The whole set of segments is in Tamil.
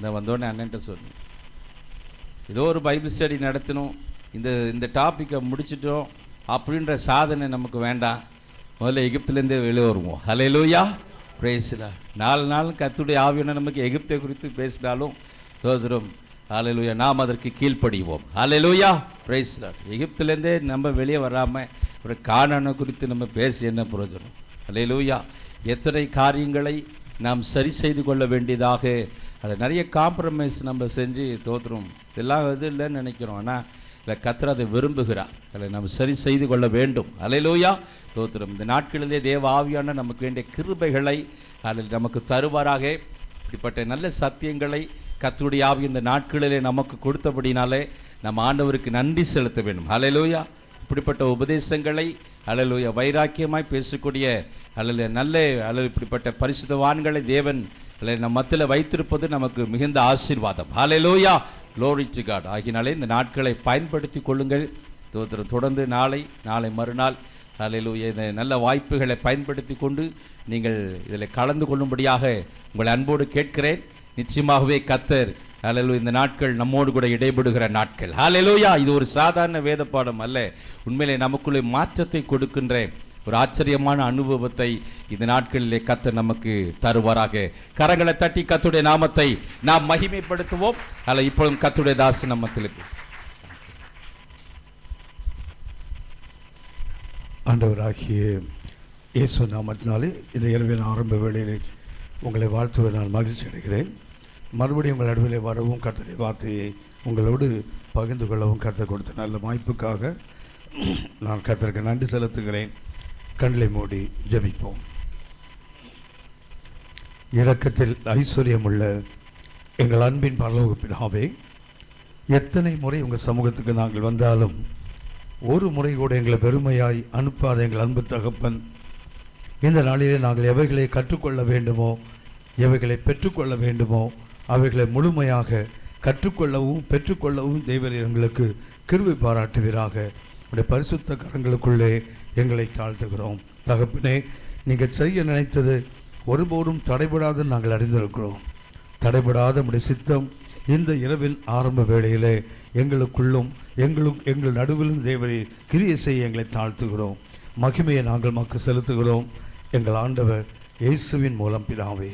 இந்த வந்தோடனே அண்ணன்ட்ட சொன்னேன், ஏதோ ஒரு பைபிள் ஸ்டடி நடத்தணும், இந்த டாப்பிக்கை முடிச்சிட்டோம் அப்படின்ற சாதனை நமக்கு வேண்டாம், முதல்ல எகிப்துலேருந்தே வெளியே வருவோம். ஹல்லேலூயா, பிரைஸ் தி லார்ட். 4 நாள் கர்த்தருடைய ஆவியான நமக்கு எகிப்தை குறித்து பேசினாலும் சோதரம் ஹல்லேலூயா, நாம் அதற்கு கீழ்ப்படிவோம். ஹல்லேலூயா, பிரைஸ் தி லார்ட். எகிப்துலேருந்தே நம்ம வெளியே வராமல் ஒரு கானானை குறித்து நம்ம பேசி என்ன பிரயோஜனம்? ஹல்லேலூயா. எத்தனை காரியங்களை நாம் சரி செய்து கொள்ள வேண்டியதாக, அதில் நிறைய காம்ப்ரமைஸ் நம்ம செஞ்சு தோற்றுறோம். இதெல்லாம் இது இல்லைன்னு நினைக்கிறோம், ஆனால் இல்லை கர்த்தர் அதை விரும்புகிறார். அதில் நம்ம சரி செய்து கொள்ள வேண்டும். ஹல்லேலூயா, தோத்திரம். இந்த நாட்களிலே தேவ ஆவியான நமக்கு வேண்டிய கிருபைகளை அதில் நமக்கு தருவாராக. இப்படிப்பட்ட நல்ல சத்தியங்களை கர்த்தருடைய ஆவி இந்த நாட்களிலே நமக்கு கொடுத்தபடினாலே நம்ம ஆண்டவருக்கு நன்றி செலுத்த வேண்டும். ஹல்லேலூயா. இப்படிப்பட்ட உபதேசங்களை ஹல்லேலூயா வைராக்கியமாய் பேசக்கூடிய நல்ல இப்படிப்பட்ட பரிசுத்தவான்களை தேவன் நம் மத்தியில் வைத்திருப்பது நமக்கு மிகுந்த ஆசீர்வாதம். ஹல்லேலூயா, glory to God. ஆகினாலே இந்த நாட்களை பயன்படுத்தி கொள்ளுங்கள். தொடர்ந்து நாளை மறுநாள் ஹல்லேலூயா இந்த நல்ல வாய்ப்புகளை பயன்படுத்தி கொண்டு நீங்கள் இதில் கலந்து கொள்ளும்படியாக உங்களை அன்போடு கேட்கிறேன். நிச்சயமாகவே கர்த்தர் ஹல்லேலூயா இந்த நாட்கள் நம்மோடு கூட இடைபடுகிற நாட்கள். ஹல்லேலூயா. இது ஒரு சாதாரண வேத பாடம் அல்ல, உண்மையிலே நமக்குள்ளே மாற்றத்தை கொடுக்கின்ற ஒரு ஆச்சரியமான அனுபவத்தை இந்த நாட்களிலே கர்த்தர் நமக்கு தருவாராக. கரங்களை தட்டி கர்த்தருடைய நாமத்தை நாம் மகிமைப்படுத்துவோம். அல்ல இப்பொழுதும் கர்த்தருடைய தாச நாமத்தில் ஆண்டவராகிய இயேசு நாமத்தினாலே இந்த இரவின் ஆரம்ப வேளையில் உங்களை வாழ்த்துவதை நான் மகிழ்ச்சி அடைகிறேன். மறுபடியும் உங்கள் நடுவிலே வரவும் கர்த்தருடைய வார்த்தையை உங்களோடு பகிர்ந்து கொள்ளவும் கர்த்தர் கொடுத்த நல்ல வாய்ப்புக்காக நான் கர்த்தருக்கு நன்றி செலுத்துகிறேன். கண்களை மூடி ஜெபிப்போம். இரக்கத்தில் ஐஸ்வர்யமுள்ள எங்கள் அன்பின் பரலோக பிதாவே, எத்தனை முறை உங்கள் சமூகத்துக்கு நாங்கள் வந்தாலும் ஒரு முறை கூட எங்களை பெருமையாய் அனுப்பாத எங்கள் அன்பு தகப்பன், இந்த நாளிலே நாங்கள் எவைகளை கற்றுக்கொள்ள வேண்டுமோ, எவைகளை பெற்றுக்கொள்ள வேண்டுமோ அவைகளை முழுமையாக கற்றுக்கொள்ளவும் பெற்றுக்கொள்ளவும் தேவன் எங்களுக்கு கிருபை பாராட்டுவீராக. உடைய பரிசுத்த கரங்களுக்குள்ளே எங்களை தாழ்த்துகிறோம். தகப்பனே, நீங்கள் செய்ய நினைத்தது ஒருபோதும் தடைபடாது நாங்கள் அறிந்திருக்கிறோம். தடைபடாத உடைய சித்தம் இந்த இரவின் ஆரம்ப வேளையிலே எங்களுக்குள்ளும் எங்கள் நடுவிலும் தேவரை கிரியை செய்ய எங்களை தாழ்த்துகிறோம். மகிமையை நாங்கள் மக்கள் செலுத்துகிறோம். எங்கள் ஆண்டவர் இயேசுவின் மூலம் பிதாவே,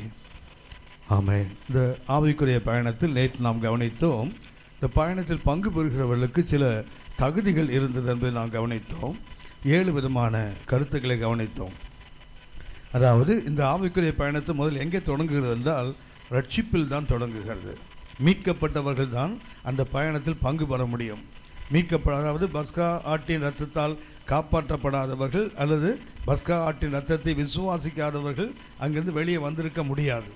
ஆமென். இந்த ஆவிக்குரிய பயணத்தில் நேற்று நாம் கவனித்தோம், இந்த பயணத்தில் பங்கு பெறுகிறவர்களுக்கு சில தகுதிகள் இருந்தது என்பதை நாம் கவனித்தோம். 7 விதமான கருத்துக்களை கவனித்தோம். அதாவது இந்த ஆவிக்குரிய பயணத்தை முதல் எங்கே தொடங்குகிறது என்றால் ரட்சிப்பில் தான் தொடங்குகிறது. மீட்கப்பட்டவர்கள் தான் அந்த பயணத்தில் பங்கு பெற முடியும். அதாவது பஸ்கா ஆட்டின் இரத்தத்தால் காப்பாற்றப்படாதவர்கள் அல்லது பஸ்கா ஆட்டின் இரத்தத்தை விசுவாசிக்காதவர்கள் அங்கிருந்து வெளியே வந்திருக்க முடியாது.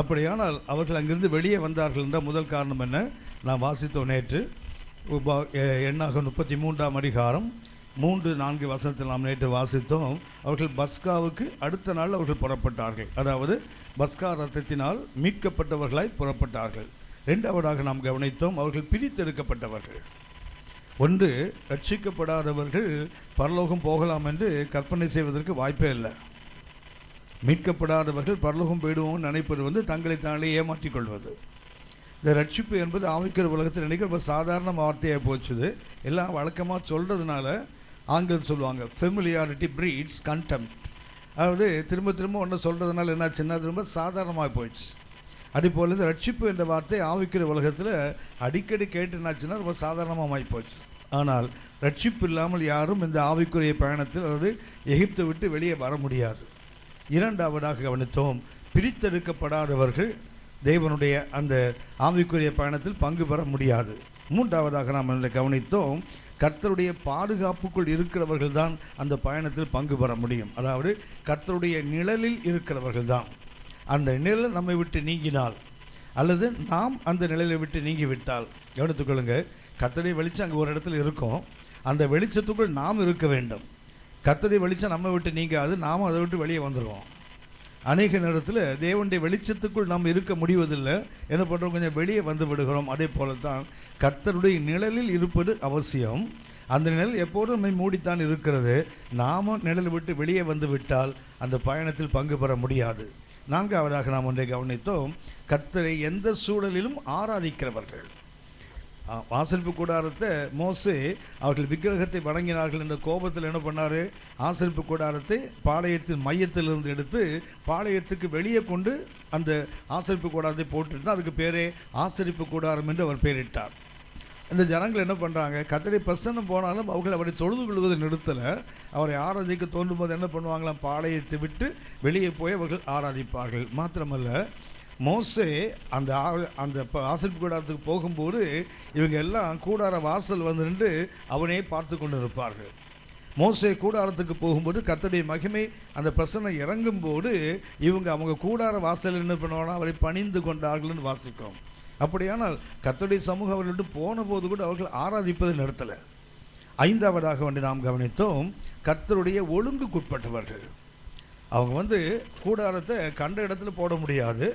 அப்படியானால் அவர்கள் அங்கிருந்து வெளியே வந்தார்கள் என்ற முதல் காரணம் என்ன? நாம் வாசித்தோம் நேற்று எண்ணாகமம் 33ஆம் அதிகாரம் 3-4 வசனத்தில் நாம் நேற்று வாசித்தோம். அவர்கள் பஸ்காவுக்கு அடுத்த நாள் அவர்கள் புறப்பட்டார்கள். அதாவது பஸ்கா இரத்தத்தினால் மீட்கப்பட்டவர்களாய் புறப்பட்டார்கள். 2வதாக நாம் கவனித்தோம், அவர்கள் பிரித்தெடுக்கப்பட்டவர்கள். ஒன்று, ரட்சிக்கப்படாதவர்கள் பரலோகம் போகலாம் என்று கற்பனை செய்வதற்கு வாய்ப்பே இல்லை. மீட்கப்படாதவர்கள் பரலோகம் போயிடுவோம்னு நினைப்பது தங்களை தானே ஏமாற்றிக் கொள்வது. இந்த ரட்சிப்பு என்பது ஆவிக்கிற உலகத்தில் நினைக்கிற ரொம்ப சாதாரண வார்த்தையாக போச்சுது. எல்லாம் வழக்கமாக சொல்கிறதுனால ஆங்கிலம் சொல்லுவாங்க, ஃபெமிலியாரிட்டி ப்ரீட்ஸ் கண்டெம்ட். அதாவது திரும்ப ஒன்று சொல்கிறதுனால என்னாச்சுன்னா அது ரொம்ப சாதாரணமாக போயிடுச்சு. அதேபோல் இந்த ரட்சிப்பு என்ற வார்த்தை ஆவிக்கிற உலகத்தில் அடிக்கடி கேட்டு என்னாச்சுன்னா ரொம்ப சாதாரணமாக போச்சு. ஆனால் ரட்சிப்பு இல்லாமல் யாரும் இந்த ஆவிக்குரிய பயணத்தில் அதாவது எகிப்தை விட்டு வெளியே வர முடியாது. 2வதாக கவனித்தோம், பிரித்தெடுக்கப்படாதவர்கள் தேவனுடைய அந்த ஆவிக்குரிய பயணத்தில் பங்கு பெற முடியாது. 3வதாக நாம் கவனித்தோம், கர்த்தருடைய பாதுகாப்புக்குள் இருக்கிறவர்கள் தான் அந்த பயணத்தில் பங்கு பெற முடியும். அதாவது கர்த்தருடைய நிழலில் இருக்கிறவர்கள் தான். அந்த நிழல் நம்மை விட்டு நீங்கினால் அல்லது நாம் அந்த நிழலை விட்டு நீங்கிவிட்டால், கவனித்துக்கொள்ளுங்க, கர்த்தருடைய வெளிச்சம் அங்கே ஒரு இடத்துல இருக்கும், அந்த வெளிச்சத்துக்குள் நாம் இருக்க வேண்டும். கர்த்தருடைய வெளிச்சம் நம்ம விட்டு நீங்காது, நாம் அதை விட்டு வெளியே வந்துடுவோம். அநேக நேரத்தில் தேவனுடைய வெளிச்சத்துக்குள் நாம் இருக்க முடிவதில்லை, என்ன பண்ணுறோம், கொஞ்சம் வெளியே வந்து விடுகிறோம். அதே போல தான் கர்த்தருடைய நிழலில் இருப்பது அவசியம். அந்த நிழல் எப்போதும் நம்மை மூடித்தான் இருக்கிறது. நாம் நிழல் விட்டு வெளியே வந்து விட்டால் அந்த பயணத்தில் பங்கு பெற முடியாது. நான்காவதாக நாம் ஒன்றை கவனித்தோம், கர்த்தரை எந்த சூழலிலும் ஆராதிக்கிறவர்கள். ஆசரிப்பு கூடாரத்தை மோசே அவர்கள் விக்கிரகத்தை வணங்கினார்கள் என்ற கோபத்தில் என்ன பண்ணார்? ஆசரிப்பு கூடாரத்தை பாளையத்தின் மையத்திலிருந்து எடுத்து பாளையத்துக்கு வெளியே கொண்டு அந்த ஆசரிப்பு கூடாரத்தை போட்டுட்டு அதுக்கு பேரே ஆசரிப்பு கூடாரம் என்று அவர் பெயரிட்டார். இந்த ஜனங்கள் என்ன பண்ணுறாங்க? கர்த்தருடைய பிரசன்னம் போனாலும் அவர்கள் அவரை தொழுது கொள்வதை நிறுத்தலை. அவரை ஆராதிக்க தோன்றும் போது என்ன பண்ணுவாங்களாம்? பாளையத்தை விட்டு வெளியே போய் அவர்கள் ஆராதிப்பார்கள். மாத்திரமல்ல, மோசே அந்த ஆசரிப்பு கூடாரத்துக்கு போகும்போது இவங்க எல்லாம் கூடார வாசல் வந்து நின்று அவனே பார்த்து கொண்டு இருப்பார்கள். மோசே கூடாரத்துக்கு போகும்போது கர்த்தருடைய மகிமை அந்த பிரசன்னம் இறங்கும்போது இவங்க அவங்க கூடார வாசல் என்ன பண்ணுவாங்கன்னா அவரை பணிந்து கொண்டார்கள்னு வாசிக்கும். அப்படியானால் கர்த்தருடைய சமூகம் அவர்கள்ட்டு போன போது கூட அவர்கள் ஆராதிப்பதை நிறுத்தலை. ஐந்தாவதாக வந்து நாம் கவனித்தோம், கர்த்தருடைய ஒழுங்குக்குட்பட்டவர்கள். அவங்க வந்து கூடாரத்தை கண்ட இடத்துல போட முடியாது.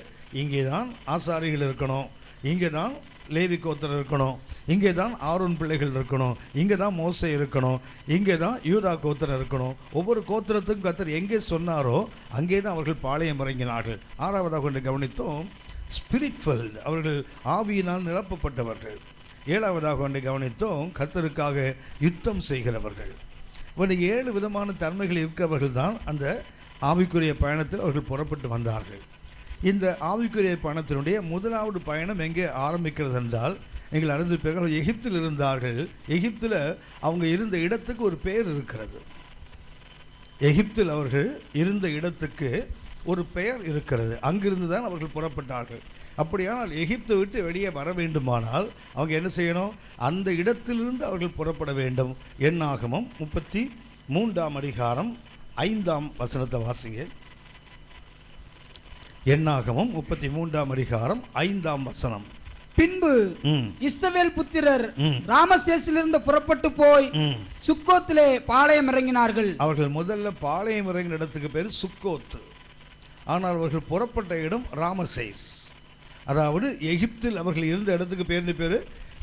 இங்கே தான் ஆசாரிகள் இருக்கணும், இங்கே தான் லேவி கோத்திரம் இருக்கணும், இங்கே தான் ஆரோன் பிள்ளைகள் இருக்கணும், இங்கே தான் மோசே இருக்கணும், இங்கே தான் யூதா கோத்திரம் இருக்கணும். ஒவ்வொரு கோத்திரத்துக்கும் கர்த்தர் எங்கே சொன்னாரோ அங்கே தான் அவர்கள் பாளையம் இறங்கினார்கள். ஆறாவதாக கொண்டு கவனித்தோம், ஸ்பிரிட்ஃபுல், அவர்கள் ஆவியினால் நிரப்பப்பட்டவர்கள். ஏழாவதாக கொண்டு கவனித்தோம், கர்த்தருக்காக யுத்தம் செய்கிறவர்கள். ஒரு 7 விதமான தன்மைகள் இருக்கிறவர்கள் தான் அந்த ஆவிக்குரிய பயணத்தில் அவர்கள் புறப்பட்டு வந்தார்கள். இந்த ஆவிக்குரிய பயணத்தினுடைய முதலாவது பயணம் எங்கே ஆரம்பிக்கிறது என்றால், நீங்கள் அறிந்திருப்பீர்கள், எகிப்தில் இருந்தார்கள். எகிப்தில் அவங்க இருந்த இடத்துக்கு ஒரு பெயர் இருக்கிறது. எகிப்தில் அவர்கள் இருந்த இடத்துக்கு ஒரு பெயர் இருக்கிறது. அங்கிருந்து தான் அவர்கள் புறப்பட்டார்கள். அப்படியானால் எகிப்தை விட்டு வெளியே வர வேண்டுமானால் அவங்க என்ன செய்யணும்? அந்த இடத்திலிருந்து அவர்கள் புறப்பட வேண்டும். என்னாகமம் 33ஆம் அதிகாரம் 5ஆம் வசனத்தை வாசிங்க. என்னாகமம் 33ஆம் அதிகாரம் 5ஆம் வசனம். பின்பு இஸ்ரவேல் புத்திரர் ராமசேசிலிருந்து புறப்பட்டு போய் சுக்கோத்திலே பாளையம் இறங்கினார்கள். அவர்கள் முதல்ல பாளையம் இறங்கின இடத்துக்கு பேர் சுக்கோத்து. ஆனால் அவர்கள் புறப்பட்ட இடம் ராமசேஸ். அதாவது எகிப்தில் அவர்கள் இருந்த இடத்துக்கு பேர்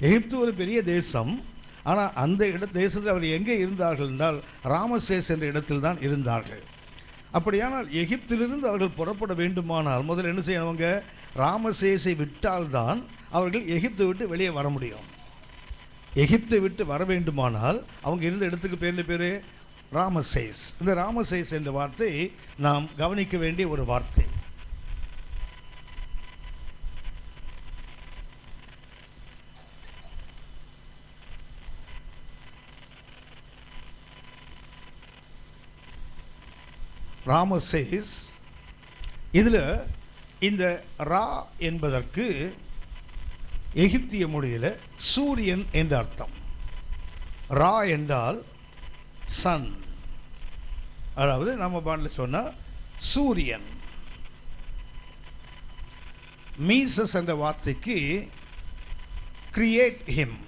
எகிப்து ஒரு பெரிய தேசம். ஆனால் அந்த தேசத்தில் அவர்கள் எங்கே இருந்தார்கள் என்றால் ராமசேஸ் என்ற இடத்தில் தான் இருந்தார்கள். அப்படியானால் எகிப்திலிருந்து அவர்கள் புறப்பட வேண்டுமானால் முதல்ல என்ன செய்யணுங்க? ராமசேஸை விட்டால்தான் அவர்கள் எகிப்தை விட்டு வெளியே வர முடியும். எகிப்தை விட்டு வர வேண்டுமானால் அவங்க இருந்த இடத்துக்கு பேர் ராமசேஸ். இந்த ராமசேஸ் என்ற வார்த்தை நாம் கவனிக்க வேண்டிய ஒரு வார்த்தை. ராமசேஸ், இதில் இந்த ரா என்பதற்கு எகிப்திய மொழியில் சூரியன் என்ற அர்த்தம். ரா என்றால் சன், அதாவது நம்ம பாடலில் சொன்னால் சூரியன். மீசஸ் என்ற வார்த்தைக்கு கிரியேட் ஹிம்.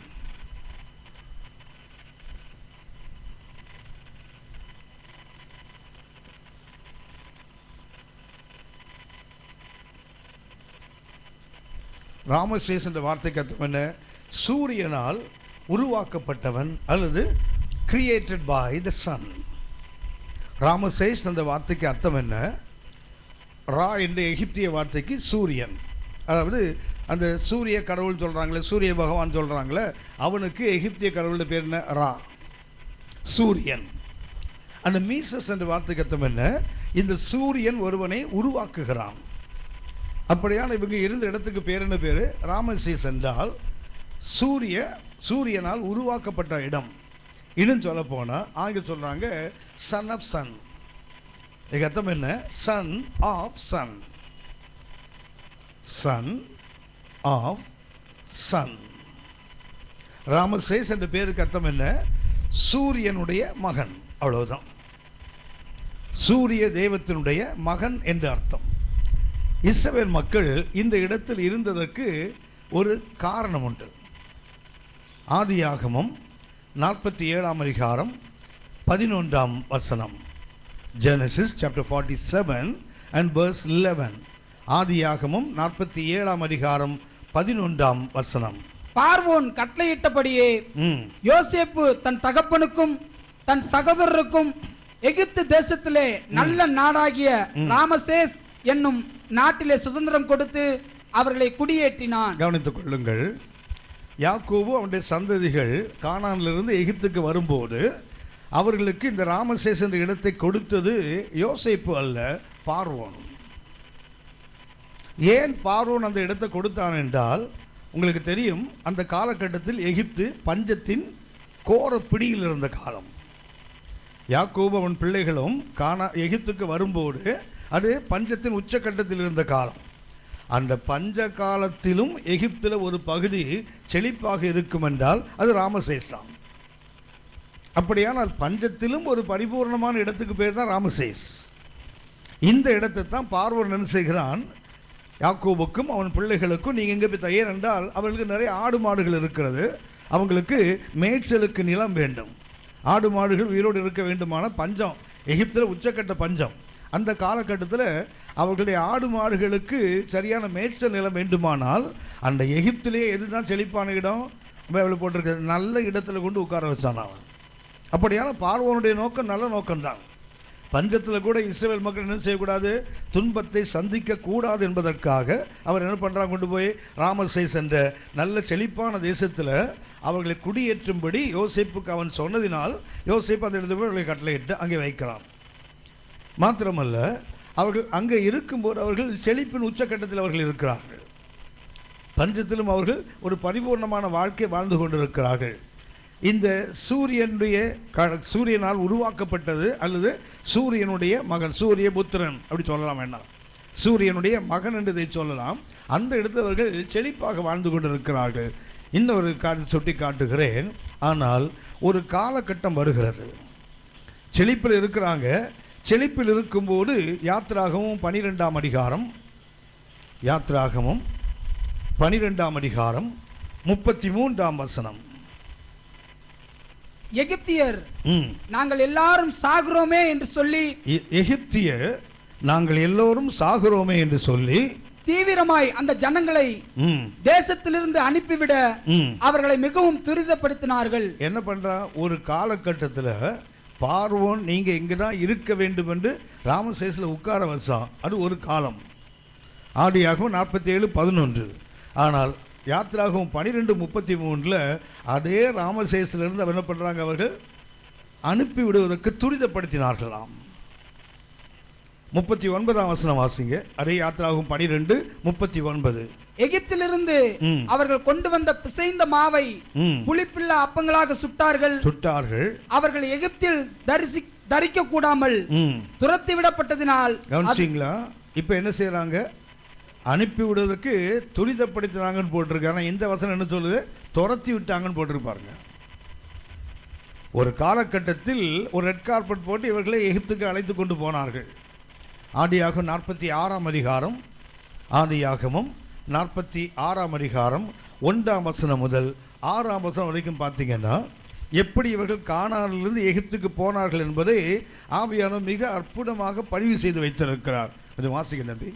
ராமசேஸ் என்ற வார்த்தைக்கு அர்த்தம் என்ன? சூரியனால் உருவாக்கப்பட்டவன் அல்லது created by the Sun. Rameses என்ற வார்த்தைக்கு அர்த்தம் என்ன? ரா என்ற எகிப்திய வார்த்தைக்கு சூரியன், அதாவது அந்த சூரிய கடவுள் சொல்கிறாங்களே, சூரிய பகவான் சொல்கிறாங்களே, அவனுக்கு எகிப்திய கடவுளோட பேர் என்ன? ரா, சூரியன். அந்த மீசஸ் என்ற வார்த்தைக்கு அர்த்தம் என்ன? இந்த சூரியன் ஒருவனை உருவாக்குகிறான். அப்படியான இவங்க இருந்த இடத்துக்கு பேர் என்ன பேர்? ராமசேஸ் என்றால் சூரியனால் உருவாக்கப்பட்ட இடம். இன்னும் சொல்ல போனால் ஆங்கிலம் சொல்கிறாங்க சன் ஆஃப் சன். இதுக்கு அர்த்தம் என்ன? Son of son, son of son. Rameses என்ற பேருக்கு அர்த்தம் என்ன? சூரியனுடைய மகன், அவ்வளவுதான். சூரிய தெய்வத்தினுடைய மகன் என்று அர்த்தம். இஸ்ரவேல் மக்கள் இந்த இடத்தில் இருந்ததற்கு ஒரு காரணம் உண்டு. ஆதியாகமம் 47ஆம் அதிகாரம் 11ஆம் வசனம். Genesis chapter 47 and verse 11. ஆதியாகமம் 47ஆம் அதிகாரம் 11ஆம் வசனம். பார்வோன் கட்டளையிட்டபடியே யோசேப்பு தன் தகப்பனுக்கும் தன் சகோதரருக்கும் எகிப்து தேசத்திலே நல்ல நாடாகிய ராமசேஸ் என்னும் நாட்டிலே சுதந்திரம் கொடுத்து அவர்களை குடியேற்றினான். கவனித்துக் கொள்ளுங்கள், யாக்கோபு அவனுடைய சந்ததிகள் கானானிலிருந்து எகிப்துக்கு வரும்போது அவர்களுக்கு இந்த ராமசேஸ் என்ற இடத்தை கொடுத்தது யோசேப்பு அல்ல, பார்வோன். ஏன் பார்வோன் அந்த இடத்தை கொடுத்தான் என்றால், உங்களுக்கு தெரியும், அந்த காலகட்டத்தில் எகிப்து பஞ்சத்தின் கோர பிடியில் இருந்த காலம். யாக்கோபு அவன் பிள்ளைகளும் எகிப்துக்கு வரும்போது அது பஞ்சத்தின் உச்சக்கட்டத்தில் இருந்த காலம். அந்த பஞ்ச காலத்திலும் எகிப்தில் ஒரு பகுதி செழிப்பாக இருக்கும் என்றால் அது ராமசேஸ் தான். அப்படியானால் பஞ்சத்திலும் ஒரு பரிபூர்ணமான இடத்துக்கு பேர் தான் ராமசேஸ். இந்த இடத்தை தான் பார்வோன் என்ன செய்கிறான், யாக்கோபுக்கும் அவன் பிள்ளைகளுக்கும் நீங்கள் எங்கே போய் தயார் என்றால் அவர்களுக்கு நிறைய ஆடு மாடுகள் இருக்கிறது, அவங்களுக்கு மேய்ச்சலுக்கு நிலம் வேண்டும், ஆடு மாடுகள் உயிரோடு இருக்க வேண்டுமான பஞ்சம், எகிப்தில் உச்சக்கட்ட பஞ்சம். அந்த காலகட்டத்தில் அவர்களுடைய ஆடு மாடுகளுக்கு சரியான மேய்ச்சல் நிலம் வேண்டுமானால் அந்த எகிப்திலேயே எதுதான் செழிப்பான இடம் போட்டிருக்கிறது, நல்ல இடத்துல கொண்டு உட்கார வச்சான் அவன். அப்படியான பார்வோனுடைய நோக்கம் நல்ல நோக்கம்தான். பஞ்சத்தில் கூட இஸ்ரவேல் மக்கள் என்ன செய்யக்கூடாது, துன்பத்தை சந்திக்க கூடாது என்பதற்காக அவர் என்ன பண்ணுறாங்க, கொண்டு போய் ராமசேஸ் என்ற நல்ல செழிப்பான தேசத்தில் அவர்களை குடியேற்றும்படி யோசேப்புக்கு அவன் சொன்னதினால் யோசேப்பு அந்த இடத்துல அவர்களை கட்டளையிட்டு அங்கே வைக்கிறான். மாத்திரமல்ல, அவர்கள் அங்கே இருக்கும்போது அவர்கள் செழிப்பின் உச்சக்கட்டத்தில் அவர்கள் இருக்கிறார்கள். பஞ்சத்திலும் அவர்கள் ஒரு பரிபூர்ணமான வாழ்க்கை வாழ்ந்து கொண்டிருக்கிறார்கள். இந்த சூரியனால் உருவாக்கப்பட்டது அல்லது சூரியனுடைய மகன், சூரிய புத்திரன் அப்படி சொல்லலாம், வேண்டாம், சூரியனுடைய மகன் என்று இதை சொல்லலாம். அந்த இடத்தில் அவர்கள் செழிப்பாக வாழ்ந்து கொண்டிருக்கிறார்கள். இன்னொரு காரியத்தை சுட்டி காட்டுகிறேன். ஆனால் ஒரு காலகட்டம் வருகிறது, செழிப்பில் இருக்கிறாங்க. செழிப்பில் இருக்கும்போது யாத்ராகமும் 12ஆம் அதிகாரம், யாத்ராகமும் 12ஆம் அதிகாரம் 33ஆம் வசனம். எகிப்தியர் நாங்கள் எல்லாரும் சாகுறோமே என்று சொல்லி, எகிப்தியர் நாங்கள் எல்லோரும் சாகுறோமே என்று சொல்லி தீவிரமாய் அந்த ஜனங்களை தேசத்திலிருந்து அனுப்பிவிட அவர்களை மிகவும் துரிதப்படுத்தினார்கள். என்ன பண்றா, ஒரு காலகட்டத்தில் பார்வோன் நீங்க இங்கதான் இருக்க வேண்டும் என்று ராமசேஸ்ல உட்கார வச்சான். அது ஒரு காலம், ஆதியாகவும் 47:11. ஆனால் யாத்ராகவும் 12:33 அதே ராமசேஸ்லேருந்து அவர் என்ன பண்ணுறாங்க, அவர்கள் அனுப்பி விடுவதற்கு துரிதப்படுத்தினார்களாம். 39ஆம் வசனம் வாசிங்க. அதே யாத்ராகவும் 12:39. எகிப்திலிருந்து அவர்கள் கொண்டு வந்த பிசைந்த மாவை புளிப்பில்ல அப்பங்களாக சுட்டார்கள். அவர்கள் எகிப்தில் தரிக்க கூடாமல் துரத்தி விடப்பட்டதினால். கவனிச்சீங்களா? இப்ப என்ன செய்யறாங்க, அனுப்பி விடுவதற்கு துரிதப்படுத்தினாங்கன்னு போட்டிருக்காங்க. இந்த வசனம் என்ன சொல்லுது, துரத்தி விட்டாங்கன்னு போட்டிருப்பாருங்க. ஒரு காலகட்டத்தில் ஒரு ரெட் கார்பெட் போட்டு இவர்களை எகிப்துக்கு அழைத்து கொண்டு போனார்கள். ஆதியாகமம் 46ஆம் அதிகாரம், ஆதியாகமம் 46ஆம் அதிகாரம் 1ஆம் வசனம் முதல் 6ஆம் வசனம் வரைக்கும் பார்த்தீங்கன்னா எப்படி இவர்கள் கானானிலிருந்து எகிப்துக்கு போனார்கள் என்பதை ஆவியானவர் மிக அற்புதமாக பதிவு செய்து வைத்திருக்கிறார். அது வாசிக்க தம்பி.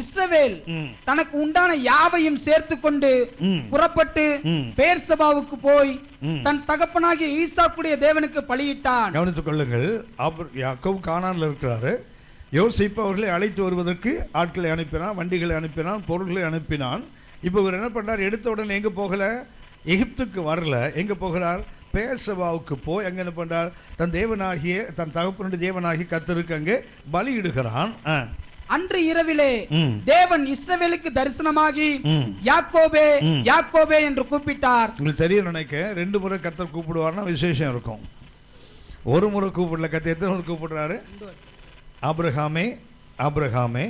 இஸ்ரவேல் தனக்கு உண்டான யாவையும் சேர்த்து கொண்டு புறப்பட்டு பெயர்சபாவுக்கு போய் தன் தகப்பனாகிய ஈசாக்குடைய தேவனுக்கு பலியிட்டான். கவனித்துக் கொள்ளுங்கள், யாக்கோபு கானானில் இருக்கிறாரு. யோசேப்பு அவர்களை அழைத்து வருவதற்கு ஆட்களை அனுப்பினான், வண்டிகளை அனுப்பினான், பொருள்களை அனுப்பினான். இப்போ இவர் என்ன பண்ணார், எடுத்த உடனே எங்கே போகல, எகிப்துக்கு வரல. எங்கே போகிறார், பெயர்சபாவுக்கு போய் அங்கே என்ன பண்ணுறார், தன் தேவனாகிய தன் தகப்பனுடைய தேவனாகிய கர்த்தருக்கு அங்கே பலியிடுகிறான். அன்று இரவிலே தேவன் இஸ்ரவேலுக்கு தரிசனமாகி யாக்கோபே யாக்கோபே என்று கூப்பிட்டார். உங்களுக்கு தெரியும் நினைக்க, 2 முறை கர்த்தர் கூப்பிடுவார்னா விசேஷம் இருக்கும். ஒரு முறை கூப்பிடல, கர்த்தர் எத்தனை முறை கூப்பிடுறாரு, ஆபிரகாமே ஆபிரகாமே,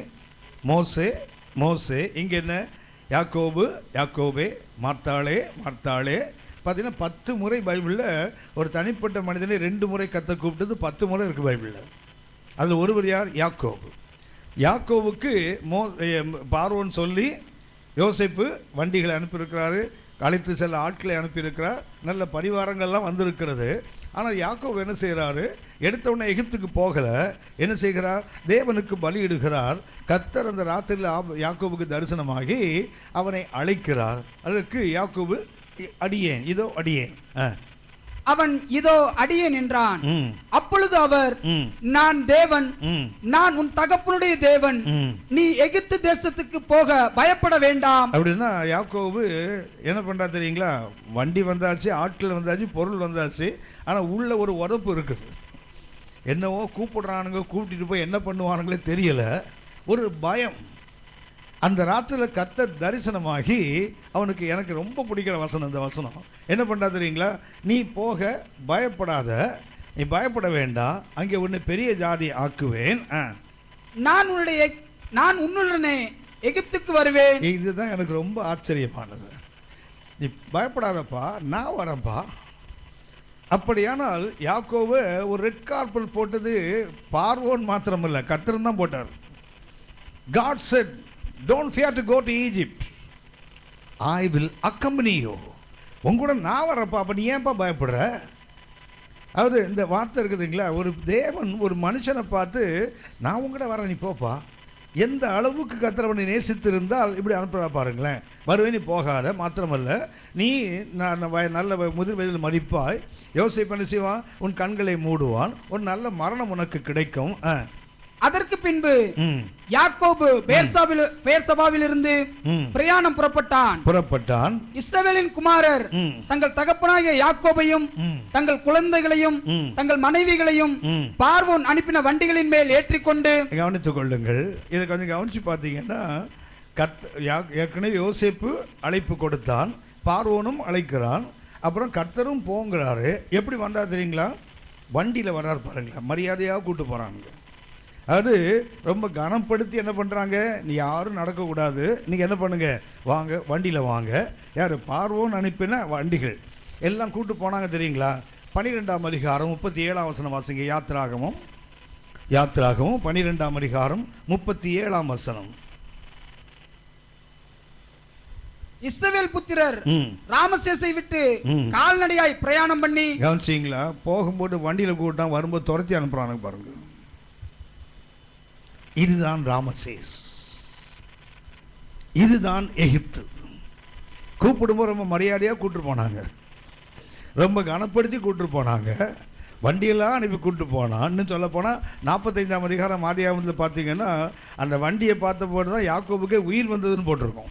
மோசே மோசே. இங்கே என்ன, யாக்கோபு யாக்கோபே, மார்த்தாளே மார்த்தாளே. பார்த்தீங்கன்னா 10 முறை பைபிளில் ஒரு தனிப்பட்ட மனிதனை 2 முறை கர்த்தர் கூப்பிட்டது 10 முறை இருக்குது பைபிளில். அதில் ஒருவர் யார், யாக்கோபு. யாக்கோவுக்கு பார்வோன் சொல்லி யோசேப்பு வண்டிகளை அனுப்பியிருக்கிறாரு, அழைத்து செல்ல ஆட்களை அனுப்பியிருக்கிறார், நல்ல பரிவாரங்கள்லாம் வந்திருக்கிறது. ஆனால் யாக்கோபு என்ன செய்கிறாரு, எடுத்த உடனே எகிப்துக்கு போகலை. என்ன செய்கிறார், தேவனுக்கு பலியிடுகிறார். கர்த்தர் அந்த ராத்திரியில் யாக்கோபுக்கு தரிசனமாகி அவனை அழைக்கிறார். அதற்கு யாக்கோபு, அடியேன் இதோ அடியேன். அவன் இதோ அடியேன் என்றான். ம். அப்பொழுது அவர், ம். நான் தேவன், ம். நான் உன் தகப்பனுடைய தேவன், ம். நீ எகிப்து தேசத்துக்கு போக பயப்பட வேண்டாம். அப்படின்னா யாக்கோபு என்ன பண்றா தெரியுங்களா? வண்டி வந்தாச்சு, ஆட்கள் வந்தாச்சு, பொருள் வந்தாச்சு, ஆனா உள்ள ஒரு உதப்பு இருக்குது. என்னவோ கூப்பிடுறானுங்க, கூப்பிட்டு போய் என்ன பண்ணுவானுங்களே தெரியல, ஒரு பயம். அந்த ராத்திரியில் கர்த்தர் தரிசனமாகி அவனுக்கு, எனக்கு ரொம்ப பிடிக்கிற வசனம் இந்த வசனம், என்ன பண்ணுறா தெரியுங்களா? நீ போக பயப்படாத, நீ பயப்பட வேண்டாம், அங்கே உன்னை பெரிய ஜாதி ஆக்குவேன், நான் உன்னுடனே எகிப்துக்கு வருவேன். இதுதான் எனக்கு ரொம்ப ஆச்சரியமானது. நீ பயப்படாதப்பா, நான் வரேன்ப்பா. அப்படியானால் யாக்கோபு ஒரு ரெட் கார்பெட் போட்டது பார்வோன் மாத்திரமல்ல, கர்த்தர் தான் போட்டார். God said, don't fear to go to Egypt, I will accompany you. உங்கூட நான் வரப்பா, அப்ப நீ ஏன்பா பயப்படுற? அதாவது இந்த வார்த்தை இருக்குதுங்களா, ஒரு தேவன் ஒரு மனுஷனை பார்த்து, நான் உங்கூட வரேன், நீ போப்பா. எந்த அளவுக்கு கர்த்தரவனை நேசித்திருந்தால் இப்படி அனுப்புறா பாருங்களேன். வருவேன், நீ போகாத, மாத்திரமல்ல நீ நல்ல முதிர் வயதில் மதிப்பாய். யோசேப்பு என்ன செய்வான்? உன் கண்களை மூடுவான், ஒரு நல்ல மரணம் உனக்கு கிடைக்கும். அதற்கு பின்பு யாக்கோபு பேர்சபாவிலிருந்து பிரயாணம் புறப்பட்டான். இஸ்ரவேலின் குமாரர் தங்கள் தகப்பனாகிய யாக்கோபையும் தங்கள் குழந்தைகளையும் தங்கள் மனைவிகளையும் பார்வோன் அனுப்பின வண்டிகளின் மேல் ஏற்றிக்கொண்டு, கவனித்துக் கொள்ளுங்கள், இதை கொஞ்சம் கவனிச்சு பார்த்தீங்கன்னா, ஏற்கனவே யோசேப்பு அழைப்பு கொடுத்தான், பார்வோனும் அழைக்கிறான், அப்புறம் கர்த்தரும் போங்கிறாரு. எப்படி வந்தா தெரியுங்களா? வண்டியில் வர்றாரு பாருங்களா, மரியாதையாக கூட்டு போறாங்க. அது ரொம்ப கனப்படுத்தி என்ன பண்ணுறாங்க, நீ யாரும் நடக்கக்கூடாது, நீங்கள் என்ன பண்ணுங்க, வாங்க வண்டியில் வாங்க. யார்? பார்வோன் அனுப்பின வண்டிகள் எல்லாம் கூட்டு போனாங்க தெரியுங்களா? 12ஆம் அதிகாரம் 37ஆம் வசனம் வாசிங்க. யாத்திராகமும் 12ஆம் அதிகாரம் 37ஆம் வசனம். இஸ்ரவேல் புத்திரர் ராமசேசை விட்டு கால்நடையாய் பிரயாணம் பண்ணி, கவனிச்சிங்களா? போகும்போது வண்டியில் கூட்டான், வரும்போது துரத்தி அனுப்புறாங்க பாருங்க. இதுதான் ராமசேஸ், இதுதான் எகிப்து. கூப்பிடும்போது ரொம்ப மரியாதையாக கூப்பிட்டு போனாங்க, ரொம்ப கனப்படுத்தி கூப்பிட்டு போனாங்க, வண்டியெல்லாம் அனுப்பி கூப்பிட்டு போனான். இன்னும் சொல்ல போனால் 45ஆம் அதிகாரம் ஆதியாகமத்தில் பார்த்தீங்கன்னா, அந்த வண்டியை பார்த்த போது தான் யாக்கோபுக்கே உயிர் வந்ததுன்னு போட்டிருக்கோம்.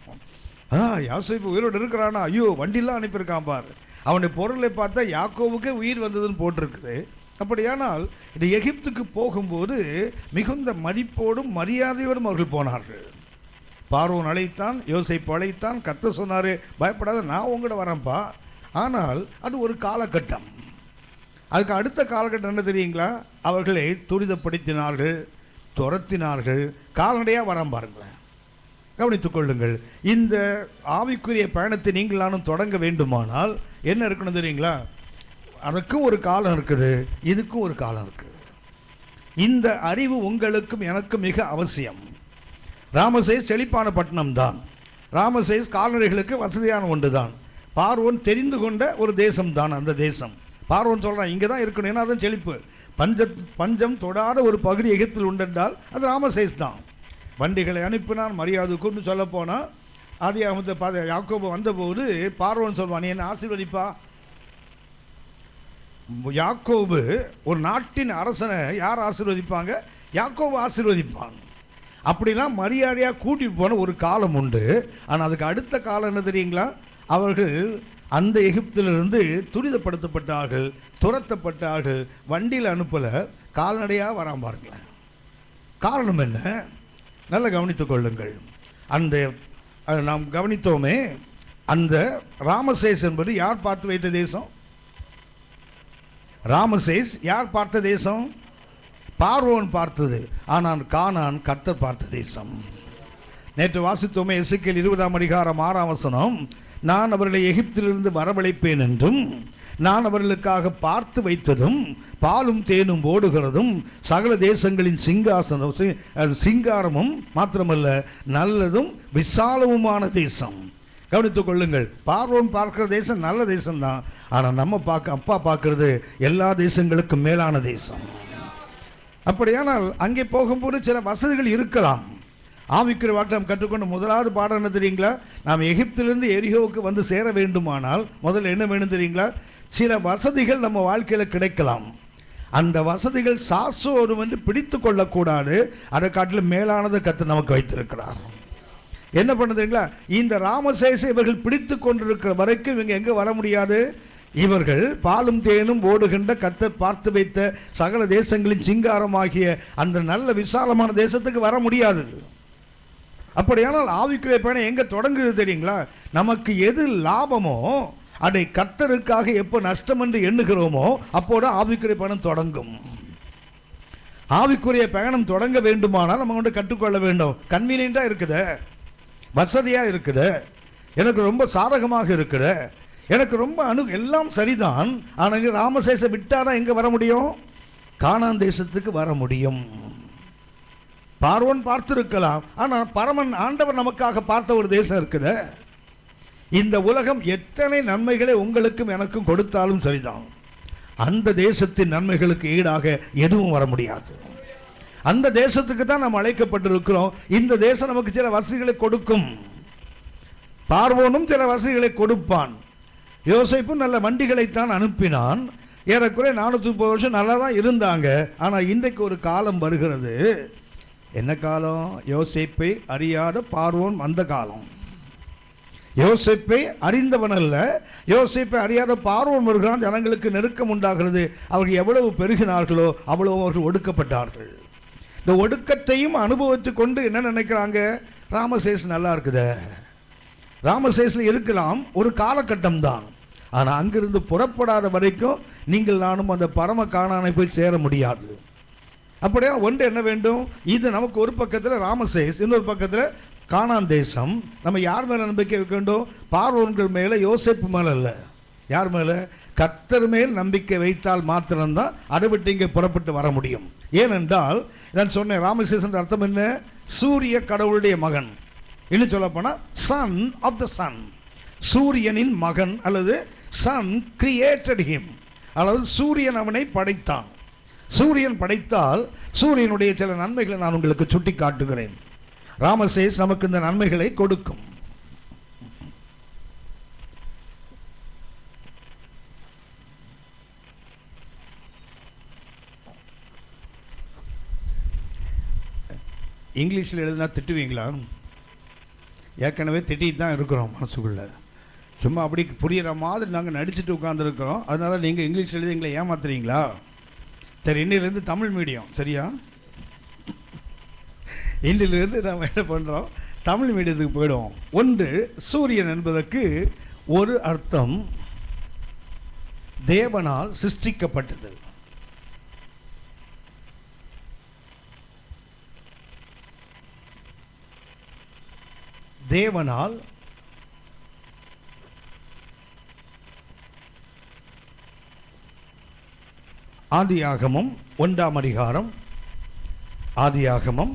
யோசேப்பு உயிரோடு இருக்கிறானா, ஐயோ வண்டியெல்லாம் அனுப்பியிருக்கான் பாரு. அவனுடைய பொருளை பார்த்தா யாக்கோபுக்கே உயிர் வந்ததுன்னு போட்டிருக்குது. அப்படியானால் இந்த எகிப்துக்கு போகும்போது மிகுந்த மதிப்போடும் மரியாதையோடும் அவர்கள் போனார்கள். பார்வோன் அழைத்தான், யோசேப்பு அழைத்தான், கர்த்தர் சொன்னார், பயப்படாத, நான் உங்கள்கிட்ட வரேன்ப்பா. ஆனால் அது ஒரு காலகட்டம். அதுக்கு அடுத்த காலகட்டம் என்ன தெரியுங்களா? அவர்களை துரிதப்படுத்தினார்கள், துரத்தினார்கள், கால்நடையாக வரான் பாருங்களேன். கவனித்துக் கொள்ளுங்கள், இந்த ஆவிக்குரிய பயணத்தை நீங்கள் நானும் தொடங்க வேண்டுமானால் என்ன இருக்கணும் தெரியுங்களா? அதுக்கும் ஒரு காலம் இருக்குது, இதுக்கும் ஒரு காலம் இருக்குது. இந்த அறிவு உங்களுக்கும் எனக்கும் மிக அவசியம். ராமசேஸ் செழிப்பான பட்டணம் தான், ராமசேஸ் கால்நடைகளுக்கு வசதியான ஒன்று தான். பார்வோன் தெரிந்து கொண்ட ஒரு தேசம் தான் அந்த தேசம். பார்வோன் சொல்கிறான், இங்கே தான் இருக்கணும், ஏன்னா அதுதான் செழிப்பு. பஞ்சம் தொடாத ஒரு பகுதி எகிப்தில் உண்டென்றால் அது ராமசேஸ் தான். வண்டிகளை அனுப்பினான், மரியாதை கொண்டு சொல்ல போனால் ஆதியாகமத்தை யாக்கோபு வந்தபோது பார்வோன் சொல்வான், நீ என்ன ஆசீர்வதிப்பா? யாக்கோபு ஒரு நாட்டின் அரசனை யார் ஆசீர்வதிப்பாங்க? யாக்கோபு ஆசீர்வதிப்பான். அப்படிலாம் மரியாதையாக கூட்டிட்டு போன ஒரு காலம் உண்டு. ஆனால் அதுக்கு அடுத்த காலம் என்ன தெரியுங்களா? அவர்கள் அந்த எகிப்திலிருந்து துரிதப்படுத்தப்பட்டார்கள், துரத்தப்பட்டார்கள், வண்டியில் அனுப்பலை, கால்நடையாக வராம பாருங்களேன். காரணம் என்ன? நல்லா கவனித்துக் கொள்ளுங்கள். அந்த நாம் கவனித்தோமே, அந்த ராமசேஸ் என்பது யார் பார்த்து வைத்த தேசம்? ராமசேஸ் யார் பார்த்த தேசம்? பார்வோன் பார்த்தது. ஆனால் கானான் கர்த்தர் பார்த்த தேசம். நேற்று வாசித்தோமே, எசேக்கியேல் 20ஆம் அதிகாரம் 6ஆம் வசனம், நான் அவர்களை எகிப்திலிருந்து வரவழைப்பேன் என்றும், நான் அவர்களுக்காக பார்த்து வைத்ததும் பாலும் தேனும் ஓடுகிறதும் சகல தேசங்களின் சிங்காரமும் மாத்திரமல்ல நல்லதும் விசாலமுமான தேசம். கவனித்துக் கொள்ளுங்கள், பார்வோன் பார்க்கிற தேசம் நல்ல தேசம்தான். ஆனால் நம்ம அப்பா பார்க்கறது எல்லா தேசங்களுக்கும் மேலான தேசம். அப்படியானால் அங்கே போகும்போது சில வசதிகள் இருக்கலாம். ஆவிக்குரிய வார்த்தை நாம் கற்றுக்கொண்ட முதலாவது பாடம் என்ன தெரியுங்களா? நாம் எகிப்திலிருந்து எரிகோவுக்கு வந்து சேர வேண்டுமானால் முதல்ல என்ன வேணும் தெரியுங்களா? சில வசதிகள் நம்ம வாழ்க்கையில் கிடைக்கலாம். அந்த வசதிகள் சாஸ்வதம் என்று பிடித்து கொள்ளக்கூடாது. அதை காட்டிலும் மேலானதை கர்த்தர் நமக்கு வைத்திருக்கிறார். என்ன பண்ணுறீங்களா, இந்த ராமசேஷை இவர்கள் பிடித்து கொண்டிருக்கிற வரைக்கும் இவங்க எங்கே வர முடியாது. இவர்கள் பாலும் தேனும் ஓடுகின்ற கர்த்தர் பார்த்து வைத்த சகல தேசங்களின் சிங்காரமாகிய அந்த நல்ல விசாலமான தேசத்துக்கு வர முடியாது. அப்படியானால் ஆவிக்குரிய பயணம் எங்கே தொடங்குது தெரியுங்களா? நமக்கு எது லாபமோ அதை கர்த்தருக்காக எப்போ நஷ்டம் என்று எண்ணுகிறோமோ அப்போது ஆவிக்குரிய பயணம் தொடங்கும். ஆவிக்குரிய பயணம் தொடங்க வேண்டுமானால் நம்ம கொண்டு கற்றுக்கொள்ள வேண்டும். கன்வீனியண்டாக இருக்குது, வசதியாக இருக்குது, எனக்கு ரொம்ப சாதகமாக இருக்குது, எனக்கு ரொம்ப எல்லாம் சரிதான். ஆனால் ராமசேஷை விட்டாதான் எங்கே வர முடியும்? கானான் தேசத்துக்கு வர முடியும். பார்வோன் பார்த்திருக்கலாம், ஆனால் பரமன் ஆண்டவர் நமக்காக பார்த்த ஒரு தேசம் இருக்குது. இந்த உலகம் எத்தனை நன்மைகளை உங்களுக்கும் எனக்கும் கொடுத்தாலும் சரிதான், அந்த தேசத்தின் நன்மைகளுக்கு ஈடாக எதுவும் வர முடியாது. அந்த தேசத்துக்கு தான் நாம் அழைக்கப்பட்டிருக்கிறோம். இந்த தேசம் நமக்கு சில வசதிகளை கொடுக்கும். பார்வோனும் சில வசதிகளை கொடுப்பான். யோசேப்பும் நல்ல வண்டிகளைத்தான் அனுப்பினான். ஏறக்குறைய 430 வருஷம் நல்லா தான் இருந்தாங்க. ஆனால் இன்றைக்கு ஒரு காலம் வருகிறது. என்ன காலம்? யோசேப்பை அறியாத பார்வோன் வந்த காலம். யோசேப்பை அறிந்தவன் அல்ல, யோசேப்பை அறியாத பார்வோன் வருகிறான். ஜனங்களுக்கு நெருக்கம் உண்டாகிறது. அவர்கள் எவ்வளவு பெருகினார்களோ அவ்வளவு அவர்கள் ஒடுக்கப்பட்டார்கள். இந்த ஒடுக்கத்தையும் அனுபவித்து கொண்டு என்ன நினைக்கிறாங்க? ராமசேஷ் நல்லா இருக்குது, ராமசேஷில் இருக்கலாம், ஒரு காலகட்டம் தான். ஆனால் அங்கிருந்து புறப்படாத வரைக்கும் நீங்கள் நானும் அந்த பரம கானானை போய் சேர முடியாது. அப்படியே ஒன்று என்ன வேண்டும்? இது நமக்கு ஒரு பக்கத்தில் ராமசேஷ், இன்னொரு பக்கத்தில் கானான் தேசம். நம்ம யார் மேலே நம்பிக்கை வைக்க வேண்டும்? பார்வோன்கள் மேலே, யோசேப்பு மேலே அல்ல. யார் மேலே? கர்த்தர் மேல் நம்பிக்கை வைத்தால் மாத்திரம்தான் அதை விட்டு இங்கே புறப்பட்டு வர முடியும். ஏனென்றால் நான் சொன்னேன், ராமசேஷன் அர்த்தம் என்ன? சூரிய கடவுளுடைய மகன். இன்னும் சொல்ல போனால் சன் ஆஃப் த சன், சூரியனின் மகன், அல்லது சன் கிரியேட்டட் ஹிம், அதாவது சூரியன் அவனை படைத்தான். சூரியன் படைத்தால் சூரியனுடைய சில நன்மைகளை நான் உங்களுக்கு சுட்டி காட்டுகிறேன். ராமசேஷ் நமக்கு இந்த நன்மைகளை கொடுக்கும். இங்கிலீஷில் எழுதினா திட்டுவீங்களா? ஏற்கனவே திட்டிட்டு தான் இருக்கிறோம் மனசுக்குள்ள. சும்மா அப்படி புரிகிற மாதிரி நாங்கள் நடிச்சுட்டு உட்காந்துருக்கிறோம். அதனால் நீங்கள் இங்கிலீஷ் எழுதி எங்களை ஏமாத்துறீங்களா? சரி, இன்னிலேருந்து தமிழ் மீடியம், சரியா? இன்றிலிருந்து நாம் என்ன பண்ணுறோம்? தமிழ் மீடியத்துக்கு போயிடுவோம். ஒன்று, சூரியன் என்பதற்கு ஒரு அர்த்தம் தேவனால் சிருஷ்டிக்கப்பட்டது. தேவனால் ஆதியாகமம் 1ஆம் அதிகாரம், ஆதியாகமம்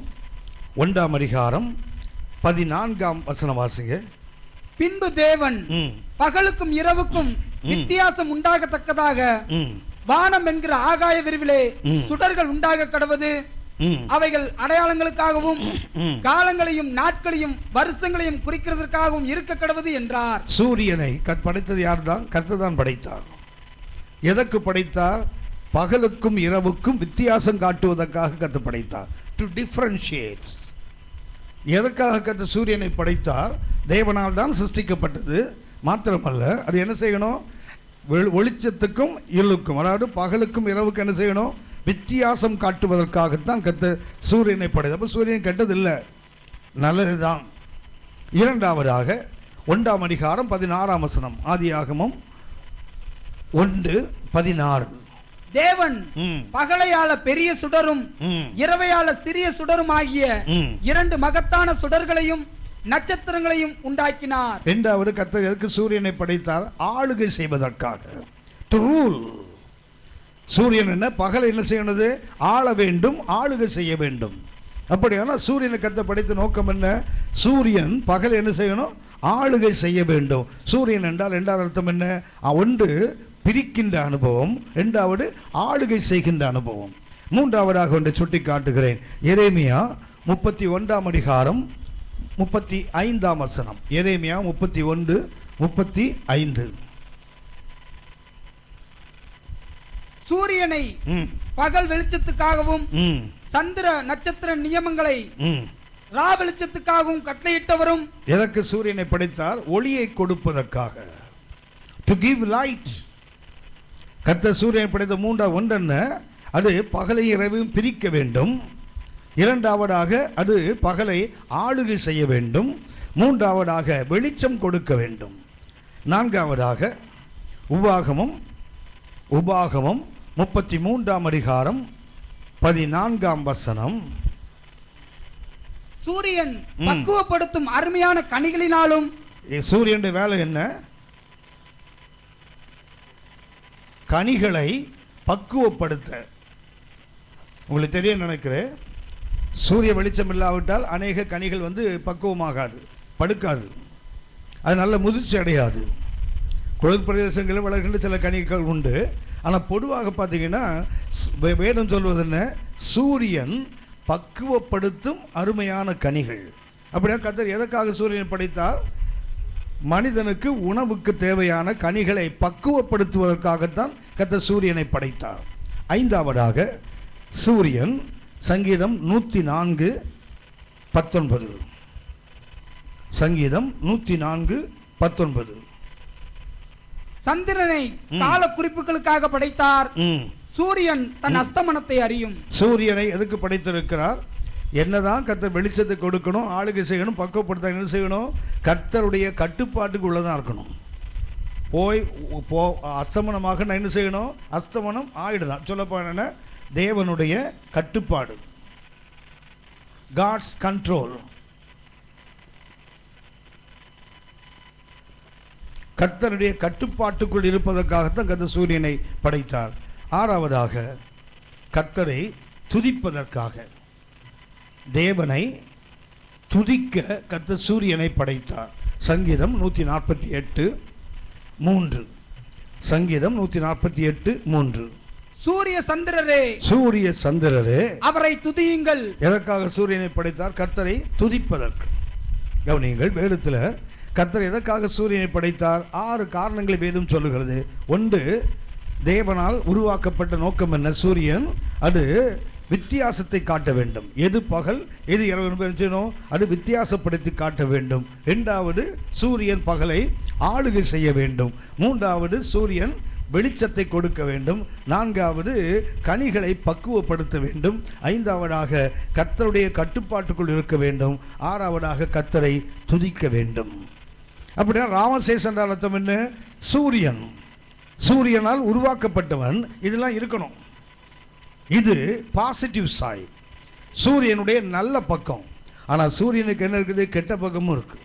1ஆம் அதிகாரம் 14ஆம் வசனம் வாசிங்க. பின்பு தேவன் பகலுக்கும் இரவுக்கும் வித்தியாசம் உண்டாகத்தக்கதாக வானம் என்கிற ஆகாய விரிவிலே சுடர்கள் உண்டாக கடவது, அவைகள் அடையாளங்களுக்காகவும் காலங்களையும் நாட்களையும் வருஷங்களையும் குறிக்கிறதற்காகவும் இருக்க கடவது என்றார். சூரியனை படைத்தது யார் தான்? கர்த்தர் தான் படைத்தார். எதற்கு படைத்தார்? பகலுக்கும் இரவுக்கும் வித்தியாசம் காட்டுவதற்காக கர்த்தர் படைத்தார். To differentiate. எதற்காக கர்த்தர் சூரியனை படைத்தார்? தேவனால் தான் சிருஷ்டிக்கப்பட்டது. மாத்திரமல்ல, அது என்ன செய்யணும்? ஒளிச்சத்துக்கும் இருளுக்கும், அதாவது பகலுக்கும் இரவுக்கும் என்ன செய்யணும்? வித்தியாசம் காட்டுவதற்காகத்தான் கர்த்தர் சூரியனை படைத்தார். அப்போ சூரியன் கெட்டதில்லை, நல்லதுதான். இரண்டாவதாக 1ஆம் அதிகாரம் 16ஆம் வசனம், ஆதியாகமம் 1:16. தேவன் பகலையால பெரிய சுடரும் இரவையால சிறிய சுடரும் ஆகிய இரண்டு மகத்தான சுடர்களையும் நட்சத்திரங்களையும் உண்டாக்கினார். இரண்டாவது, கர்த்தர் எதற்கு சூரியனை படைத்தார்? ஆளுகை செய்வதற்காக. To rule. சூரியன் என்ன? பகலை என்ன செய்யணுது? ஆள வேண்டும், ஆளுகை செய்ய வேண்டும். அப்படியானா சூரியனை கர்த்தர் படைத்த நோக்கம் என்ன? சூரியன் பகல் என்ன செய்யணும்? ஆளுகை செய்ய வேண்டும். சூரியன் என்றால் இரண்டாவது அர்த்தம் என்ன? ஒன்று பிரிக்கின்ற அனுபவம், இரண்டாவது ஆளுகை செய்கின்ற அனுபவம். மூன்றாவதாக ஒன்றை சுட்டி காட்டுகிறேன். எரேமியா 31ஆம் அதிகாரம் 35ஆம் வசனம். எரேமியா 31:35. சூரியனை பகல் வெளிச்சத்துக்காகவும் சந்திர நட்சத்திர நியமங்களை ரா வெளிச்சத்துக்காகவும் கட்டளையிட்டவரும். எதற்கு சூரியனை படைத்தார்? ஒளியை கொடுப்பதற்காக. To give light. கர்த்தர் சூரியனை படைத்த மூன்றாவது ஒன்றென்ன? அது பகலை இரவையும் பிரிக்க வேண்டும். இரண்டாவதாக அது பகலை ஆளுகை செய்ய வேண்டும். மூன்றாவதாக வெளிச்சம் கொடுக்க வேண்டும். நான்காவதாக உபாகமம் 33ஆம் அதிகாரம் 14ஆம் வசனம். சூரியன் பக்குவப்படுத்தும் அருமையான கனிகளினாலும். சூரியனுடைய வேலை என்ன? கனிகளை பக்குவப்படுத்த. உங்களுக்கு தெரியும் நினைக்கிறேன், சூரிய வெளிச்சம் இல்லாவிட்டால் அநேக கனிகள் பக்குவமாகாது, படுக்காது, அது நல்ல முதிர்ச்சி அடையாது. குளிர் பிரதேசங்களில் வளர்கின்ற சில கனிகள் உண்டு. ஆனால் பொதுவாக பார்த்தீங்கன்னா வேதம் சொல்வது என்ன? சூரியன் பக்குவப்படுத்தும் அருமையான கனிகள். அப்படின்னா கர்த்தர் எதற்காக சூரியனை படைத்தார்? மனிதனுக்கு உணவுக்கு தேவையான கனிகளை பக்குவப்படுத்துவதற்காகத்தான் கர்த்தர் சூரியனை படைத்தார். ஐந்தாவதாக சூரியன் சங்கீதம் 104:19. சங்கீதம் 104:19. சந்திரனை கால குறிப்புகளுக்காக படைத்தார். சூரியன் தன் அஸ்தமனத்தை அறியும். சூரியனை எதுக்கு படைத்திருக்கிறார்? என்னதான் கர்த்தர் வெளிச்சத்தை கொடுக்கணும், ஆளுகை செய்யணும், பக்குவப்படுத்த என்ன செய்யணும்? கர்த்தருடைய கட்டுப்பாட்டுக்கு உள்ளதான் இருக்கணும். அஸ்தமனமாக நான் என்ன செய்யணும்? அஸ்தமனம் ஆயிடலாம். சொல்லப்போன தேவனுடைய கட்டுப்பாடு, காட்ஸ் கண்ட்ரோல். கர்த்தருடைய கட்டுப்பாட்டுக்குள் இருப்பதற்காகத்தான் கர்த்தர் சூரியனை படைத்தார். ஆறாவதாக கர்த்தரை துதிப்பதற்காக, தேவனை துதிக்க கர்த்தர் சூரியனை படைத்தார். சங்கீதம் 148:3. சங்கீதம் 148:3. சூரிய சந்திரரே, சூரிய சந்திரரே அவரை துதியுங்கள். எதற்காக சூரியனை படைத்தார்? கர்த்தரை துதிப்பதற்கு. கவனியுங்கள், வேதத்தில் கர்த்தர் எதற்காக சூரியனை படைத்தார்? 6 காரணங்களை வேதம் சொல்லுகிறது. ஒன்று, தேவனால் உருவாக்கப்பட்ட நோக்கம் என்ன? சூரியன் அது வித்தியாசத்தை காட்ட வேண்டும். எது பகல் எது இரவு அது வித்தியாசப்படுத்தி காட்ட வேண்டும். இரண்டாவது, சூரியன் பகலை ஆளுகை செய்ய வேண்டும். மூன்றாவது, சூரியன் வெளிச்சத்தை கொடுக்க வேண்டும். நான்காவது, கனிகளை பக்குவப்படுத்த வேண்டும். ஐந்தாவதாக கர்த்தருடைய கட்டுப்பாட்டுக்குள் இருக்க வேண்டும். ஆறாவதாக கர்த்தரை துதிக்க வேண்டும். அப்படின்னா ராமசேஸ் என்றால் அர்த்தம் என்ன? சூரியன், சூரியனால் உருவாக்கப்பட்டவன், இதெல்லாம் இருக்கணும். இது பாசிட்டிவ் சைடு, சூரியனுடைய நல்ல பக்கம். ஆனால் சூரியனுக்கு என்ன இருக்குது? கெட்ட பக்கமும் இருக்கு.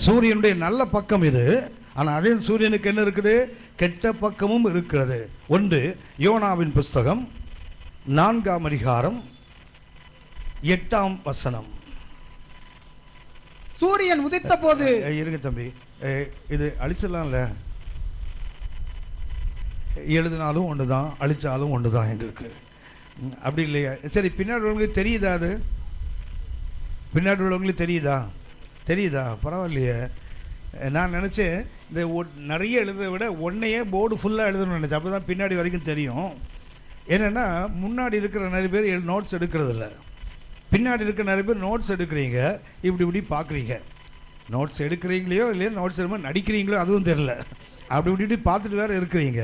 சூரியனுடைய நல்ல பக்கம் இது, ஆனால் அதே சூரியனுக்கு என்ன இருக்குது? கெட்ட பக்கமும் இருக்கிறது. ஒன்று, யோனாவின் புஸ்தகம் 4ஆம் அதிகாரம் 8ஆம் வசனம். சூரியன் உதித்த போது. இருங்க தம்பி, இது அழிச்சிடலாம்ல, எழுதினாலும் ஒன்று தான், அழிச்சாலும் ஒன்று தான் எங்களுக்கு. அப்படி இல்லையா? சரி, பின்னாடி உள்ளவங்களுக்கு தெரியுதா? அது பின்னாடி உள்ளவங்களுக்கு தெரியுதா? பரவாயில்லையே. நான் நினச்சேன் இந்த நிறைய எழுத விட ஒன்றையே போர்டு ஃபுல்லாக எழுதணும்னு நினச்சேன். அப்போ தான் பின்னாடி வரைக்கும் தெரியும். என்னென்னா, முன்னாடி இருக்கிற நிறைய பேர் நோட்ஸ் எடுக்கிறதில்ல, பின்னாடி இருக்கிற நிறைய பேர் நோட்ஸ் எடுக்கிறீங்க, இப்படி பார்க்குறீங்க. நோட்ஸ் எடுக்கிறீங்களோ இல்லையோ, நோட்ஸ் எடுக்கும்போது நடிக்கிறீங்களோ அதுவும் தெரில, இப்படி பார்த்துட்டு வேறு இருக்கிறீங்க.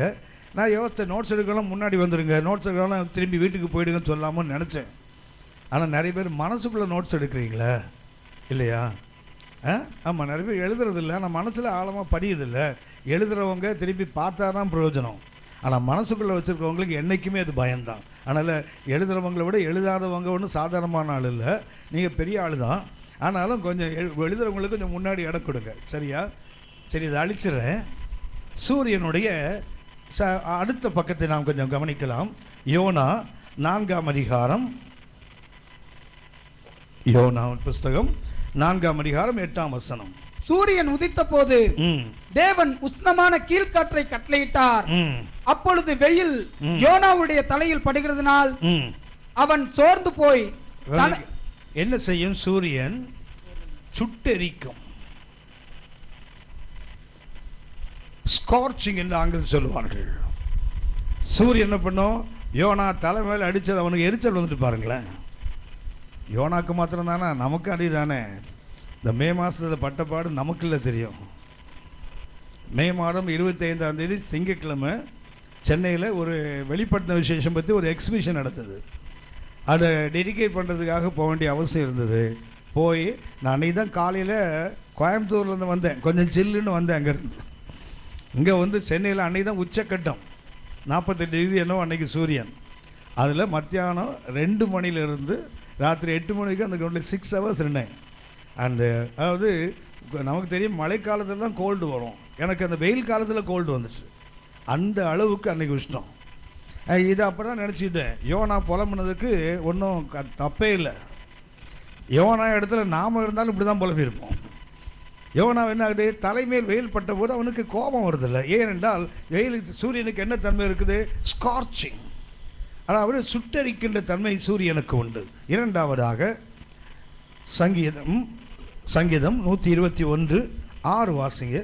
நான் யோசித்தேன், நோட்ஸ் எடுக்கலாம் முன்னாடி வந்துடுங்க, நோட்ஸ் எடுக்கலாம் திரும்பி வீட்டுக்கு போயிடுங்கன்னு சொல்லாமன்னு நினச்சேன். ஆனால் நிறைய பேர் மனசுக்குள்ளே நோட்ஸ் எடுக்கிறீங்களா இல்லையா? ஆமாம், நிறைய பேர் எழுதுறதில்ல, ஆனால் மனசில் ஆழமாக படியுதில்லை. எழுதுகிறவங்க திரும்பி பார்த்தா தான் பிரயோஜனம். ஆனால் மனசுக்குள்ளே வச்சுருக்கவங்களுக்கு என்றைக்குமே அது பயம்தான். அதனால் எழுதுகிறவங்களை விட எழுதாதவங்க ஒன்றும் சாதாரணமான ஆள் இல்லை, நீங்கள் பெரிய ஆள் தான். ஆனாலும் கொஞ்சம் எழுதுகிறவங்களுக்கு கொஞ்சம் முன்னாடி இடம் கொடுங்க, சரியா? சரி, இதை அழிச்சிடுறேன். சூரியனுடைய அடுத்த பக்கத்தை நாம் கொஞ்சம் கவனிக்கலாம். யோனா 4ஆம் அதிகாரம், யோனா புஸ்தகம் 4ஆம் அதிகாரம் 8ஆம் வசனம். சூரியன் உதித்த போது தேவன் உஷ்ணமான கீழ்காற்றை கட்டளையிட்டார். அப்பொழுது வெயில் யோனாவுடைய தலையில் படுகிறதுனால் அவன் சோர்ந்து போய் என்ன செய்யும்? சூரியன் சுட்டெரிக்கும். ஸ்கார்ச்சிங் என்று ஆங்கிலம் சொல்லுவார்கள். சூரியன் என்ன பண்ணும்? யோனா தலை மேலே அடித்தது அவனுக்கு எரிச்சல் வந்துட்டு பாருங்களேன். யோனாக்கு மாத்திரம் தானே, நமக்கு அடி தானே. இந்த மே மாதத்தில் பட்டப்பாடு நமக்கு இல்லை தெரியும். மே மாதம் 25ஆம் தேதி திங்கட்கிழமை சென்னையில் ஒரு வெளிப்படுத்தின விசேஷம் பற்றி ஒரு எக்ஸிபிஷன் நடத்துது. அதை டெடிகேட் பண்ணுறதுக்காக போக வேண்டிய அவசியம் இருந்தது. போய் நான் அன்றைக்கி தான் காலையில் கோயம்புத்தூர்லேருந்து வந்தேன், கொஞ்சம் சில்லுன்னு வந்தேன். அங்கேருந்து இங்கே வந்து சென்னையில் அன்றைக்கி தான் உச்சக்கட்டம் 48 டிகிரி என்னவோ அன்றைக்கி சூரியன். அதில் மத்தியானம் 2 மணிலேருந்து ராத்திரி 8 மணிக்கு அந்த கிரௌண்டில் 6 ஹவர்ஸ் இருந்தேன். அந்த அதாவது நமக்கு தெரியும் மழைக்காலத்தில் தான் கோல்டு வரும், எனக்கு அந்த வெயில் காலத்தில் கோல்டு வந்துட்டு அந்த அளவுக்கு அன்றைக்கி உஷ்ணம். இது அப்புறம் தான் நினச்சிக்கிட்டேன், யோனா புலம்புனதுக்கு ஒன்றும் தப்பே இல்லை. யோனா இடத்துல நாம் இருந்தாலும் இப்படி தான் புலம்பியிருப்போம். யோனா என்ன ஆகுது? தலைமையில் வெயில் பட்ட போது அவனுக்கு கோபம் வருதில்லை. ஏனென்றால் வெயிலுக்கு சூரியனுக்கு என்ன தன்மை இருக்குது? ஸ்கார்ச்சிங், அதாவது சுட்டரிக்கின்ற தன்மை சூரியனுக்கு உண்டு. இரண்டாவதாக சங்கீதம் 121:6 வாசிங்க.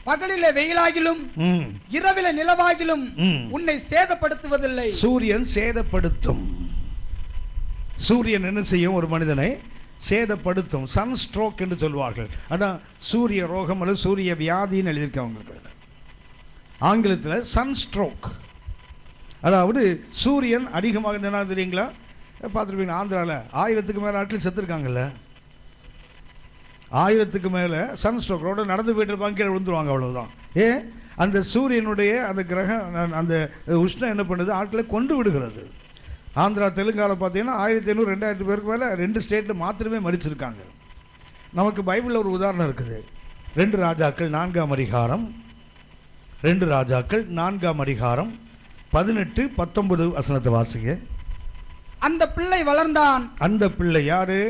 பகலிலே வெயிலாகிலும் இரவிலே நிலவாகிலும் உன்னை சேதப்படுத்துவதில்லை. சூரியன் சேதப்படுத்தும். சூரியன் என்ன செய்யும்? ஒரு மனிதனை சேதப்படுத்தும். சன் ஸ்ட்ரோக் என்று சொல்வார்கள். அதான் சூரிய ரோகம் அல்லது சூரிய வியாதின்னு எழுதியிருக்கவங்களுக்கு ஆங்கிலத்தில் சன் ஸ்ட்ரோக். அதாவது சூரியன் அதிகமாக என்ன தெரியுங்களா? பார்த்துருப்பீங்க, ஆந்திராவில் 1000க்கு மேலே ஆட்கள் செத்துருக்காங்கல்ல. 1000க்கு மேலே சன் ஸ்ட்ரோக். ரோட நடந்து போயிட்டு இருப்பாங்க, கீழே விழுந்துருவாங்க, அவ்வளோதான். அந்த சூரியனுடைய அந்த கிரகம் அந்த உஷ்ணம் என்ன பண்ணுது? ஆட்களை கொண்டு விடுகிறது. ஆந்திரா தெலுங்காவில் பார்த்தீங்கன்னா 1500 2000 பேருக்கு மேலே 2 ஸ்டேட்டில் மாத்திரமே மரிச்சிருக்காங்க. நமக்கு பைபிளில் ஒரு உதாரணம் இருக்குது. 2 ராஜாக்கள் 4ஆம் அதிகாரம் 18-19 வசனத்தை வாசிங்க. அந்த பிள்ளை வளர்ந்தான். அந்த பிள்ளை யாரு?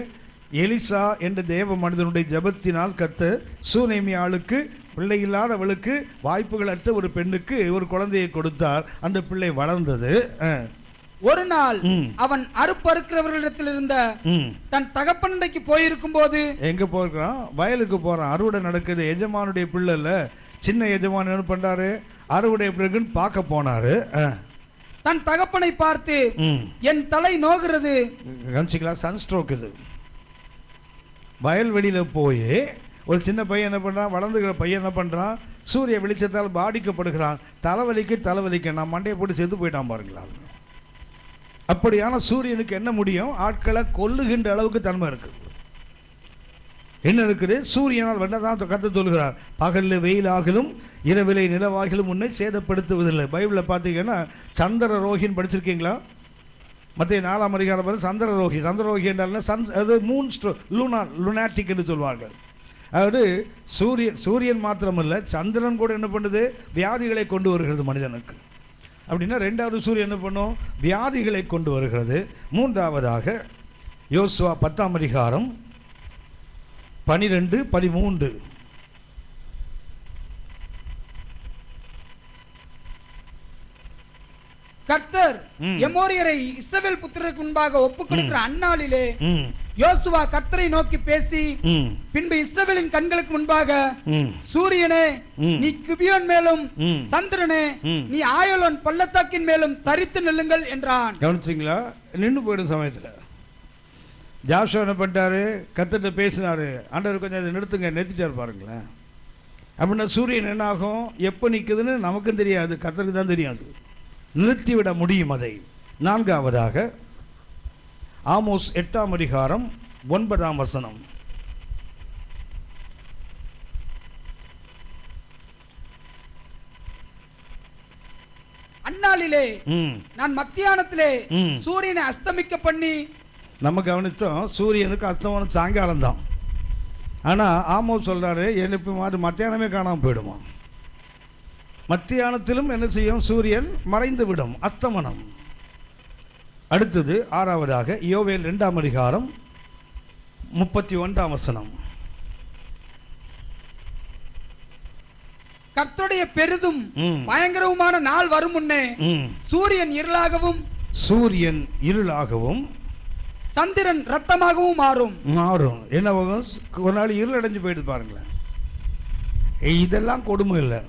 எலிசா என்ற தேவ மனிதனுடைய ஜபத்தினால் கர்த்தர் சூனேமி ஆளுக்கு, பிள்ளை இல்லாதவளுக்கு, வாய்ப்புகள் அற்ற ஒரு பெண்ணுக்கு ஒரு குழந்தையை கொடுத்தார். அந்த பிள்ளை வளர்ந்தது. ஒரு நாள் அவன் அறுப்பறுக்கிறவர்களிடத்தில் இருந்த தன் தகப்பன்டைக்கு போயிருக்கும் போது, எங்க போயிருக்கான்? வயலுக்கு போறான். அறுவடை நடக்குது. எஜமானுடைய பிள்ளை இல்ல, சின்ன எஜமான் என்ன பண்றாரு? அறுவடை பிறகுன்னு பார்க்க போனாரு. தன் தகப்பனை பார்த்து, என் தலை நோகிறது. கவனிச்சிக்கலாம், சன் ஸ்ட்ரோக் இது. வயல்வெளியில போய் ஒரு சின்ன பையன் என்ன பண்றான்? வளர்ந்துக்கிற பையன் என்ன பண்றான்? சூரிய வெளிச்சத்தால் பாதிக்கப்படுகிறான். தலைவலிக்கு நான் மண்டையை போட்டு செத்து போயிட்டான் பாருங்களா. அப்படியான சூரியனுக்கு என்ன முடியும்? ஆட்களை கொல்லுகின்ற அளவுக்கு தன்மை இருக்குது. என்ன இருக்குது? சூரியனால் வந்ததான் கத்து சொல்கிறார், பகலில் வெயிலாகிலும் இரவிலே நிலவாகிலும் உன்னை சேதப்படுத்துவதில்லை. பைபிளில் பார்த்தீங்கன்னா சந்திர ரோகின்னு படிச்சிருக்கீங்களா? மத்திய 4ஆம் அதிகாரம் சந்திரரோகி. சந்திரரோகி என்றால் அது மூன் லுனாட்டிக் என்று சொல்வார்கள். அதாவது சூரியன் மாத்திரமல்ல, சந்திரன் கூட என்ன பண்ணுது? வியாதிகளை கொண்டு வருகிறது மனிதனுக்கு. அப்படின்னா 2வது சூரியன் என்ன பண்ணும்? வியாதிகளை கொண்டு வருகிறது. 3ஆவதாக யோசுவா 10ஆம் அதிகாரம் 12-13. கர்த்தர் எமோரியரை இஸ்ரவேல் புத்திரருக்கு முன்பாக ஒப்புக் கொடுக்கிற அந்நாளிலே யோசுவா கர்த்தரை நோக்கி பேசி, பின்பு இஸ்ரவேலின் கண்களுக்கு முன்பாக, சூரியனே நீ கிபியோன் மேலும், சந்திரனே நீ ஆயலோன் பள்ளத்தாக்கின் மேலும் தரித்து நில்லுங்கள் என்றான். கவனிச்சிங்களா? நின்று போயிடும் சமயத்தில் ஜாஷுவா என்ன பண்ணிட்டாரு? கர்த்தர்ட்ட பேசினாரு. ஆண்டவர் கொஞ்சம் அதை நிறுத்துங்க, நிறுத்திட்டாரு பாருங்களேன். அப்படின்னா சூரியன் என்ன ஆகும்? எப்போ நிற்குதுன்னு நமக்கும் தெரியாது, கர்த்தருக்கு தான் தெரியாது. நிறுத்திவிட முடியும் அதை. 4ஆவதாக ஆமோஸ் 8ஆம் அதிகாரம் 9ஆம் வசனம். அந்நாளிலே நான் மத்தியானத்திலே சூரியனை அஸ்தமிக்க பண்ணி. நம்ம கவனித்தோம், சூரியனுக்கு அஸ்தமனம் சாயங்காலம் தான். ஆனால் ஆமோஸ் சொல்றாரு, எனக்கு மாதிரி மத்தியானமே காணாமல் போயிடுமா. மத்தியானத்திலும் என்ன செய்யும்? சூரியன் மறைந்து விடும், அஸ்தமனம். அடுத்தது 6ஆவதாக யோவேல் 2ஆம் அதிகாரம் 31ஆம் வசனம். கர்த்தருடைய பெரிதும் பயங்கரவுமான நாள் வரும் முன்னே சூரியன் இருளாகவும் சந்திரன் ரத்தமாகவும் மாறும். என்ன ஒரு நாள் இருள் அடைஞ்சு போயிட்டு பாருங்களேன். இதெல்லாம் கொடுமை இல்லை.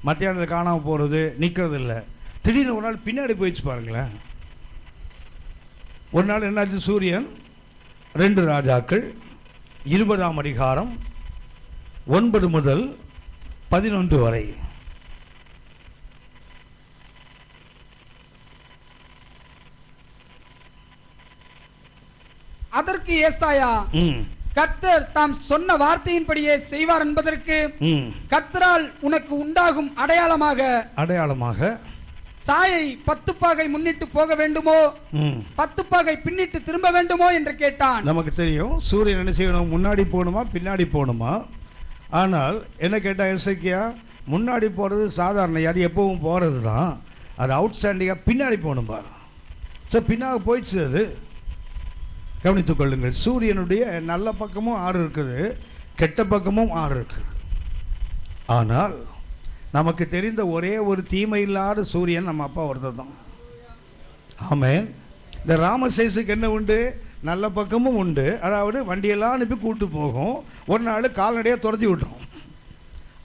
மத்தியானத்தில் காணாமல் போகிறது, நிற்கிறது இல்லை. திடீர்னு ஒரு நாள் பின்னாடி போயிடுச்சு பாருங்களேன். ஒரு நாள் என்னாச்சு, சூரியன் 2 ராஜாக்கள் 20ஆம் அதிகாரம் 9 முதல் 11 வரை. அதற்கு ஏசாயா, கர்த்தர் தாம் சொன்ன வார்த்தையின்படியே செய்வார் என்பதற்கு கர்த்தரால் உனக்கு உண்டாகும் அடையாளமாக சாயை 10 பாகை முன்னிட்டு போக வேண்டுமோ 10 பாகை பின்னிட்டு திரும்ப வேண்டுமோ என்று கேட்டான். நமக்கு தெரியும் சூரியன் என்ன செய்யணும், முன்னாடி போகணுமா பின்னாடி போகணுமா. ஆனால் என்ன கேட்டா எசேக்கியா, முன்னாடி போகிறது சாதாரண, அது எப்பவும் போகிறது தான். அது அவுட்ஸ்டாண்டிங்காக பின்னாடி போகணும் பாரு. ஸோ பின்னாக போயிடுச்சு. அது கவனித்துக் கொள்ளுங்கள். சூரியனுடைய நல்ல பக்கமும் 6 இருக்குது, கெட்ட பக்கமும் 6 இருக்குது. ஆனால் நமக்கு தெரிந்த ஒரே ஒரு தீமை இல்லாத சூரியன் நம்ம அப்பா ஒருத்தர் தான். ஆமென். இந்த ராமசேசுக்கு என்ன உண்டு, நல்ல பக்கமும் உண்டு. அதாவது வண்டியெல்லாம் அனுப்பி கூட்டு போகும். ஒரு நாள் கால்நடையாக துரத்தி விட்டோம்.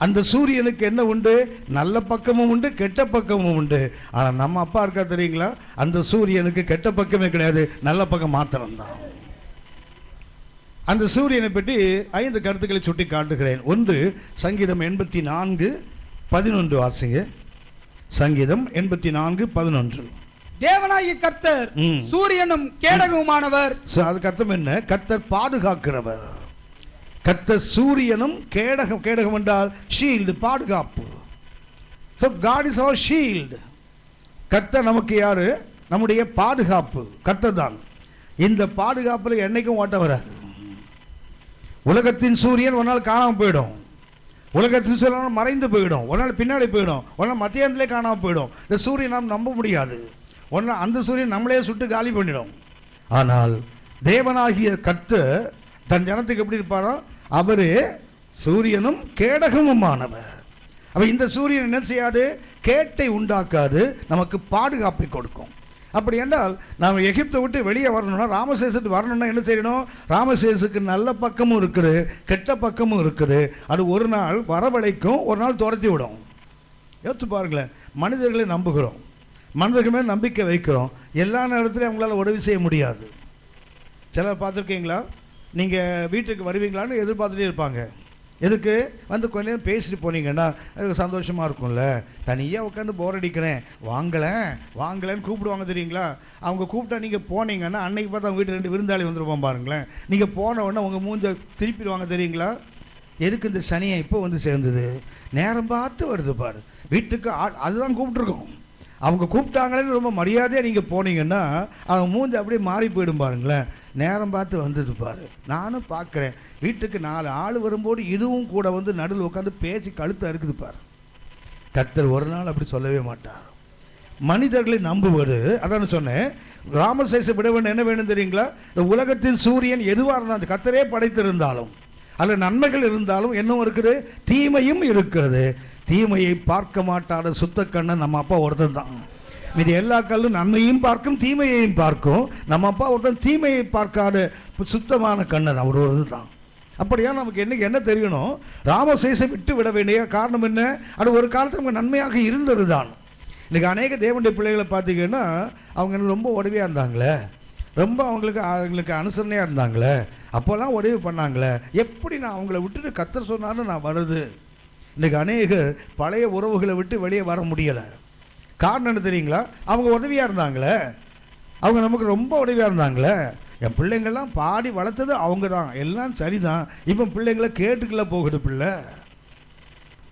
அந்த சூரியனுக்கு என்ன உண்டு, நல்ல பக்கமும் உண்டு கெட்ட பக்கமும் உண்டு. ஆனால் நம்ம அப்பா இருக்கா தெரியுங்களா, அந்த சூரியனுக்கு கெட்ட பக்கமே கிடையாது, நல்ல பக்கம் மாத்திரம்தான். அந்த சூரியனை பற்றி 5 கருத்துக்களை சுட்டி காட்டுகிறேன். 1 சங்கீதம் 84:11 வாசிங்க. சங்கீதம் 84:11. தேவனாகிய கர்த்தர் சூரியனும் கேடகமுமானவர். அதுக்கு அர்த்தம் என்ன, கர்த்தர் பாதுகாக்கிறவர். கர்த்தர் சூரியனும் கேடகம் என்றால் ஷீல்டு, பாதுகாப்பு. So God is our shield. கர்த்தர் நமக்கு யாரு, நம்முடைய பாதுகாப்பு கர்த்தர் தான். இந்த பாதுகாப்புல என்னைக்கும் ஓட்ட வராது. உலகத்தின் சூரியன் ஒரு நாள் காணாமல் போயிடும், உலகத்தின் சூரியன் மறைந்து போயிடும், ஒரு நாள் பின்னாடி போயிடும், ஒரு நாள் மத்தியானத்திலே காணாமல் போயிடும். இந்த சூரியன் நாம் நம்ப முடியாது. ஒரு நாள் அந்த சூரியன் நம்மளே சுட்டு காலி பண்ணிடும். ஆனால் தேவனாகிய கர்த்தர் தன் ஜனத்துக்கு எப்படி இருப்பாரோ, அவரு சூரியனும் கேடகமுமானவர். அப்ப இந்த சூரியன் என்ன செய்யாது, கேட்டை உண்டாக்காது, நமக்கு பாதுகாப்பை கொடுக்கும். அப்படி என்றால் நாம் எகிப்தை விட்டு வெளியே வரணும்னா, ராமசேசுக்கு வரணும்னா என்ன செய்யணும், ராமசேசுக்கு நல்ல பக்கமும் இருக்குது கெட்ட பக்கமும் இருக்குது. அது ஒரு நாள் வரவழைக்கும், ஒரு நாள் துரத்தி விடும். யோசிச்சு பாருங்களேன். மனிதர்களை நம்புகிறோம், மனிதர்கள் மேல் நம்பிக்கை வைக்கிறோம், எல்லா நேரத்திலையும் அவங்களால உதவி செய்ய முடியாது. சிலர் பார்த்துருக்கீங்களா, நீங்கள் வீட்டுக்கு வருவீங்களான்னு எதிர்பார்த்துட்டே இருப்பாங்க. எதுக்கு, வந்து கொஞ்ச நேரம் பேசிட்டு போனீங்கன்னா எனக்கு சந்தோஷமாக இருக்கும்ல. தனியாக உட்காந்து போர் அடிக்கிறேன், வாங்கலேன்னு கூப்பிடுவாங்க தெரியுங்களா. அவங்க கூப்பிட்டா நீங்கள் போனீங்கன்னா அன்னைக்கு பார்த்து அவங்க வீட்டு 2 விருந்தாளி வந்துருப்போம் பாருங்களேன். நீங்கள் போன உடனே உங்கள் மூஞ்ச திருப்பிடுவாங்க தெரியுங்களா. எதுக்கு இந்த சனியை இப்போ வந்து சேர்ந்தது, நேரம் பார்த்து வருது பாரு வீட்டுக்கு, அதுதான் கூப்பிட்ருக்கோம். அவங்க கூப்பிட்டாங்களேன்னு ரொம்ப மரியாதையாக நீங்கள் போனீங்கன்னா அவங்க மூஞ்சி அப்படியே மாறி போயிடும் பாருங்களேன். நேரம் பார்த்து வந்தது பாரு. நானும் பார்க்குறேன், வீட்டுக்கு 4 ஆள் வரும்போது இதுவும் கூட வந்து நடுவில் உட்காந்து பேசி கழுத்து அறுக்குது பாரு. கர்த்தர் ஒரு நாள் அப்படி சொல்லவே மாட்டார். மனிதர்களை நம்புவது, அதான் சொன்னேன், ராமசேச விட வேண்டும். என்ன வேணும் தெரியுங்களா, இந்த உலகத்தின் சூரியன் எதுவாக இருந்தாலும், கர்த்தரே படைத்திருந்தாலும் அதில் நன்மைகள் இருந்தாலும் என்ன இருக்குது, தீமையும் இருக்கிறது. தீமையை பார்க்க மாட்டாத சுத்த கண்ணன் நம்ம அப்பா ஒருத்தன் தான். இது எல்லா கல்லும் நன்மையும் பார்க்கும் தீமையையும் பார்க்கும். நம்ம அப்பா ஒருத்தன் தீமையை பார்க்காத சுத்தமான கண்ணன், அவர் ஒரு தான். அப்படியா நமக்கு என்ன தெரியணும், ராமசேசை விட்டு விட வேண்டிய காரணம் என்ன, அது ஒரு காலத்தில் நமக்கு நன்மையாக இருந்தது தான். இன்றைக்கி அநேக தேவனுடைய பிள்ளைகளை பார்த்தீங்கன்னா அவங்க ரொம்ப உதவியாக இருந்தாங்களே, ரொம்ப அவங்களுக்கு அனுசரணையாக இருந்தாங்களே, அப்போல்லாம் உதவி பண்ணாங்களே, எப்படி நான் அவங்கள விட்டுட்டு கர்த்தர் சொன்னாலும் நான் வருது. இன்றைக்கி அநேகர் பழைய உறவுகளை விட்டு வெளியே வர முடியலை. காரணம் என்ன தெரியுங்களா, அவங்க உதவியாக இருந்தாங்களே, அவங்க நமக்கு ரொம்ப உதவியாக இருந்தாங்களே. என் பிள்ளைங்கள்லாம் பாடி வளர்த்தது அவங்க தான், எல்லாம் சரிதான். இப்போ பிள்ளைங்களை கேட்டுக்கல போகுது.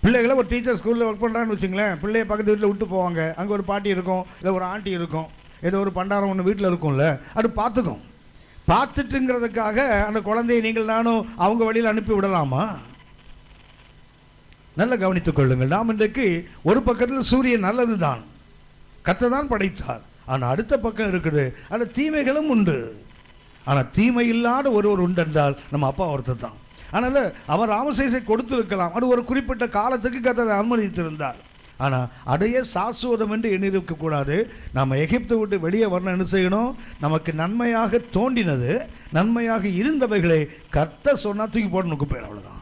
பிள்ளைகளை ஒரு டீச்சர் ஸ்கூலில் ஒர்க் பண்ணுறான்னு வச்சுங்களேன், பிள்ளைய பக்கத்து வீட்டில் விட்டு போவாங்க. அங்கே ஒரு பாட்டி இருக்கும், இல்லை ஒரு ஆண்டி இருக்கும், ஏதோ ஒரு பண்டாரம் ஒன்று வீட்டில் இருக்கும்ல, அது பார்த்துக்கும். பார்த்துட்டுங்கிறதுக்காக அந்த குழந்தையை நீங்கள் நானும் அவங்க வழியில் அனுப்பி விடலாமா? நல்ல கவனித்துக் கொள்ளுங்கள். நாம் இன்றைக்கு ஒரு பக்கத்தில் சூரியன் நல்லது தான், கர்த்தர் தான் படைத்தார். ஆனால் அடுத்த பக்கம் இருக்குது, அதில் தீமைகளும் உண்டு. ஆனால் தீமை இல்லாத ஒருவர் உண்டு என்றால் நம்ம அப்பா ஒருத்தர் தான். அதனால் அவர் ராமசேசை கொடுத்திருக்கலாம், அது ஒரு குறிப்பிட்ட காலத்துக்கு கர்த்தர் அனுமதித்திருந்தார். ஆனால் அடைய சாஸ்வதம் என்று எண்ணிருக்கக்கூடாது. நம்ம எகிப்தை விட்டு வெளியே வரணும். என்ன செய்யணும்? நமக்கு நன்மையாக தோன்றினது, நன்மையாக இருந்தவைகளை கர்த்தர் சொன்னால் தூக்கி போட்டு போயிடும். அவ்வளோதான்.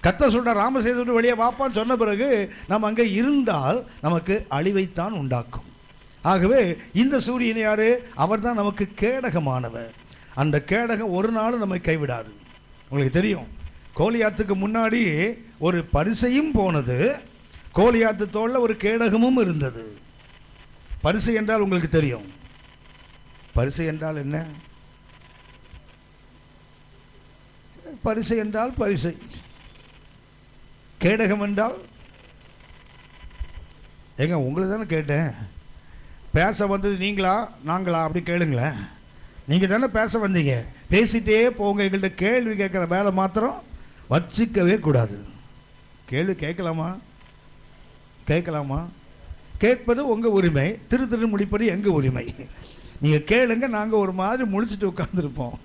கர்த்தர் சொல்ற ராமசேசை விட்டு வெளியே வாப்பான்னு சொன்ன பிறகு நம்ம அங்கே இருந்தால் நமக்கு அழிவைத்தான் உண்டாக்கும். ஆகவே இந்த சூரியன் யாரு? அவர் தான் நமக்கு கேடகமானவர். அந்த கேடகம் ஒரு நாள் நம்மை கைவிடாது. உங்களுக்கு தெரியும், கோலியாத்துக்கு முன்னாடி ஒரு பரிசையும் போனது, கோலியாத்து தோல்ல ஒரு கேடகமும் இருந்தது. பரிசை என்றால் உங்களுக்கு தெரியும். பரிசை என்றால் என்ன? பரிசை என்றால் பரிசை. கேடகம் என்றால் ஏங்க உங்களை தானே கேட்டேன். பேச வந்தது நீங்களா நாங்களா? அப்படி கேளுங்களேன். நீங்கள் தானே பேச வந்தீங்க. பேசிட்டே போங்க. எங்கள்கிட்ட கேள்வி கேட்குற வேலை மாத்திரம் வச்சுக்கவே கூடாது. கேள்வி கேட்கலாமா? கேட்கலாமா? கேட்பது உங்கள் உரிமை, திரு முடிப்பது எங்கள் உரிமை. நீங்கள் கேளுங்க, நாங்கள் ஒரு மாதிரி முழிச்சிட்டு உட்காந்துருப்போம்.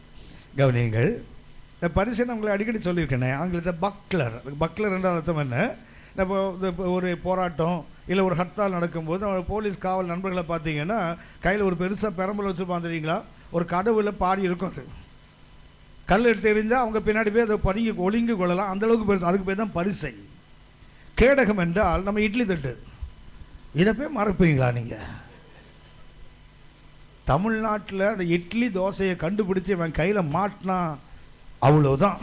கவனியுங்கள், இந்த பரிசை நான் உங்களை அடிக்கடி சொல்லியிருக்கேனே, ஆங்கிலத்தில் பக்லர். பக்லர் என்றால் அர்த்தம் என்ன? இப்போ ஒரு போராட்டம் இல்லை ஒரு ஹர்த்தால் நடக்கும்போது போலீஸ் காவல் நண்பர்களை பார்த்தீங்கன்னா கையில் ஒரு பெருசாக பெரம்பல் வச்சுருப்பான் தெரியுங்களா? ஒரு கடவுளை பாடி இருக்கும். அது கல் எடுத்து எறிஞ்சால் அவங்க பின்னாடி போய் அதை பதுங்கி ஒழுங்கி கொள்ளலாம். அந்தளவுக்கு பெருசு. அதுக்கு பேர் தான் பரிசை. கேடகம் என்றால் நம்ம இட்லி தட்டு. இதை போய் மறப்பீங்களா நீங்கள்? தமிழ்நாட்டில் அந்த இட்லி தோசையை கண்டுபிடிச்சி அவன் கையில் மாட்டினா அவ்வளோதான்.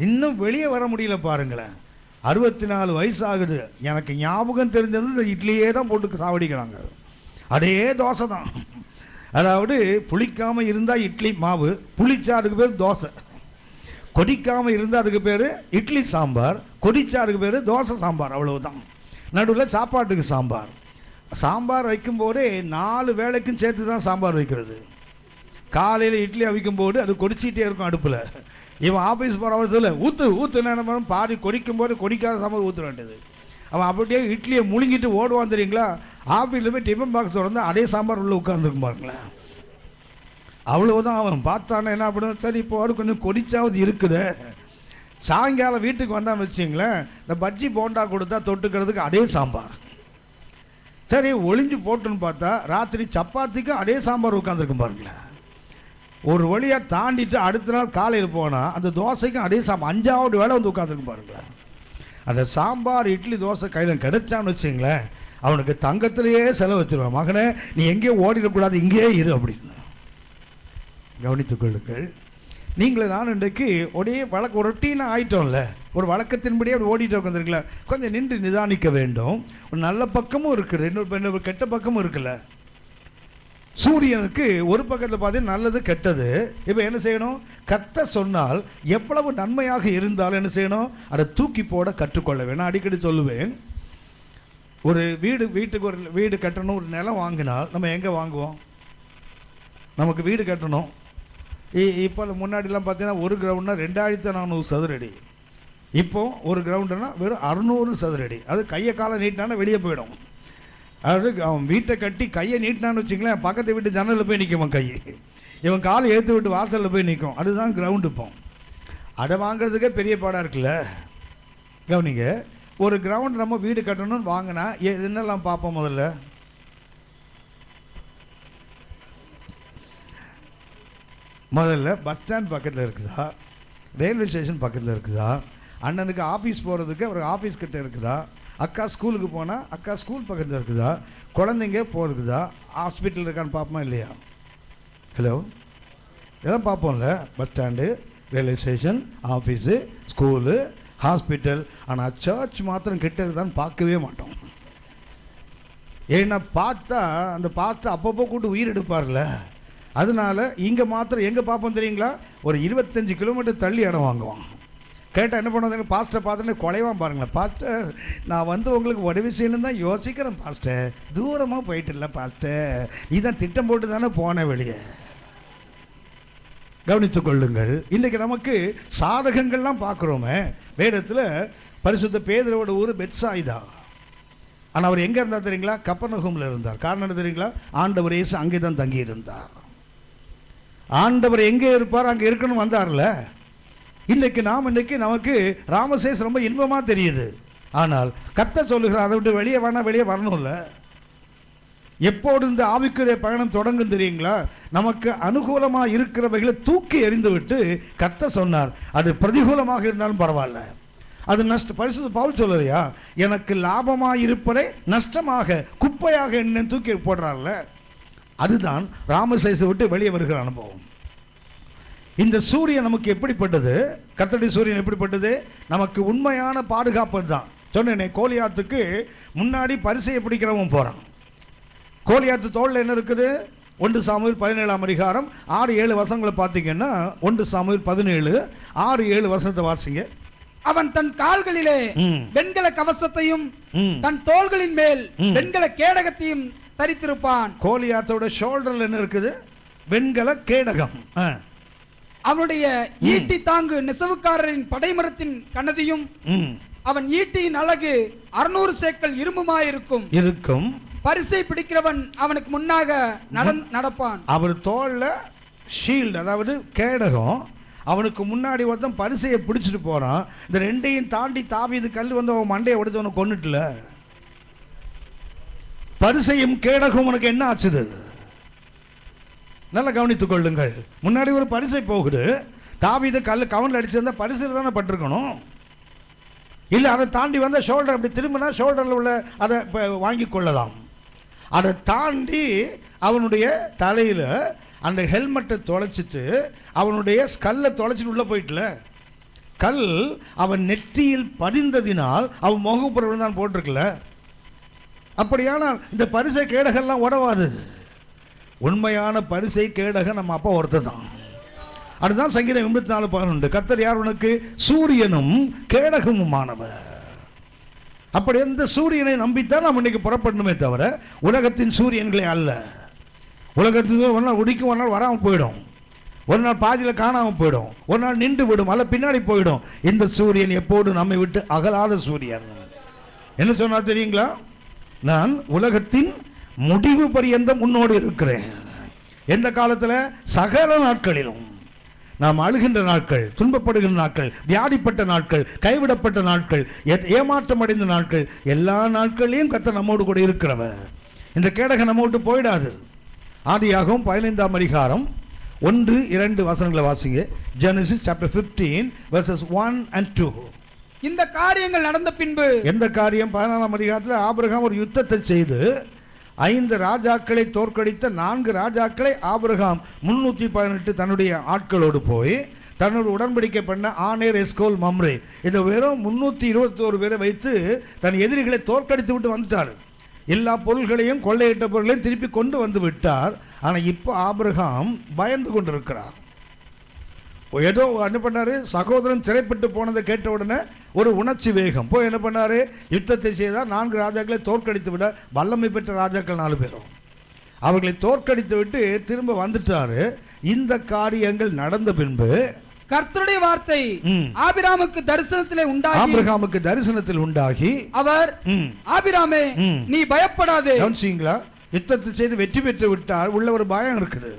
இன்னும் வெளியே வர முடியல பாருங்களேன். 64 வயசு ஆகுது. எனக்கு ஞாபகம் தெரிஞ்சது இந்த இட்லியே தான் போட்டு சாவடிக்கிறாங்க. அதே தோசை தான். அதாவது புளிக்காமல் இருந்தால் இட்லி மாவு, புளிச்சா அதுக்கு பேர் தோசை. கொதிக்காமல் இருந்தால் அதுக்கு பேர் இட்லி சாம்பார், கொதிச்சா அதுக்கு பேர் தோசை சாம்பார். அவ்வளவுதான். நடுவில் சாப்பாட்டுக்கு சாம்பார். சாம்பார் வைக்கும்போதே 4 வேளைக்கும் சேர்த்து தான் சாம்பார் வைக்கிறது. காலையில் இட்லி அவிக்கும்போது அது கொதிச்சிட்டே இருக்கும் அடுப்பில். இவன் ஆஃபீஸ் போகிற அவசரத்தில் ஊற்று என்ன பாதி கொதிக்கும் போது கொதிக்காத சாம்பார் ஊற்ற வேண்டியது. அவன் அப்படியே இட்லியை முழுங்கிட்டு ஓடுவான் தெரியுங்களா? ஆஃபீஸில் போய் டிஃபன் பாக்ஸ் திறந்து அதே சாம்பார் உள்ளே உட்காந்துருக்கும் பாருங்களேன். அவ்வளோதான். அவன் பார்த்தானே என்ன பண்ணும், சரி இப்போ அது கொஞ்சம் கொதிச்சாவது இருக்குது. சாயங்காலம் வீட்டுக்கு வந்தான்னு வச்சிங்களேன், இந்த பஜ்ஜி போண்டா கொடுத்தா தொட்டுக்கிறதுக்கு அதே சாம்பார். சரி ஒளிஞ்சு போட்டுன்னு பார்த்தா ராத்திரி சப்பாத்திக்கும் அதே சாம்பார் உட்காந்துருக்கும் பாருங்களேன். ஒரு வழியாக தாண்டிட்டு அடுத்த நாள் காலையில் போனால் அந்த தோசைக்கும் அதே சாம்பார். 5வது வேளை வந்து உட்காந்துருக்கும் பாருங்களேன். அந்த சாம்பார் இட்லி தோசை கையில் கிடைச்சான்னு வச்சுங்களேன், அவனுக்கு தங்கத்திலேயே செலவு வச்சிருவான். மகனே நீ எங்கேயும் ஓடிடக்கூடாது, இங்கேயே இரு அப்படின்னு. கவனித்துக் கொள்ளுங்கள். நீங்களே நான் இன்றைக்கு ஒரே ஒரு ரொட்டீனாக ஆயிட்டோம்ல, ஒரு வழக்கத்தின்படியே அப்படி ஓடிட்டு உட்காந்துருக்கல. கொஞ்சம் நின்று நிதானிக்க வேண்டும். ஒரு நல்ல பக்கமும் இருக்குது, இன்னொரு கெட்ட பக்கமும் இருக்குல்ல. சூரியனுக்கு ஒரு பக்கத்தில் பார்த்தீங்கன்னா நல்லது கெட்டது. இப்போ என்ன செய்யணும்? கர்த்தர் சொன்னால் எவ்வளவு நன்மையாக இருந்தாலும் என்ன செய்யணும்? அதை தூக்கி போட கற்றுக்கொள்ள வேணும். அடிக்கடி சொல்லுவேன், ஒரு வீட்டுக்கு ஒரு வீடு கட்டணும், ஒரு நிலம் வாங்கினால் நம்ம எங்கே வாங்குவோம்? நமக்கு வீடு கட்டணும். இப்போ முன்னாடிலாம் பார்த்தீங்கன்னா ஒரு கிரவுண்ட்னா 2400 சதுரடி. இப்போ ஒரு கிரவுண்டுனா வெறும் 600 சதுரடி. அது கையை காலை நீட்டினானா வெளியே போயிடும். அதாவது அவன் வீட்டை கட்டி கையை நீட்டினான்னு வச்சுங்களேன், பக்கத்து வீட்டு ஜன்னலில் போய் நிற்கும் கை. இவன் காலை ஏற்று விட்டு வாசலில் போய் நிற்கும். அதுதான் கிரவுண்டு. இப்போ அதை வாங்குறதுக்கே பெரிய பாடாக இருக்குல்ல. கவனிங்க, ஒரு கிரவுண்ட் நம்ம வீடு கட்டணும்னு வாங்கினா என்னெல்லாம் பார்ப்போம்? முதல்ல பஸ் ஸ்டாண்ட் பக்கத்தில் இருக்குதா, ரயில்வே ஸ்டேஷன் பக்கத்தில் இருக்குதா, அண்ணனுக்கு ஆஃபீஸ் போகிறதுக்கு அவர் ஆஃபீஸ் கிட்ட இருக்குதா, அக்கா ஸ்கூலுக்கு போனால் அக்கா ஸ்கூல் பக்கத்தில் இருக்குதா, குழந்தைங்க போகிறதுக்குதா, ஹாஸ்பிட்டல் இருக்கான்னு பார்ப்போமா இல்லையா? ஹலோ, இதெல்லாம் பார்ப்போம்ல. Bus stand, railway station, office, school, hospital. ஆனால் சர்ச் மாத்திரம் கிட்ட இருக்குதான்னு பார்க்கவே மாட்டோம். ஏன்னா பார்த்தா அந்த பாஸ்டர் அப்பப்போ கூட்டு உயிர் எடுப்பார்ல. அதனால இங்கே மாத்திரம் எங்கே பார்ப்போம் தெரியுங்களா? ஒரு 25 கிலோமீட்டர் தள்ளி இடம் வாங்குவான். கேட்டால் என்ன பண்ணுவாங்க? பாஸ்டர் பார்த்துட்டு குலைவான் பாருங்களேன். பாஸ்டர் நான் வந்து உங்களுக்கு உதவி செய்யணும் தான் யோசிக்கிறேன் பாஸ்டர், தூரமாக போயிட்டு இல்லை பாஸ்டர், நீ தான் திட்டம் போட்டு தானே போன வெளியே. கவனித்துக் கொள்ளுங்கள். இன்றைக்கி நமக்கு சாதகங்கள்லாம் பார்க்குறோமே. வேதத்தில் பரிசுத்த பேதுருவோட ஊர் பெத்சாயிதா. ஆனால் அவர் எங்கே இருந்தார் தெரியுங்களா? கப்பர்நகூமில் இருந்தார். காரணம் என்ன தெரியுங்களா? ஆண்டவர் இயேசு அங்கே தான் தங்கி இருந்தார். ஆண்டவர் எங்கே இருப்பார் அங்கே இருக்கணும் வந்தார்ல. இன்னைக்கு நமக்கு ராமசேஸ் ரொம்ப இன்பமாக தெரியுது. ஆனால் கர்த்தர் சொல்லுகிறார், அதை விட்டு வெளியே வேணா, வெளியே வரணும்ல. எப்போது இந்த ஆவிக்குரிய பயணம் தொடங்கும் தெரியுங்களா? நமக்கு அனுகூலமாக இருக்கிறவைகளை தூக்கி எறிந்து விட்டு கர்த்தர் சொன்னார், அது பிரதிகூலமாக இருந்தாலும் பரவாயில்ல, அது பரிசுத்த பவுல் சொல்லலையா, எனக்கு லாபமாக இருப்பதை நஷ்டமாக குப்பையாக என்ன தூக்கி போடுறார்ல, அதுதான் ராமசேஸை விட்டு வெளியே வருகிற அனுபவம். இந்த சூரியன் நமக்கு எப்படிப்பட்டது? கர்த்தருடைய சூரியன் எப்படிப்பட்டது? நமக்கு உண்மையான பாதுகாப்பு தான். சொன்னேனே, கோலியாத்துக்கு முன்னாடி பரிசையை பிடிக்கிறவன் போகிறான். கோலியாத்து தோளில் என்ன இருக்குது? 1 சாமுவேல் 17ஆம் அதிகாரம் 6-7 வசனங்களை பார்த்தீங்கன்னா, 1 சாமுவேல் 17 6-7 வசனத்தை வாசிங்க. அவன் தன் கால்களிலே வெண்கல கவசத்தையும் தன் தோள்களின் மேல் வெண்கல கேடகத்தையும் தரித்திருப்பான். கோலியாத்தோட ஷோல்டர்ல என்ன இருக்குது? வெண்கல கேடகம். அவனுடைய ஈட்டி தாங்கு நெசவுக்காரரின் படைமரத்தின் கனதியும் அவன் ஈட்டியின் அழகு 600 சேக்கல் இரும்புமாயிருக்கும். பரிசை பிடிக்கிறவன் அவனுக்கு முன்னாக நடப்பான். அவர் தோல்ல ஷீல்டு, அதாவது கேடகம், அவனுக்கு முன்னாடி ஒருத்தன் பரிசையை பிடிச்சிட்டு போறான். இந்த ரெண்டையும் தாண்டி தாவீது கல் வந்து அவன் மண்டையை உடைச்சவனை கொன்னுட்டுல. பரிசையும் கேடகம் உனக்கு என்ன ஆச்சுது? நல்லா கவனித்துக் கொள்ளுங்கள். முன்னாடி ஒரு பரிசை போகுது, தாவீது கல் கவனில் அடிச்சிருந்தா பரிசில் தானே பட்டிருக்கணும். இல்லை, அதை தாண்டி வந்த ஷோல்டர் அப்படி திரும்பினா ஷோல்டரில் உள்ள அதை வாங்கி கொள்ளலாம். அதை தாண்டி அவனுடைய தலையில் அந்த ஹெல்மெட்டை தொலைச்சிட்டு அவனுடைய ஸ்கல்லை தொலைச்சிட்டு உள்ளே போயிட்டுல. கல் அவன் நெற்றியில் பதிந்ததினால் அவன் முகப்புறம் தான் போட்டிருக்கல. அப்படியானால் இந்த பரிசை கேடகெல்லாம் உடவாது. உண்மையான பரிசை கேடக நம்ம அப்பா ஒருத்தர் தான். அதுதான் சங்கீதம் 84:11. கர்த்தர் யார் உனக்கு? சூரியனும் கேடகமுமானவர். அப்படி எந்த சூரியனை நம்பித்தான் நாம் இன்னைக்கு புறப்படணுமே தவிர உலகத்தின் சூரியன்களே அல்ல. உலகத்துக்கு ஒரு நாள் உடிக்கும், ஒரு நாள் வராமல் போயிடும், ஒரு நாள் பாதியில் காணாமல் போயிடும், ஒரு நாள் நின்று விடும், அல்ல பின்னாடி போயிடும். இந்த சூரியன் எப்போது நம்மை விட்டு அகலாத சூரியன். என்ன சொன்னார் தெரியுங்களா? நான் உலகத்தின் முடிவு பரியந்தம் முன்னோடு இருக்கிறேன். எந்த காலத்தில்? சகல நாட்களிலும். நாம் அழுகின்ற நாட்கள், துன்பப்படுகின்ற நாட்கள், வியாதிப்பட்ட நாட்கள், கைவிடப்பட்ட நாட்கள், ஏமாற்றம் அடைந்த நாட்கள், எல்லா நாட்களையும் கர்த்தர் நம்மோடு கூட இருக்கிறவர். இந்த கேடகம் நம்ம விட்டு போயிடாது. ஆதியாகமம் 15ஆம் அதிகாரம் 1-2 வசனங்களை வாசிங்க. Genesis chapter 15 verses 1 and 2. இந்த காரியங்கள் நடந்த பின்பு, எந்த காரியம்? 14ஆம் அதிகாரத்தில் ஆபிரகாம் ஒரு யுத்தத்தை செய்து 5 ராஜாக்களை தோற்கடித்த 4 ராஜாக்களை ஆபிரகாம் 318 தன்னுடைய ஆட்களோடு போய் தன்னோட உடன்படிக்கை பண்ண ஆனேர், எஸ்கோல், மம்ரே, இந்த வெறும் 321 பேரை வைத்து தன் எதிரிகளை தோற்கடித்து விட்டு வந்துட்டார். எல்லா பொருள்களையும், கொள்ளையிட்ட பொருளையும் திருப்பி கொண்டு வந்து விட்டார். ஆனால் இப்போ ஆபிரகாம் பயந்து கொண்டிருக்கிறார். ஏதோ என்ன பண்ணாரு? சகோதரன் சிறைப்பட்டு போனதை கேட்ட உடனே ஒரு உணர்ச்சி வேகம் போய் என்ன பண்ணாரு? யுத்தத்தை செய்தார். 4 ராஜாக்களை தோற்கடித்து விட வல்லமை பெற்ற ராஜாக்கள் 4 பேரும் அவர்களை தோற்கடித்து விட்டு திரும்ப வந்துட்டாரு. இந்த காரியங்கள் நடந்த பின்பு கர்த்தருடைய வார்த்தை ஆபிராமுக்கு தரிசனத்தில் உண்டாகி அவர், ஆபிராமே, நீ பயப்படாதே. யுத்தத்தை செய்து வெற்றி பெற்று விட்டார். உள்ள ஒரு பயம் இருக்குது.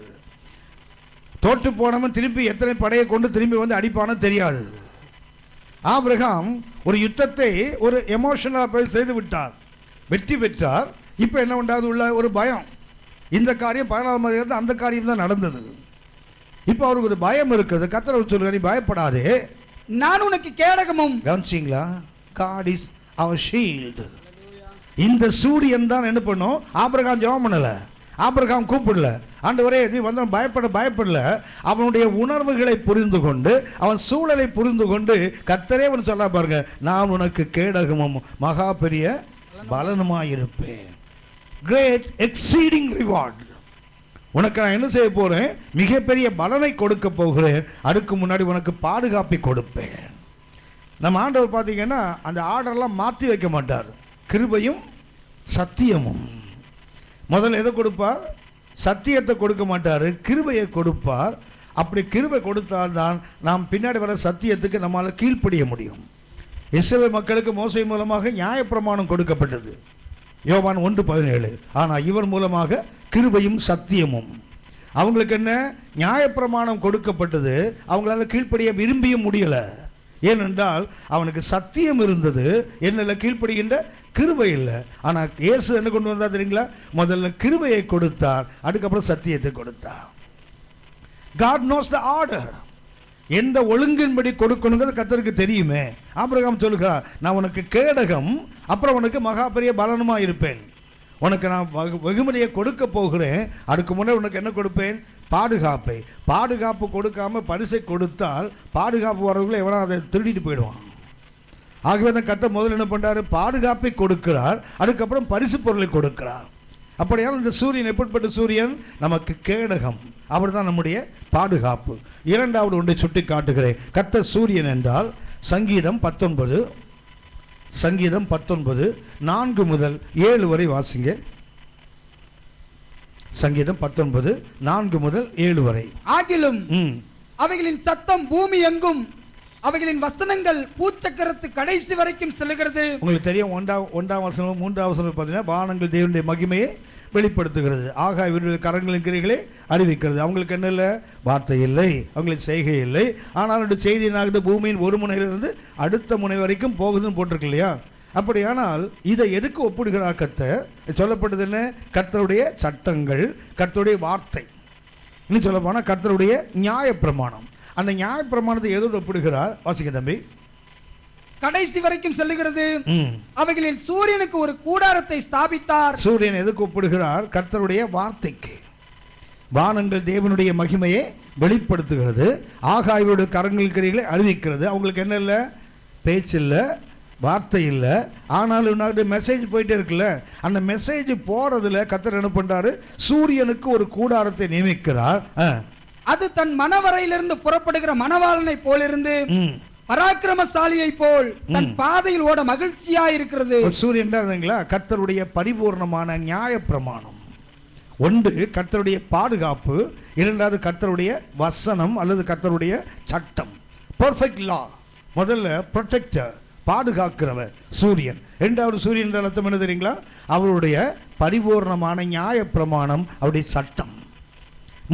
தோற்று போனவன் திருப்பி எத்தனை படையை கொண்டு திரும்பி வந்து அடிப்பானோ தெரியாது. ஆபிரகாம் ஒரு யுத்தத்தை ஒரு எமோஷனலா போய் செய்து விட்டார், வெற்றி பெற்றார். இப்போ என்ன உண்டாது? உள்ள ஒரு பயம். இந்த காரியம் 14ஆம் அதிகாரத்தில் அந்த காரியம் தான் நடந்தது. இப்போ அவருக்கு ஒரு பயம் இருக்குது. கர்த்தர் சொல்லுங்க, நீ பயப்படாதே, நான் உனக்கு கேடகமும். கவனிச்சிங்களா? God is our shield. இந்த சூரியன் தான் என்ன பண்ணும்? ஆபிரகாம் ஜெபம் பண்ணல, ஆபிரகாம் கூப்பிடல, ஆண்டவரே நீ வந்து பயப்படல. அவனுடைய உணர்வுகளை புரிந்து கொண்டு, அவன் சூழலை புரிந்து கொண்டு கர்த்தரே அவன் சொல்ல பாருங்க, நான் உனக்கு கேடகமும் மகா பெரிய பலனுமாயிருப்பேன். Great exceeding reward. உனக்கு நான் என்ன செய்ய போறேன்? மிகப்பெரிய பலனை கொடுக்க போகிறேன். அதுக்கு முன்னாடி உனக்கு பாதுகாப்பை கொடுப்பேன். நம்ம ஆண்டவர் பார்த்தீங்கன்னா அந்த ஆர்டர்லாம் மாற்றி வைக்க மாட்டார். கிருபையும் சத்தியமும். முதல்ல எதை கொடுப்பார்? சத்தியத்தை கொடுக்க மாட்டார், கிருபையை கொடுப்பார். அப்படி கிருபை கொடுத்தால்தான் நாம் பின்னாடி வர சத்தியத்துக்கு நம்மால் கீழ்ப்படிய முடியும். இஸ்ரவேல் மக்களுக்கு மோசே மூலமாக நியாயப்பிரமாணம் கொடுக்கப்பட்டது, யோவான் 1:17. ஆனால் இவர் மூலமாக கிருபையும் சத்தியமும். அவங்களுக்கு என்ன? நியாயப்பிரமாணம் கொடுக்கப்பட்டது, அவங்களால கீழ்ப்படிய விரும்பியும் முடியலை. ஏனென்றால் அவனுக்கு சத்தியம் இருந்தது, என்னில் கீழ்ப்படுகின்ற கிருபை இல்லை. ஆனால் இயேசு என்ன கொண்டு வந்தார் தெரியுங்களா? முதல்ல கிருபையை கொடுத்தார், அதுக்கப்புறம் சத்தியத்தை கொடுத்தார். God knows the order. எந்த ஒழுங்கின்படி கொடுக்கணுங்கிறது கர்த்தருக்கு தெரியுமே. ஆபிரகாம் சொல்லுகிறார், நான் உனக்கு கேடகம், அப்புறம் உனக்கு மகா பெரிய பலனுமா இருப்பேன். உனக்கு நான் வெகுமதியை கொடுக்க போகிறேன், அதுக்கு முன்னாடி உனக்கு என்ன கொடுப்பேன்? பாதுகாப்பை. பாதுகாப்பு கொடுக்காம பரிசை கொடுத்தால் பாதுகாப்பு வரவங்களை எவனா அதை திருடிட்டு போயிடுவான். ஆகவே தான் கர்த்தர் முதல்ல என்ன பண்றாரு? பாதுகாப்பை கொடுக்கிறார், அதுக்கப்புறம் பரிசு பொருளை கொடுக்கிறார். அப்படியான இந்த சூரியன் எப்படிப்பட்ட சூரியன்? நமக்கு கேடகம், அவர் தான் நம்முடைய பாதுகாப்பு. இரண்டாவது ஒன்றை சுட்டி காட்டுகிறேன். கர்த்தர் சூரியன் என்றால் சங்கீதம் 19 4 முதல் 7 வரை வாசிங்க. சங்கீதம் 19 4 முதல் 7 வரை. ஆகிலும் அவைகளின் சத்தம் பூமி எங்கும், அவைகளின் வசனங்கள் பூச்சக்கரத்து கடைசி வரைக்கும் செல்லுகிறது. உங்களுக்கு தெரியும், 1ஆம் வசனம் 3ஆம் வசனம் பார்த்தீங்கன்னா, வானங்கள் தேவனுடைய மகிமையை வெளிப்படுத்துகிறது, ஆகாய இவருடைய கரங்களின் கிரிகளை அறிவிக்கிறது. அவங்களுக்கு என்ன இல்லை? வார்த்தை இல்லை, அவங்களுக்கு செய்கை இல்லை. ஆனால் அந்த செய்தி என்னாகுது? பூமியின் ஒரு முனையிலிருந்து அடுத்த முனை வரைக்கும் போகுதுன்னு போட்டிருக்கு இல்லையா? அப்படியானால் இதை எதுக்கு ஒப்பிடுகிறார் கர்த்தர்? சொல்லப்பட்டது என்ன? கர்த்தருடைய சட்டங்கள், கர்த்தருடைய வார்த்தை, இன்னும் சொல்ல போனால் கர்த்தருடைய நியாயப்பிரமாணம். அந்த நியாயப்பிரமாணத்தை எதோடு ஒப்பிடுகிறார்? வாசிக்க தம்பி. கடைசி வரைக்கும் செல்லுகிறது. அவைகளில் சூரியனுக்கு ஒரு கூடாரத்தை ஸ்தாபித்தார். சூரியன் எதுக்கு ஒப்பிடுகிறார்? கர்த்தருடைய வார்த்தைக்கு. வானங்கள் தேவனுடைய மகிமையை வெளிப்படுத்துகிறது, ஆகாயோட கரங்கள் கிரிகளை அறிவிக்கிறது. அவங்களுக்கு என்ன இல்லை? பேச்சு இல்லை, வார்த்தை இல்லை. ஆனாலும் மெசேஜ் போயிட்டே இருக்குல்ல, அந்த மெசேஜ் போறதுல கர்த்தர் என்ன பண்றாரு? சூரியனுக்கு ஒரு கூடாரத்தை நியமிக்கிறார். அது தன் மனவரையிலிருந்து புறப்படுகிற மணவாளனை போலிருந்து பராக்கிரமசாலியை போல் தன் பாதையில் ஓட மகிழ்ச்சியா இருக்கிறது. சூரியன் தான் கர்த்தருடைய பரிபூர்ணமான நியாய பிரமாணம். ஒன்று கர்த்தருடைய பாதுகாப்பு, இரண்டாவது கர்த்தருடைய வசனம் அல்லது கர்த்தருடைய சட்டம், பெர்ஃபெக்ட் லா. முதல்ல ப்ரொடெக்டர், பாதுகாக்கிறவர் சூரியன். இரண்டாவது சூரியன் என்ற அர்த்தம் என்ன தெரியுங்களா? அவருடைய பரிபூர்ணமான நியாய பிரமாணம், அவருடைய சட்டம்.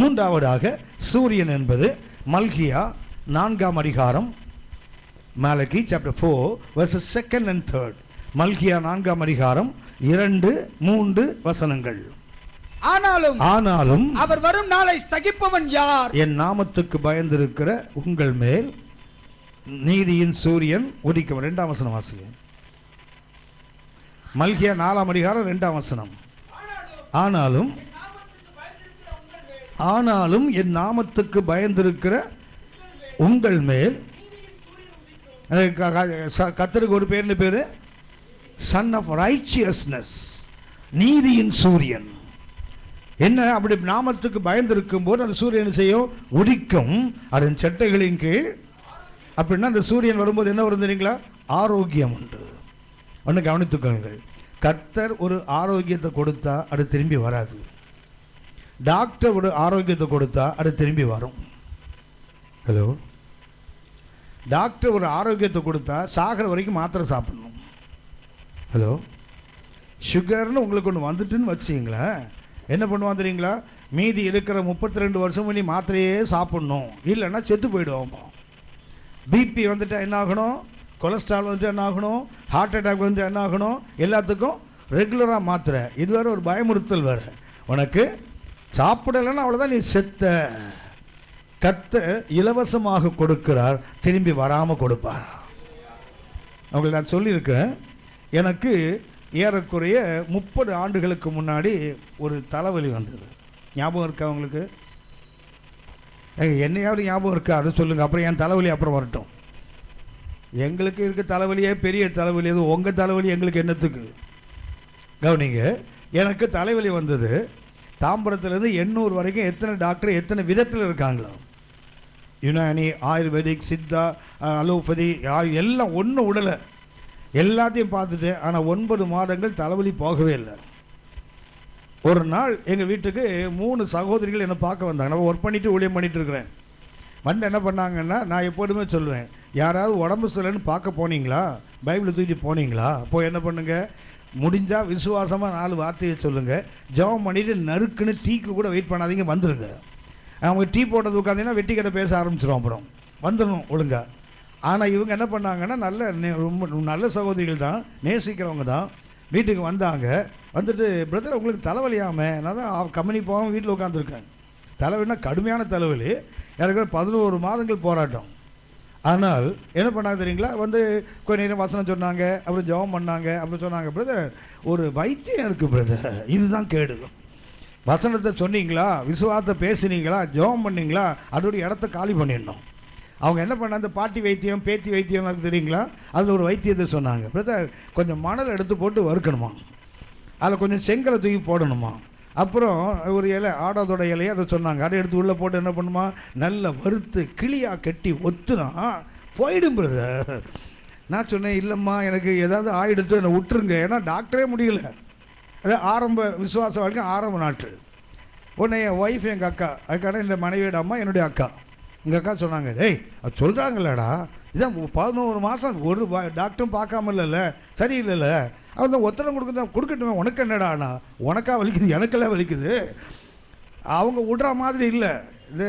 மூன்றாவதாக சூரியன் என்பது மல்கியா 4ஆம் அதிகாரம், Malachi chapter 4 verses 2 and 3. மல்கியா 4ஆம் அதிகாரம் 2, 3 வசனங்கள். ஆனாலும் அவர் வரும் நாளை சகிப்பவன் யார்? என் நாமத்துக்கு பயந்திருக்கிற உங்கள் மேல் நீதியின் சூரியன் உதிக்கும். 2ஆம் வசனம் வாசிங்க. மல்கியா 4ஆம் அதிகாரம் 2ஆம் வசனம். ஆனாலும் என் நாமத்துக்கு பயந்திருக்கிற உங்கள் மேல், கர்த்தருக்கு ஒரு பேர், பேரு சன் ஆஃப் ரைச்சியஸ்னஸ், நீதியின் சூரியன். என்ன? அப்படி நாமத்துக்கு பயந்திருக்கும் போது அந்த சூரியன் செய்யும்? உதிக்கும் அதன் சட்டைகளின் கீழ். அப்படின்னா அந்த சூரியன் வரும்போது என்ன வரும் தெரியுங்களா? ஆரோக்கியம் உண்டு. ஒன்று கவனித்துக்கொள்ளுங்கள், கர்த்தர் ஒரு ஆரோக்கியத்தை கொடுத்தா அது திரும்பி வராது. டாக்டர் ஒரு ஆரோக்கியத்தை கொடுத்தா அது திரும்பி வரும். ஹலோ, டாக்டர் ஒரு ஆரோக்கியத்தை கொடுத்தா சாகிற வரைக்கும் மாத்திரை சாப்பிடணும். ஹலோ, சுகர்னு உங்களுக்கு ஒன்று வந்துட்டுன்னு வச்சிங்களேன், என்ன பண்ணுவான் தெரியுங்களா? மீதி இருக்கிற 32 வருஷம் பண்ணி மாத்திரையே சாப்பிடணும், இல்லைன்னா செத்து போயிடுவோம். பிபி வந்துட்டு என்ன ஆகணும்? கொலஸ்ட்ரால் வந்துட்டு என்ன ஆகணும்? ஹார்ட் அட்டாக் வந்துட்டு என்ன ஆகணும்? எல்லாத்துக்கும் ரெகுலராக மாத்திரை. இது வேறு ஒரு பயமுறுத்தல் வேறு. உனக்கு சாப்பிடலைன்னா அவ்வளோதான், நீ செத்த. கர்த்தர் இலவசமாக கொடுக்கிறார், திரும்பி வராமல் கொடுப்பார். அவங்களுக்கு நான் சொல்லியிருக்கேன், எனக்கு ஏறக்குறைய 30 ஆண்டுகளுக்கு முன்னாடி ஒரு தலைவலி வந்தது. ஞாபகம் இருக்கா உங்களுக்கு? என்னையாவது ஞாபகம் இருக்கா? அதை சொல்லுங்கள், அப்புறம் என் தலைவலி அப்புறம் வரட்டும். எங்களுக்கு இருக்க தலைவலியே பெரிய தலைவலி, அது உங்கள் தலைவலி எங்களுக்கு என்னத்துக்கு? கவனிங்க, எனக்கு தலைவலி வந்தது. தாம்பரத்துலேருந்து 800 வரைக்கும் எத்தனை டாக்டர் எத்தனை விதத்தில் இருக்காங்களோ, யுனானி, ஆயுர்வேதிக், சித்தா, அலோபதி எல்லாம் ஒன்றும் விடலை, எல்லாத்தையும் பார்த்துட்டேன். ஆனால் 9 மாதங்கள் தலைவலி போகவே இல்லை. ஒரு நாள் எங்கள் வீட்டுக்கு 3 சகோதரிகள் என்னை பார்க்க வந்தாங்க. நான் ஒர்க் பண்ணிவிட்டு ஊழியம் பண்ணிகிட்டு இருக்கிறேன். வந்து என்ன பண்ணாங்கன்னா, நான் எப்போதுமே சொல்லுவேன், யாராவது உடம்பு சரியில்லைன்னு பார்க்க போனீங்களா, பைபிளை தூக்கிட்டு போனீங்களா, போய் என்ன பண்ணுங்கள், முடிஞ்சால் விசுவாசமாக 4 வார்த்தையை சொல்லுங்கள், ஜெபம் பண்ணிவிட்டு நறுக்குன்னு டீக்கு கூட வெயிட் பண்ணாதீங்க, வந்துடுங்க. அவங்க டீ போட்டது உட்காந்தீங்கன்னா வெட்டி கதை பேச ஆரம்பிச்சிடும், அப்புறம் வந்துடணும் ஒழுங்கா. ஆனால் இவங்க என்ன பண்ணாங்கன்னா ரொம்ப நல்ல சகோதரிகள் தான், நேசிக்கிறவங்க தான். வீட்டுக்கு வந்தாங்க. வந்துட்டு பிரதர் உங்களுக்கு தலைவலியாமல், நான் தான் கம்பெனி போகாமல் வீட்டில் உட்காந்துருக்கேன். தலைவலினா கடுமையான தலைவலி, எனக்கு 11 மாதங்கள் போராட்டம். ஆனால் என்ன பண்ணாங்க தெரியுங்களா, வந்து கொஞ்ச நேரம் வசனம் சொன்னாங்க, அப்புறம் ஜெபம் பண்ணாங்க, அப்புறம் சொன்னாங்க பிரதர் ஒரு வைத்தியம் இருக்குது பிரதர், இதுதான் கேடு. வசனத்தை சொன்னீங்களா, விசுவாசத்தை பேசுனீங்களா, ஜெபம் பண்ணீங்களா, அதோடைய இடத்த காலி பண்ணிடணும். அவங்க என்ன பண்ண, அந்த பாட்டி வைத்தியம் பேத்தி வைத்தியம் எனக்கு தெரியுங்களா, அதில் ஒரு வைத்தியத்தை சொன்னாங்க. பிரதர் கொஞ்சம் மணல் எடுத்து போட்டு வறுக்கணுமா, அதில் கொஞ்சம் செங்கலை தூக்கி போடணுமா, அப்புறம் ஒரு இலை ஆடாதோட இலையை அதை சொன்னாங்க, அதை எடுத்து உள்ளே போட்டு என்ன பண்ணுமா, நல்ல வறுத்து கிளியாக கட்டி ஒத்துனா போயிடும் பிரதர். நான் சொன்னேன் இல்லைம்மா எனக்கு ஏதாவது ஆயிடுத்து என்னை விட்டுருங்க, ஏன்னா டாக்டரே முடியல. அது ஆரம்ப விசுவாச வாழ்க்கை ஆரம்ப நாட்கள். உடனே என் ஒய்ஃப் எங்கள் அக்கா, அதுக்கான இந்த மனைவியோட அம்மா என்னுடைய அக்கா, எங்கள் அக்கா சொன்னாங்க, டேய் அது சொல்கிறாங்களேடா, இதான் 11 மாதம் ஒரு டாக்டரும் பார்க்காம இல்லைல்ல, சரியில்லைல்ல, அவன் ஒத்தனை கொடுக்கட்டுமே, உனக்கு என்னடாண்ணா, உனக்கா வலிக்குது எனக்கெல்லாம் வலிக்குது. அவங்க விடுற மாதிரி இல்லை. இது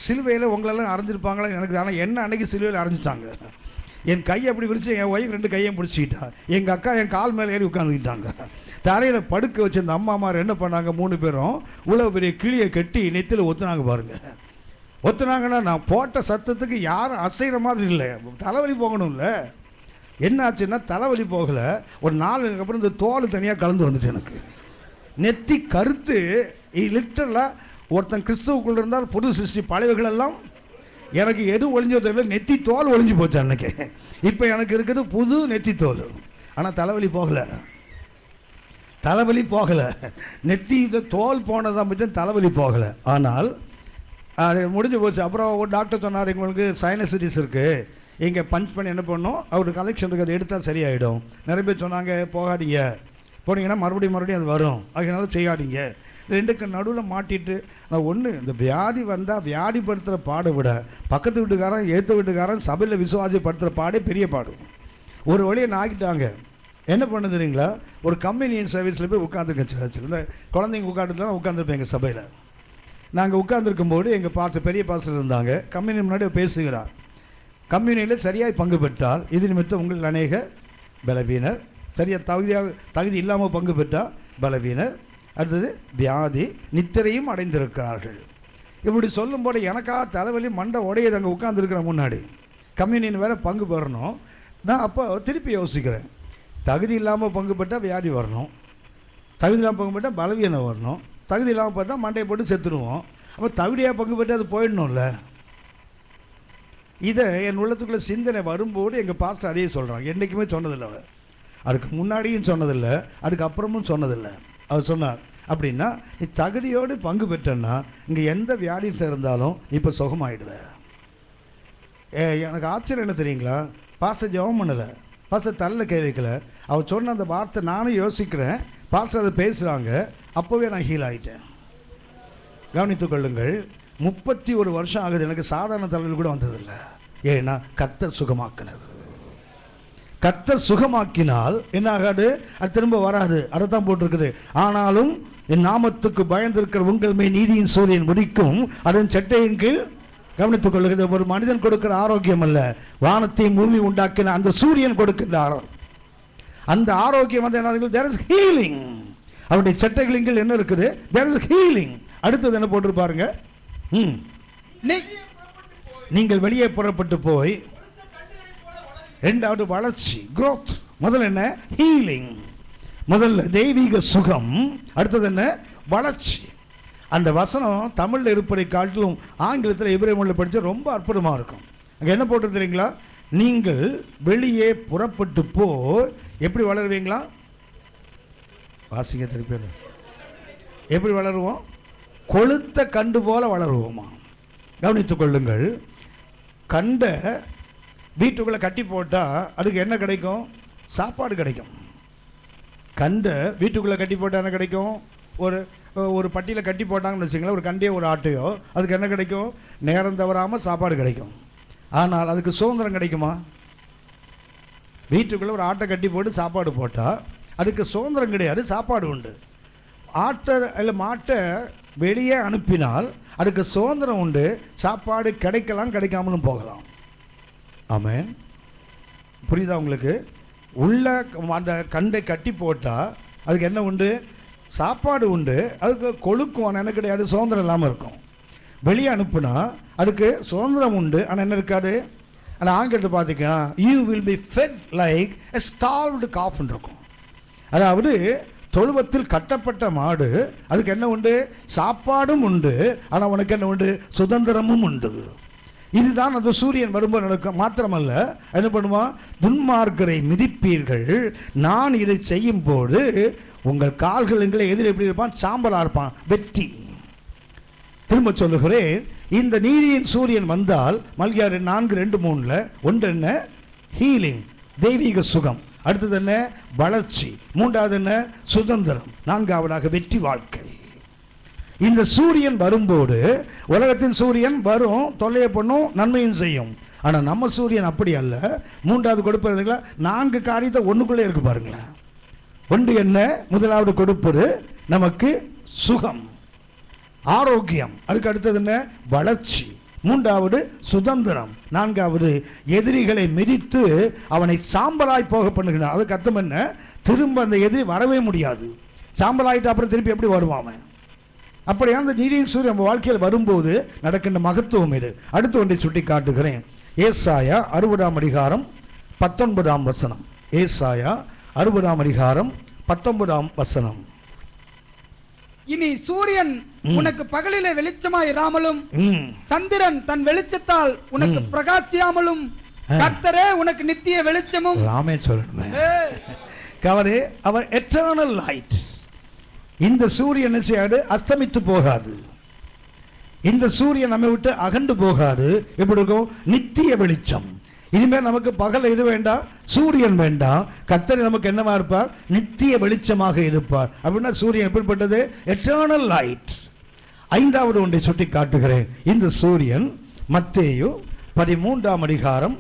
சிலுவையில் உங்களெல்லாம் அரைஞ்சிருப்பாங்களா எனக்கு, ஆனால் என்ன அன்னைக்கு சிலுவையில் அரைஞ்சிட்டாங்க. என் கையை அப்படி விரிச்சு என் ஒய்ஃப் 2 கையையும் பிடிச்சிக்கிட்டா, எங்கள் அக்கா என் கால் மேலே ஏறி உட்காந்துக்கிட்டாங்க. தரையில் படுக்க வச்சு அந்த அம்மாமார் என்ன பண்ணாங்க, 3 பேரும் இவ்வளோ பெரிய கிளியை கட்டி நெத்தியில் ஒத்துனாங்க பாருங்கள். ஒத்துனாங்கன்னா நான் போட்ட சத்தத்துக்கு யாரும் அசைகிற மாதிரி இல்லை, தலைவலி போகணும்ல. என்ன ஆச்சுன்னா தலைவலி போகலை, ஒரு 4 நாளுக்கு அப்புறம் இந்த தோல் தனியாக கலந்து வந்துச்சு எனக்கு. நெத்தி கருத்து லிட்டரலாக ஒருத்தன் கிறிஸ்துவுக்குள்ள இருந்தால் புது சிருஷ்டி, பழையவர்களெல்லாம் எனக்கு எது ஒழிஞ்சோ தெரியல, நெத்தி தோல் ஒழிஞ்சு போச்சு அன்னைக்கு. இப்போ எனக்கு இருக்குது புது நெத்தி தோல். ஆனால் தலைவலி போகலை, தலைவலி போகலை, நெத்தி தோல் போனதான் பற்றி தலைவலி போகலை. ஆனால் அது முடிஞ்சு போச்சு. அப்புறம் ஒரு டாக்டர் சொன்னார், எங்களுக்கு சைனசிட்டிஸ் இருக்குது, இங்கே பஞ்ச் பண்ணி என்ன பண்ணணும், அவருக்கு கலெக்ஷன் இருக்குது, அதை எடுத்தால் சரியாயிடும். நிறைய பேர் சொன்னாங்க போகாதீங்க, போனீங்கன்னா மறுபடியும் அது வரும், அதனால செய்யாதீங்க. 2க்கு நடுவில் மாட்டிட்டு நான் ஒன்று, இந்த வியாதி வந்தால் வியாதிப்படுத்துகிற பாடை விட பக்கத்து வீட்டுக்காரன் ஏற்ற வீட்டுக்காரன் சபையில் விசுவாசப்படுத்துகிற பாடே பெரிய பாடு. ஒரு வழியை நான் ஆகிட்டாங்க. என்ன பண்ண தெரியுங்களா, ஒரு கம்யூனியன் சர்வீஸில் போய் உட்காந்துருக்கேன். சர்ச்சில் இந்த குழந்தைங்க உட்காந்துருந்தா உட்காந்துருப்பேன். எங்கள் சபையில் நாங்கள் உட்காந்துருக்கும்போது எங்கள் பெரிய பாஸ்டர் இருந்தாங்க. கம்யூனி முன்னாடி பேசுகிறார். கம்யூனியில் சரியாக பங்கு பெற்றால் இது நிமித்தம் உங்கள் அநேக பலவீனர், சரியாக தகுதி இல்லாமல் பங்கு பெற்றால் பலவீனர், அடுத்தது வியாதி நித்திரையும் அடைந்திருக்கிறார்கள். இப்படி சொல்லும்போது எனக்காக தலைவலி மண்டை உடையது. அங்கே உட்காந்துருக்கிற முன்னாடி கம்யூனியன் வேறு பங்கு பெறணும். நான் அப்போ திருப்பி யோசிக்கிறேன், தகுதி இல்லாமல் பங்கு பெற்றால் வியாதி வரணும், தகுதி இல்லாமல் பங்கு பெற்றால் பலவீனம் வரணும், தகுதி இல்லாமல் பார்த்தா மண்டையை போட்டு செத்துடுவோம். அப்போ தகுதியாக பங்கு பெற்று அது போயிடணும்ல. இதை என் உள்ளத்துக்குள்ளே சிந்தனை வரும்போது எங்கள் பாஸ்டர் அதையே சொல்கிறாங்க. என்றைக்குமே சொன்னதில்லை அவர், அதுக்கு முன்னாடியும் சொன்னதில்லை, அதுக்கு அப்புறமும் சொன்னதில்லை. அவர் சொன்னார், அப்படின்னா நீ தகுதியோடு பங்கு பெற்றன்னா இங்கே எந்த வியாதி சேர்ந்தாலும் இப்போ சுகமாயிடுவேன். எனக்கு ஆச்சரியம் என்ன தெரியுங்களா, பாஸ்டர் ஜெபம் பண்ணலை, பாஸ்டர் தலையில் கை வைக்கல, அவர் சொன்ன அந்த வார்த்தை நானும் யோசிக்கிறேன், பாஸ்டர் அதை பேசுகிறாங்க, அப்போவே நான் ஹீல் ஆகிட்டேன். கவனித்துக் கொள்ளுங்கள், 31 வருஷம் ஆகுது, எனக்கு சாதாரண தலைவலி கூட வந்ததில்லை. ஏன்னா கர்த்தர் சுகமாக்கினது. கர்த்தர் சுகமாக்கினால் என்ன ஆகாது, அது திரும்ப வராது. அதைத்தான் போட்டிருக்குது, ஆனாலும் என் நாமத்துக்கு பயந்திருக்கிற உங்கள் மேல் நீதியின் சூரியன் உதிக்கும், அதன் சட்டையின் கீழ். கவனித்துக் கொள்ளுகிறது, ஒரு மனிதன் கொடுக்கிற ஆரோக்கியம் அல்ல, வானத்தையும் பூமி உண்டாக்கின அந்த சூரியன் கொடுக்கின்ற ஆரோக்கியம். அந்த ஆரோக்கியம் வந்து என்ன, there is healing. அவருடைய சட்டைகளில் என்ன இருக்குது, there is healing. அடுத்தது என்ன போட்டிருப்பாருங்க, நீங்கள் வெளியே புறப்பட்டு போய், இரண்டாவது வளர்ச்சி, growth. முதல்ல என்ன, ஹீலிங், முதல்ல தெய்வீக சுகம், அடுத்தது என்ன, வளர்ச்சி. அந்த வசனம் தமிழில் இருப்பதை காட்டிலும் ஆங்கிலத்தில் எபிரேய மொழியில் படித்தா ரொம்ப அற்புதமாக இருக்கும். அங்கே என்ன போட்டு தெரியுங்களா, நீங்கள் வெளியே புறப்பட்டு போ, எப்படி வளருவீங்களா, வாசிங்க திருப்பி, எப்படி வளருவோம், கொளுத்த கண்டு போல வளருவோமா. கவனித்துக் கொள்ளுங்கள், கண்டை வீட்டுக்குள்ளே கட்டி போட்டால் அதுக்கு என்ன கிடைக்கும், சாப்பாடு கிடைக்கும். கண்டை வீட்டுக்குள்ளே கட்டி போட்டால் என்ன கிடைக்கும், ஒரு பட்டியில் கட்டி போட்டாங்கன்னு வச்சுங்களேன், ஒரு கண்டையோ ஒரு ஆட்டையோ, அதுக்கு என்ன கிடைக்கும், நேரம் தவறாமல் சாப்பாடு கிடைக்கும். ஆனால் அதுக்கு சுதந்திரம் கிடைக்குமா, வீட்டுக்குள்ளே ஒரு ஆட்டை கட்டி போட்டு சாப்பாடு போட்டால் அதுக்கு சுதந்திரம் கிடையாது, சாப்பாடு உண்டு. ஆட்டை இல்லை மாட்டை வெளியே அனுப்பினால் அதுக்கு சுதந்திரம் உண்டு, சாப்பாடு கிடைக்கலாம் கிடைக்காமலும் போகலாம். ஆமென். புரியுதா உங்களுக்கு? உள்ள அந்த கண்டை கட்டி போட்டால் அதுக்கு என்ன உண்டு? சாப்பாடு உண்டு. அதுக்கு கொழுக்கும் என்ன கிடையாது, சுதந்திரம் இல்லாமல் இருக்கும். வெளியே அனுப்புனா அதுக்கு சுதந்திரம் உண்டு, ஆனால் என்ன இருக்காது. ஆனால் ஆங்கிலத்தை பார்த்தீங்கன்னா you will be fed like a starved காஃப்னு இருக்கும். அதாவது தொழுவத்தில் கட்டப்பட்ட மாடு, அதுக்கு என்ன உண்டு? சாப்பாடும் உண்டு, ஆனால் உனக்கு என்ன உண்டு? சுதந்திரமும் உண்டு. இதுதான் அந்த சூரியன் வரும்போது நடக்கும். மாத்திரமல்ல, என்ன பண்ணுவான்? துன்மார்க்கரை மிதிப்பீர்கள், நான் இதை செய்யும் போது உங்கள் கால்கள் எங்களை எதிர் எப்படி இருப்பான்? சாம்பலா இருப்பான், வெற்றி. திரும்ப சொல்லுகிறேன், இந்த நீதியின் சூரியன் வந்தால் மல்கியா 4:2-3 ஒன்று என்ன? ஹீலிங், தெய்வீக சுகம். அடுத்தது என்ன? வளர்ச்சி. மூன்றாவது என்ன? சுதந்திரம். நான்காவதாக வெற்றி வாழ்க்கை. இந்த சூரியன் வரும்போது உலகத்தின் சூரியன் வரும், தொல்லையை பண்ணும், நன்மையும் செய்யும். ஆனால் நம்ம சூரியன் அப்படி அல்ல. மூன்றாவது கொடுப்பதுங்களா 4 காரியத்தை ஒன்றுக்குள்ளே இருக்கு பாருங்களேன். ஒன்று என்ன? முதலாவது கொடுப்பது நமக்கு சுகம், ஆரோக்கியம். அதுக்கு அடுத்தது என்ன? வளர்ச்சி. மூன்றாவது சுதந்திரம். நான்காவது எதிரிகளை மிதித்து அவனை சாம்பலாய் போக பண்ணுகிறான். அதுக்கு அர்த்தம் என்ன? திரும்ப அந்த எதிரி வரவே முடியாது. சாம்பலாயிட்டு அப்புறம் திருப்பி எப்படி வருவான்? அப்படியா அந்த நீதியின் சூரியன் நம்ம வாழ்க்கையில் வரும்போது நடக்கின்ற மகத்துவம் இது. அடுத்து ஒன்றை சுட்டி காட்டுகிறேன். ஏசாயா 60:19. ஏசாயா 60:19. இனி சூரியன் உனக்கு பகலிலே வெளிச்சமாய் இராமலும், சந்திரன் தன் வெளிச்சத்தால் உனக்கு பிரகாசியாமலும், கர்த்தரே உனக்கு நித்திய வெளிச்சமும். ராமே சொல்லணுமே கவரே, அவர் எட்டர்னல் லைட். இந்த சூரியன் என்ன செய்யாது? அஸ்தமித்து போகாது. இந்த சூரியன் நம்மை விட்டு அகண்டு போகாது. எப்படி இருக்கும்? நித்திய வெளிச்சம். இனிமேல் நமக்கு பகல் இது வேண்டாம், சூரியன் வேண்டாம். கர்த்தர் நமக்கு என்னவா இருப்பார்? நித்திய வெளிச்சமாக இருப்பார். அப்படின்னா சூரியன் எப்படிப்பட்டது? Eternal light. ஐந்தாவது ஒன்றை சுட்டி காட்டுகிறேன். இந்த சூரியன் மத்தேயு 13:43.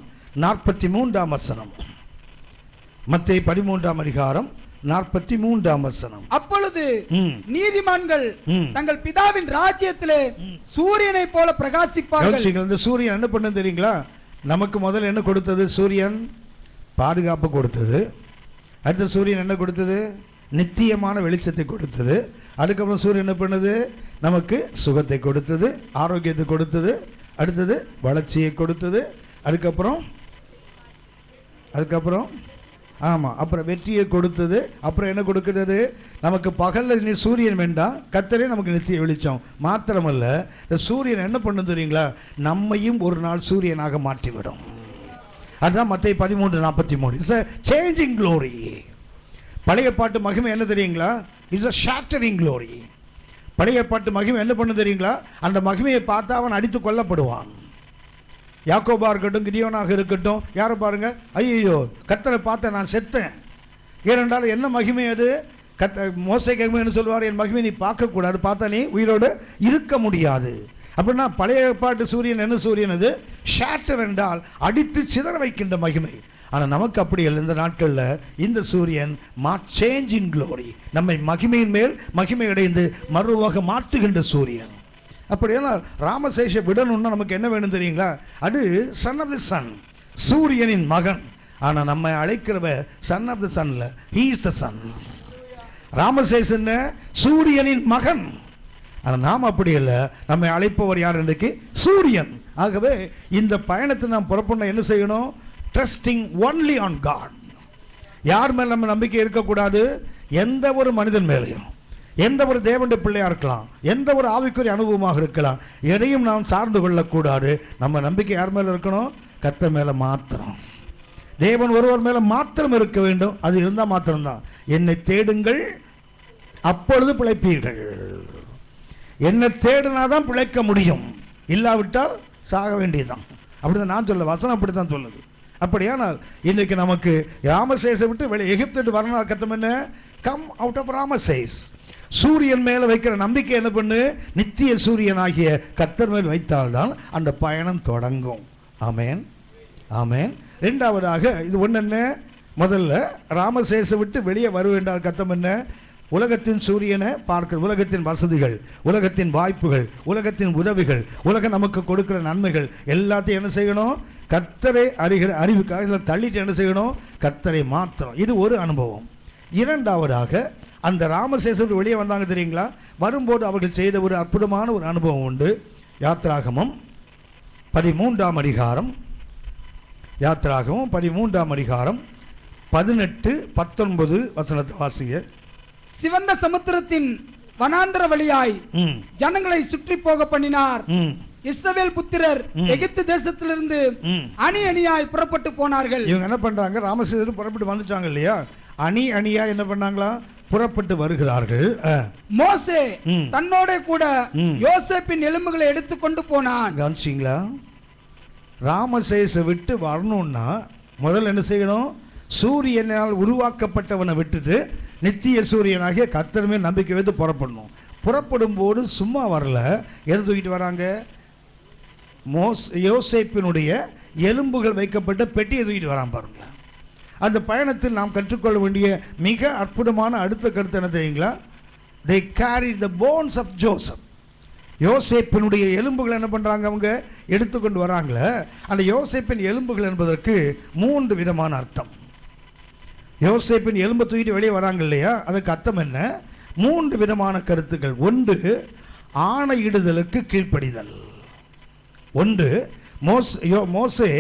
மத்தேயு 13:43. அப்பொழுது நீதிமான்கள் தங்கள் பிதாவின் ராஜ்யத்திலே சூரியனை போல பிரகாசிப்பார்கள். இந்த சூரியன் என்ன பண்ணு தெரியுங்களா? நமக்கு முதல்ல என்ன கொடுத்தது? சூரியன் பாதுகாப்பு கொடுத்தது. அடுத்த சூரியன் என்ன கொடுத்தது? நித்தியமான வெளிச்சத்தை கொடுத்தது. அதுக்கப்புறம் சூரியன் என்ன பண்ணுது? நமக்கு சுகத்தை கொடுத்தது, ஆரோக்கியத்தை கொடுத்தது. அடுத்தது வளர்ச்சியை கொடுத்தது. அதுக்கப்புறம் ஆமாம், அப்புறம் வெற்றியை கொடுத்தது. அப்புறம் என்ன கொடுக்கிறது? நமக்கு பகலில் சூரியன் வேண்டாம், கர்த்தரே நமக்கு நித்திய வெளிச்சம். மாத்திரமல்ல, இந்த சூரியன் என்ன பண்ணும் தெரியுங்களா? நம்மையும் ஒரு நாள் சூரியனாக மாற்றிவிடும். அதுதான் மத்தேயு 13:43. It's a changing glory. பழைய பாட்டு மகிமை என்ன தெரியுங்களா? It's a shattering glory. பழைய பாட்டு மகிமை என்ன பண்ணு தெரியுங்களா? அந்த மகிமையை பார்த்தா அவன் அடித்து கொல்லப்படுவான். யாக்கோபா இருக்கட்டும், கிதியோனாக இருக்கட்டும், யாரை பாருங்க, ஐயோ கர்த்தரை பார்த்த நான் செத்தேன். ஏனென்றால் என்ன மகிமை அது? மோசேக்கு என்ன சொல்லுவார்? என் மகிமை நீ பார்க்கக்கூடாது, பார்த்தா நீ உயிரோடு இருக்க முடியாது. அப்படின்னா பழைய பாட்டு சூரியன் என்ன சூரியன்? அது ஷேட்டர் என்றால் அடித்து சிதற வைக்கின்ற மகிமை. ஆனால் நமக்கு அப்படி இல்லை. இந்த நாட்களில் இந்த சூரியன் சேஞ்சிங் க்ளோரி, நம்மை மகிமையின் மேல் மகிமை அடைந்து மறுவாக மாற்றுகின்ற சூரியன். அப்படியெல்லாம் ராமசேஷை விடணும்னா நமக்கு என்ன வேணும் தெரியுங்களா? அது சன் ஆஃப் தி சன், சூரியனின் மகன். ஆனால் நம்ம அழைக்கிறவ சன் ஆஃப் தி சன்ல, he is the sun. Rameses சூரியனின் மகன். ஆனால் நாம் அப்படி இல்லை. நம்மை அழைப்பவர் யார்? இன்றைக்கு சூரியன். ஆகவே இந்த பயணத்தை நாம் புறப்படணும். என்ன செய்யணும்? Trusting only on God. யார் மேல் நம்ம நம்பிக்கை இருக்கக்கூடாது? எந்த ஒரு மனிதன் மேலேயும், எந்த ஒரு தேவனுடைய பிள்ளையா இருக்கலாம், எந்த ஒரு ஆவிக்குரிய அனுபவமாக இருக்கலாம், எதையும் நாம் சார்ந்து கொள்ளக்கூடாது. நம்ம நம்பிக்கை யார் மேல இருக்கணும்? கர்த்தர் மேல மாத்திரம். தேவன் ஒருவர் மேல மாத்திரம் இருக்க வேண்டும். அது இருந்தால் மாத்திரம்தான். என்னை தேடுங்கள், அப்பொழுது பிழைப்பீர்கள். என்னை தேடினாதான் பிழைக்க முடியும், இல்லாவிட்டால் சாக வேண்டியதுதான். அப்படிதான் நான் சொல்ல, வசனம் அப்படித்தான் சொல்லுது. அப்படியானால் இன்னைக்கு நமக்கு ராமசேஸை விட்டு வெளியே எகிப்து வரணும். கத்தம் என்ன? Come out of Rameses. சூரியன் மேல வைக்கிற நம்பிக்கை என்ன பண்ணு? நித்திய சூரியன் ஆகிய கர்த்தர் மேல் வைத்தால்தான் அந்த பயணம் தொடங்கும். ஆமேன், ஆமேன். இரண்டாவதாக இது ஒன்று என்ன? முதல்ல ராமசேஸை விட்டு வெளியே வர வேண்டாம். கத்தம் என்ன? உலகத்தின் சூரியனை பார்க்க, உலகத்தின் வசதிகள், உலகத்தின் வாய்ப்புகள், உலகத்தின் உதவிகள், உலகம் நமக்கு கொடுக்கிற நன்மைகள் எல்லாத்தையும் என்ன செய்யணும்? கர்த்தரை அறிகிற அறிவுக்காக இதில் தள்ளிட்டு என்ன செய்யணும்? கர்த்தரை மாத்திரம். இது ஒரு அனுபவம். இரண்டாவதாக அந்த ராமசேசர் வெளியே வந்தாங்க தெரியுங்களா? வரும்போது அவர்கள் செய்த ஒரு அற்புதமான ஒரு அனுபவம் உண்டு. யாத்திராகமம் 13ஆம் அதிகாரம், யாத்திராகமம் 13ஆம் அதிகாரம் 18-19 வசனத்தை வாசிங்க. சிவந்த சமுத்திரத்தின் வனாந்தர வழியாய் ஜனங்களை சுற்றி போக பண்ணினார். இஸ்ரவேல் புத்திரர் எகிப்து தேசத்திலிருந்து அணி அணியாய் புறப்பட்டு போனார்கள். இவங்க என்ன பண்றாங்க? ராமசேசர் புறப்பட்டு வந்துட்டாங்க இல்லையா? அணி அணியா என்ன பண்ணாங்களா? புறப்பட்டு வருகிறார்கள். மோசே தன்னோட கூட யோசேப்பின் எலும்புகளை எடுத்துக்கொண்டு போனான். கவனிச்சிங்களா? ராமசேசை விட்டு வரணும்னா முதல்ல என்ன செய்யணும்? சூரியனால் உருவாக்கப்பட்டவனை விட்டுட்டு நித்திய சூரியனாகிய கர்த்தர் மேல் நம்பிக்கை வைத்து புறப்படணும். புறப்படும் போது சும்மா வரல. எதை தூக்கிட்டு வராங்க? யோசேப்பினுடைய எலும்புகள் வைக்கப்பட்ட பெட்டியை தூக்கிட்டு வரான் பாருங்க. அந்த பயணத்தில் நாம் கற்றுக்கொள்ள வேண்டிய மிக அற்புதமான அடுத்த கருத்து என்ன தெரியுங்களா? they carried the bones of Joseph. யோசேப்பினுடைய எலும்புகள் என்ன பண்றாங்க? அவங்க எடுத்துக்கொண்டு வராங்களே. அந்த யோசேப்பின் எலும்புகள் என்பதற்கு 3 விதமான அர்த்தம். யோசேப்பின் எலும்பை தூக்கிட்டு வெளியே வராங்க இல்லையா? அதுக்கு அர்த்தம் என்ன? 3 விதமான கருத்துக்கள். ஒன்று, ஆணையிடுதலுக்கு கீழ்ப்படிதல். ஒன்று, மோசே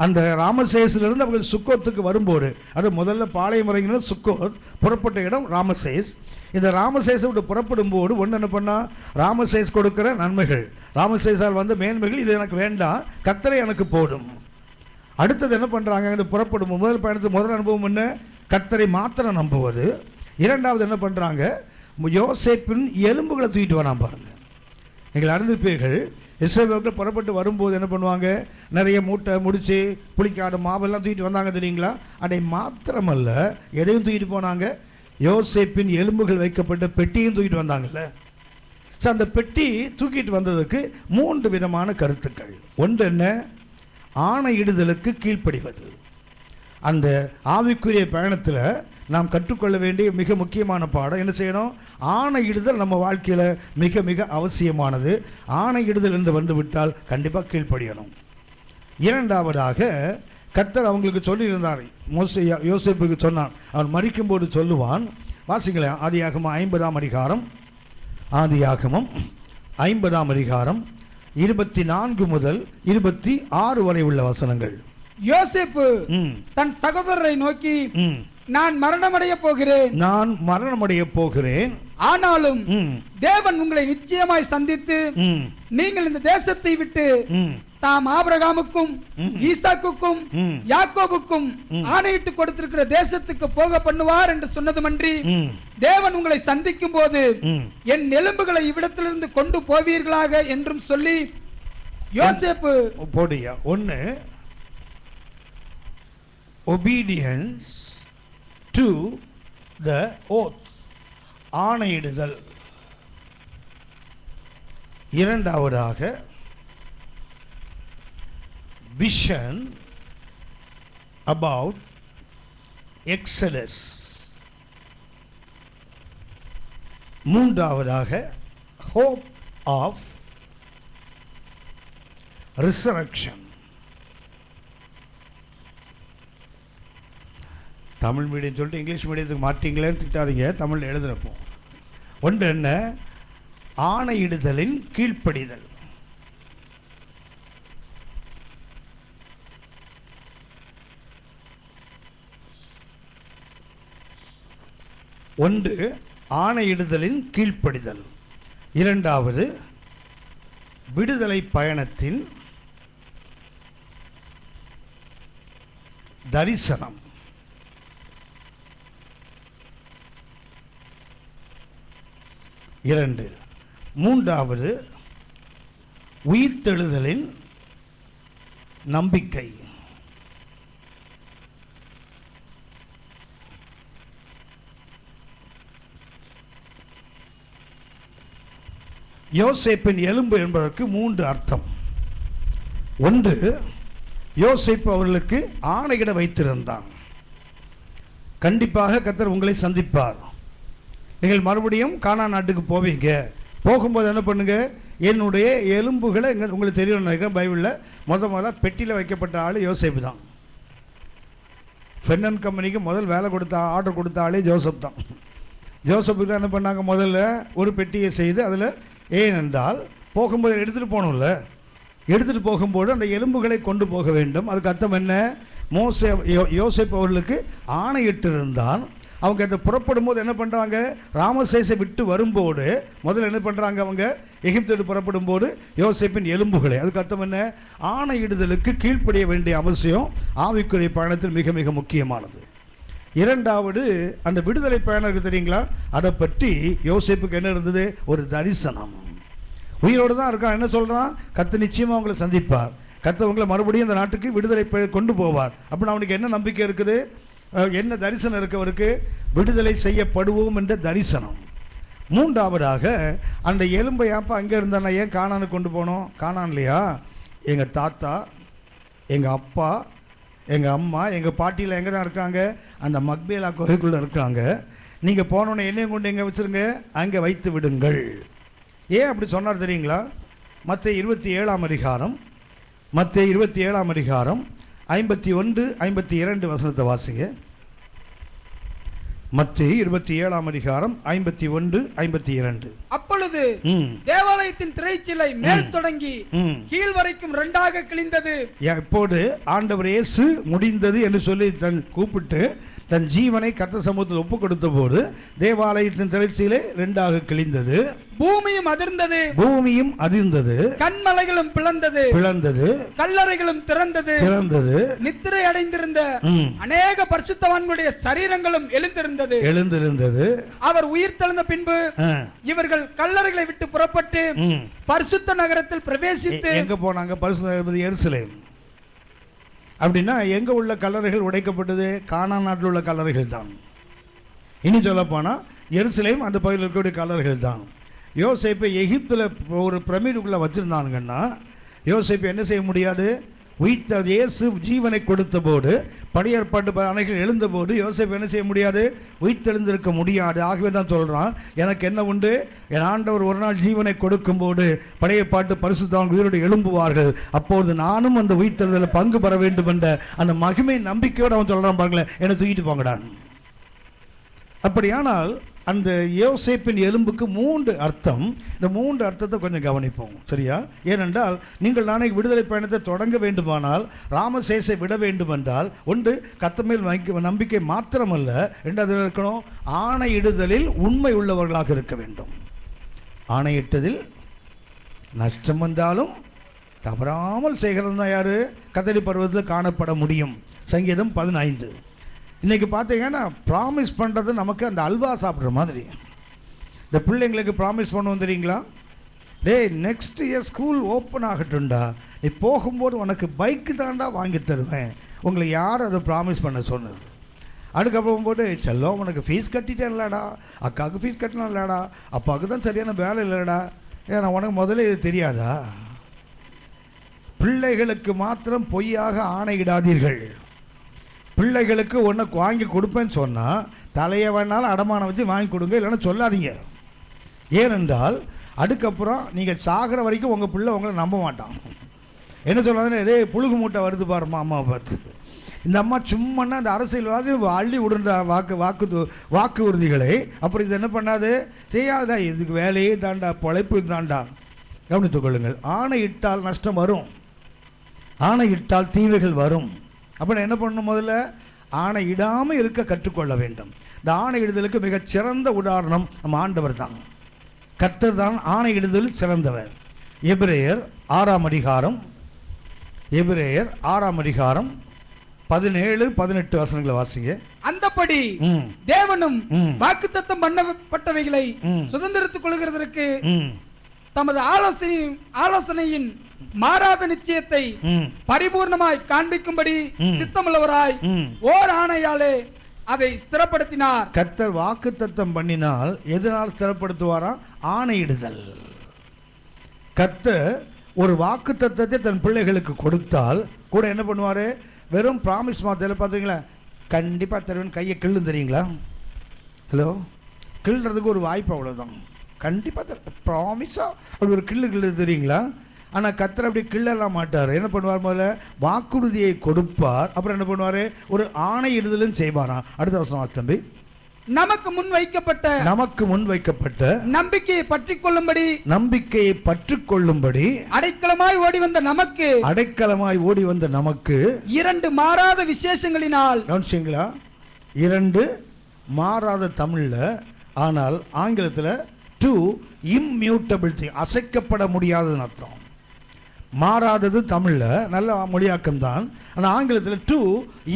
அந்த ராமசேஸிலிருந்து அவர்கள் சுக்கோத்துக்கு வரும்போது, அது முதல்ல பாளையமுறைங்கிற சுக்கோத், புறப்பட்ட இடம் ராமசேஸ். இந்த ராமசேஸை விட்டு புறப்படும் போது ஒன்று என்ன பண்ணா? ராமசேஸ் கொடுக்கிற நன்மைகள், ராமசேஸால் வந்த மேன்மைகள், இது எனக்கு வேண்டாம், கர்த்தரை எனக்கு போடும். அடுத்தது என்ன பண்ணுறாங்க? இந்த புறப்படும் முதல் பயணத்துக்கு முதல் அனுபவம் என்ன? கர்த்தரை மாத்திரம் நம்புவது. இரண்டாவது என்ன பண்ணுறாங்க? யோசேப்பின் எலும்புகளை தூக்கிட்டு வரான் பாருங்க. நீங்கள் அறிந்திருப்பீர்கள், இஸ்ரவேலர்கள் புறப்பட்டு வரும்போது என்ன பண்ணுவாங்க? நிறைய மூட்டை முடிச்சு புளிக்காடு மாவெல்லாம் தூக்கிட்டு வந்தாங்க தெரியுங்களா? அதை மாத்திரமல்ல, எதையும் தூக்கிட்டு போனாங்க? யோசேப்பின் எலும்புகள் வைக்கப்பட்ட பெட்டியும் தூக்கிட்டு வந்தாங்கல்ல. ஸோ அந்த பெட்டி தூக்கிட்டு வந்ததுக்கு 3 விதமான கருத்துக்கள். ஒன்று என்ன? ஆணையிடுதலுக்கு கீழ்ப்படிவது. அந்த ஆவிக்குரிய பயணத்தில் நாம் கற்றுக்கொள்ள வேண்டிய மிக முக்கியமான பாடம் என்ன செய்யணும்? ஆணையிடுதல் நம்ம வாழ்க்கையில் மிக மிக அவசியமானது. ஆணையிடுதல் என்று வந்துவிட்டால் கண்டிப்பாக கீழ்ப்படியணும். இரண்டாவதாக கர்த்தர் அவங்களுக்கு சொல்லியிருந்தார். யோசேப்புக்கு சொன்னான், அவன் மரிக்கும்போது சொல்லுவான். வாசிங்களேன், ஆதியாகமம் 50ஆம் அதிகாரம், ஆதியாகமம் 50ஆம் அதிகாரம் 24 முதல் 26 வரை உள்ள வசனங்கள். யோசேப்பு தன் சகோதரரை நோக்கி, நான் மரணமடைய போகிறேன், நான் மரணமடைய போகிறேன், ஆனாலும் தேவன் உங்களை நிச்சயமாய் சந்தித்து நீங்கள் இந்த தேசத்தை விட்டு தாம் ஆபிரகாமுக்கும் ஈசாக்குக்கும் யாக்கோபுக்கும் ஆணையிட்டு கொடுத்திருக்கிற தேசத்துக்கு போக பண்ணுவார் என்று சொன்னதுமன்றி, தேவன் உங்களை சந்திக்கும் போது என் எலும்புகளை இவ்விடத்திலிருந்து கொண்டு போவீர்களாக என்றும் சொல்லி யோசேப்பு போடியா. ஒன்னு, obedience to the oath, ஆணையிடுதல். இரண்டாவதாக vision about Exodus. மூன்றாவதாக hope of resurrection. Tamil medium சொல்லிட்டு இங்கிலீஷ் மீடியத்துக்கு மாற்றிங்களேன்னு திட்டாதீங்க, தமிழ் எழுதுறப்போ. ஒன்று என்ன? ஆணையிடுதலின் கீழ்ப்படிதல். ஒன்று, ஆணையிடுதலின் கீழ்ப்படிதல். இரண்டாவது, விடுதலை பயணத்தின் தரிசனம். இரண்டு. மூன்றாவது, உயிர்த்தெழுதலின் நம்பிக்கை. யோசேப்பின் எலும்பு என்பதற்கு 3 அர்த்தம். ஒன்று, யோசேப்பு அவர்களுக்கு ஆணையிட வைத்திருந்தான். கண்டிப்பாக கர்த்தர் உங்களை சந்திப்பார், நீங்கள் மறுபடியும் கானான் நாட்டுக்கு போவீங்க, போகும்போது என்ன பண்ணுங்க? என்னுடைய எலும்புகளை உங்களுக்கு தெரியும் நினைக்கிறேன், பைபிளில் முதல்ல பெட்டியில் வைக்கப்பட்ட ஆள் யோசேப்பு தான். ஃபென்னன் கம்பெனிக்கு முதல் வேலை கொடுத்த ஆர்டர் கொடுத்த ஆளே ஜோசப் தான். ஜோசப்புக்கு தான் என்ன பண்ணாங்க, முதல்ல ஒரு பெட்டியை செய்து அதில் ஏனென்றால் போகும்போது எடுத்துகிட்டு போகணும்ல, எடுத்துகிட்டு போகும்போது அந்த எலும்புகளை கொண்டு போக வேண்டும். அதுக்கு அர்த்தம் என்ன, யோசேப்பு அவர்களுக்கு ஆணையிட்டு இருந்தான். அவங்க அதை புறப்படும் போது என்ன பண்ணுறாங்க, ராமசேசை விட்டு வரும்போது முதல்ல என்ன பண்ணுறாங்க, அவங்க எகிப்து புறப்படும் போது யோசேப்பின் எலும்புகளை, அதுக்கு அர்த்தம் என்ன, ஆணையிடுதலுக்கு கீழ்ப்படிய வேண்டிய அவசியம் ஆவிக்குரிய பயணத்தில் மிக மிக முக்கியமானது. இரண்டாவது, அந்த விடுதலை பயணம் இருக்குது தெரியுங்களா, அதை பற்றி யோசேப்புக்கு என்ன இருந்தது, ஒரு தரிசனம். உயிரோடு தான் இருக்கான். என்ன சொல்கிறான், கர்த்தர் நிச்சயமாக அவங்களை சந்திப்பார், கர்த்தர் அவங்களை மறுபடியும் அந்த நாட்டுக்கு விடுதலை கொண்டு போவார். அப்படின்னு அவனுக்கு என்ன நம்பிக்கை இருக்குது, என்ன தரிசனம் இருக்கு அவருக்கு, விடுதலை செய்யப்படுவோம் என்ற தரிசனம். மூன்றாவதாக, அந்த எலும்பை ஏப்பா அங்கே இருந்தானா ஏன் கானானுக்கு கொண்டு போனோம், கானான் இல்லையா, எங்கள் தாத்தா, எங்கள் அப்பா, எங்கள் அம்மா, எங்கள் பாட்டியில் எங்கே தான் இருக்காங்க, அந்த மக்பேலா கோயிலுக்குள்ளே இருக்காங்க. நீங்கள் போனோன்னே என்னையும் கொண்டு எங்கே வச்சுருங்க, அங்கே வைத்து விடுங்கள். ஏன் அப்படி சொன்னார் தெரியுங்களா, மத்தேயு 27ஆம் அதிகாரம், மத்தேயு 27ஆம் அதிகாரம் 51, 52 வசனத்தை வாசிங்க. மத்தேயு 27ஆம் அதிகாரம் 51, 52. அப்பொழுது தேவாலயத்தின் திரைச்சிலை மேல் தொடங்கி கீழ் வரைக்கும் 2ஆக கிழிந்தது. இப்போது ஆண்டவர் இயேசு முடிந்தது என்று சொல்லி தன் கூப்பிட்டு தன் ஜீவனை கர்த்தர் சமூகத்தில் ஒப்பு கொடுத்த போது தேவாலயத்தின் திரைச்சிலை 2ஆக கிழிந்தது, பூமியும் அதிர்ந்தது, பூமியும் அதிர்ந்தது, கண்மலைகளும் பிளந்தது, கல்லறைகளும் திறந்தது, நித்திரை அடைந்திருந்த அநேக பரிசுத்தவான்களுடைய சரீரங்களும் எழுந்திருந்தது. அவர் உயிர் தெழுந்த பின்பு இவர்கள் கல்லறைகளை விட்டு புறப்பட்டு பரிசுத்த நகரத்தில் பிரவேசித்து எங்க போனாங்க, பரிசுத்த நகரம் எருசலேம். அப்படின்னா எங்க உள்ள கல்லறைகள் உடைக்கப்பட்டது, கானான் நாட்டில் உள்ள கல்லறைகள் தான். இனி சொல்ல போனா எருசலேம் அந்த பகுதியில் இருக்கக்கூடிய கல்லறைகள் தான். யோசேப்பை எகிப்தில் ஒரு பிரமிடுக்குள்ளே வச்சுருந்தாங்கன்னா யோசேப்பு என்ன செய்ய முடியாது, உயிர்த்த இயேசு ஜீவனை கொடுத்த போது பழையற்பாட்டு அணைகள் எழுந்தபோது யோசேப்பு என்ன செய்ய முடியாது, உயிர்த்தெழுந்திருக்க முடியாது. ஆகவே தான் சொல்கிறான், எனக்கு என்ன உண்டு, என் ஆண்டவர் ஒரு நாள் ஜீவனை கொடுக்கும்போது பழையற்பாட்டு பரிசுத்தவான்கள் உயிரோடு எழும்புவார்கள், அப்போது நானும் அந்த உயிர்த்தெழுதலில் பங்கு பெற வேண்டும் என்ற அந்த மகிமை நம்பிக்கையோடு அவன் சொல்கிறான், பாருங்களேன், என்னை தூக்கிட்டு போங்கடான். அப்படியானால் அந்த யோசேப்பின் எலும்புக்கு 3 அர்த்தம். இந்த 3 அர்த்தத்தை கொஞ்சம் கவனிப்போம், சரியா? ஏனென்றால் நீங்கள் நாளைக்கு விடுதலை பயணத்தை தொடங்க வேண்டுமானால், ராமசேசை விட வேண்டுமென்றால், ஒன்று கர்த்தர் மேல் நம்பிக்கை மாத்திரமல்ல, ரெண்டாவது இருக்கணும், ஆணையிடுதலில் உண்மை உள்ளவர்களாக இருக்க வேண்டும். ஆணையிட்டதில் நஷ்டம் வந்தாலும் தவறாமல் செய்கிறது தான் யாரு, கத்தரி பருவத்தில் காணப்பட முடியும். சங்கீதம் 15. இன்றைக்கி பார்த்தீங்கன்னா ப்ராமிஸ் பண்ணுறது நமக்கு அந்த அல்வா சாப்பிட்ற மாதிரி. இந்த பிள்ளைங்களுக்கு ப்ராமிஸ் பண்ணுவோம் தெரியுங்களா, டேய் நெக்ஸ்ட் இயர் ஸ்கூல் ஓப்பன் ஆகட்டும்டா, நீ போகும்போது உனக்கு பைக்கு தாண்டா வாங்கி தருவேன். உங்களை யார் அதை ப்ராமிஸ் பண்ண சொன்னது? அதுக்கப்புறம் போட்டு செல்லம் உனக்கு ஃபீஸ் கட்டிட்டேன் இல்லைடா, அக்காவுக்கு ஃபீஸ் கட்டணும் இல்லைடா, அப்பாவுக்கு தான் சரியான வேலை இல்லைடா, ஏன்னா உனக்கு முதல்ல இது தெரியாதா? பிள்ளைகளுக்கு மாத்திரம் பொய்யாக ஆணையிடாதீர்கள். பிள்ளைகளுக்கு ஒன்று வாங்கி கொடுப்பேன்னு சொன்னால் தலையை வேணாலும் அடமானம் வச்சு வாங்கி கொடுங்க, இல்லைன்னா சொல்லாதீங்க. ஏனென்றால் அதுக்கப்புறம் நீங்கள் சாகிற வரைக்கும் உங்கள் பிள்ளை உங்களை நம்ப மாட்டான். என்ன சொல்லாதுன்னு, இதே புழுகு மூட்டை வருது பாருமா அம்மாவை பார்த்து. இந்த அம்மா சும்மானா அந்த அரசியல்வாதி அள்ளி விடுன்ற வாக்கு உறுதிகளை அப்புறம் இது என்ன பண்ணாது, செய்யாதா, இதுக்கு வேலையே தாண்டா, பொழைப்பு தாண்டா. கவனித்துக் கொள்ளுங்கள், ஆணையிட்டால் நஷ்டம் வரும், ஆணையிட்டால் தீமைகள் வரும். அப்போ என்ன பண்ணணும், முதல்ல ஆணையிடாமல் இருக்க கற்றுக்கொள்ள வேண்டும். இந்த ஆணையிடுதலுக்கு மிகச்சிறந்த உதாரணம் நம்ம ஆண்டவர் தான், கர்த்தர் தான் ஆணையிடுதலில் சிறந்தவர். எபிரேயர் 6ஆம் அதிகாரம், எபிரேயர் 6ஆம் அதிகாரம் 17, 18 வசனங்களை வாசிங்க. அந்தபடி தேவனும் வாக்குத்தத்தம் பண்ணப்பட்டவைகளை சுதந்திரத்துக் கொள்கிறதற்கு தமது ஆலோசனையின் மாறாத நிச்சயத்தை பரிபூர்ணமாய் காண்பிக்கும்படி சித்தமுள்ளவராய் ஓர் ஆணையாலே அதை ஸ்திரப்படுத்தினார். கர்த்தர் வாக்குத்தத்தம் பண்ணினால் எதனால் ஸ்திரப்படுத்துவாரா? ஆணையிடுதல். கர்த்தர் ஒரு வாக்குத்தத்தத்தை தன் பிள்ளைகளுக்கு கொடுத்தால் கூட என்ன பண்ணுவாரு, வெறும் ப்ராமிஸ் மாத்திரம் பார்த்தீங்களா, கண்டிப்பாக தருவேன் கையை கிள்ளும் தெரியுங்களா? ஹலோ, கிள்றதுக்கு ஒரு வாய்ப்பு அவ்வளோதான். கண்டிப்பாக ப்ராமிஸாக அப்படி ஒரு கிள்ளு தெரியுங்களா? ஆனால் கர்த்தர் அப்படி கிள்ளலாம் மாட்டார். என்ன பண்ணுவார்? முதல்ல வாக்குறுதியை கொடுப்பார், அப்புறம் என்ன பண்ணுவார்? ஒரு ஆணை இடுதலும் செய்வாராம். அடுத்த வருஷம் வாஸ்தம்பி, நமக்கு முன் வைக்கப்பட்ட நம்பிக்கையை பற்றிக் கொள்ளும்படி அடைக்கலமாய் ஓடி வந்த நமக்கு இரண்டு மாறாத விசேஷங்களினால். கவனிச்சீங்களா? இரண்டு மாறாத தமிழ்ல, ஆனால் ஆங்கிலத்தில் டூ இம்மியூட்டபிள் திங், அசைக்கப்பட முடியாததுன்னு அர்த்தம். மாறாதது தமிழ்ல நல்ல மொழியாக்கம் தான், ஆனால் ஆங்கிலத்தில் டூ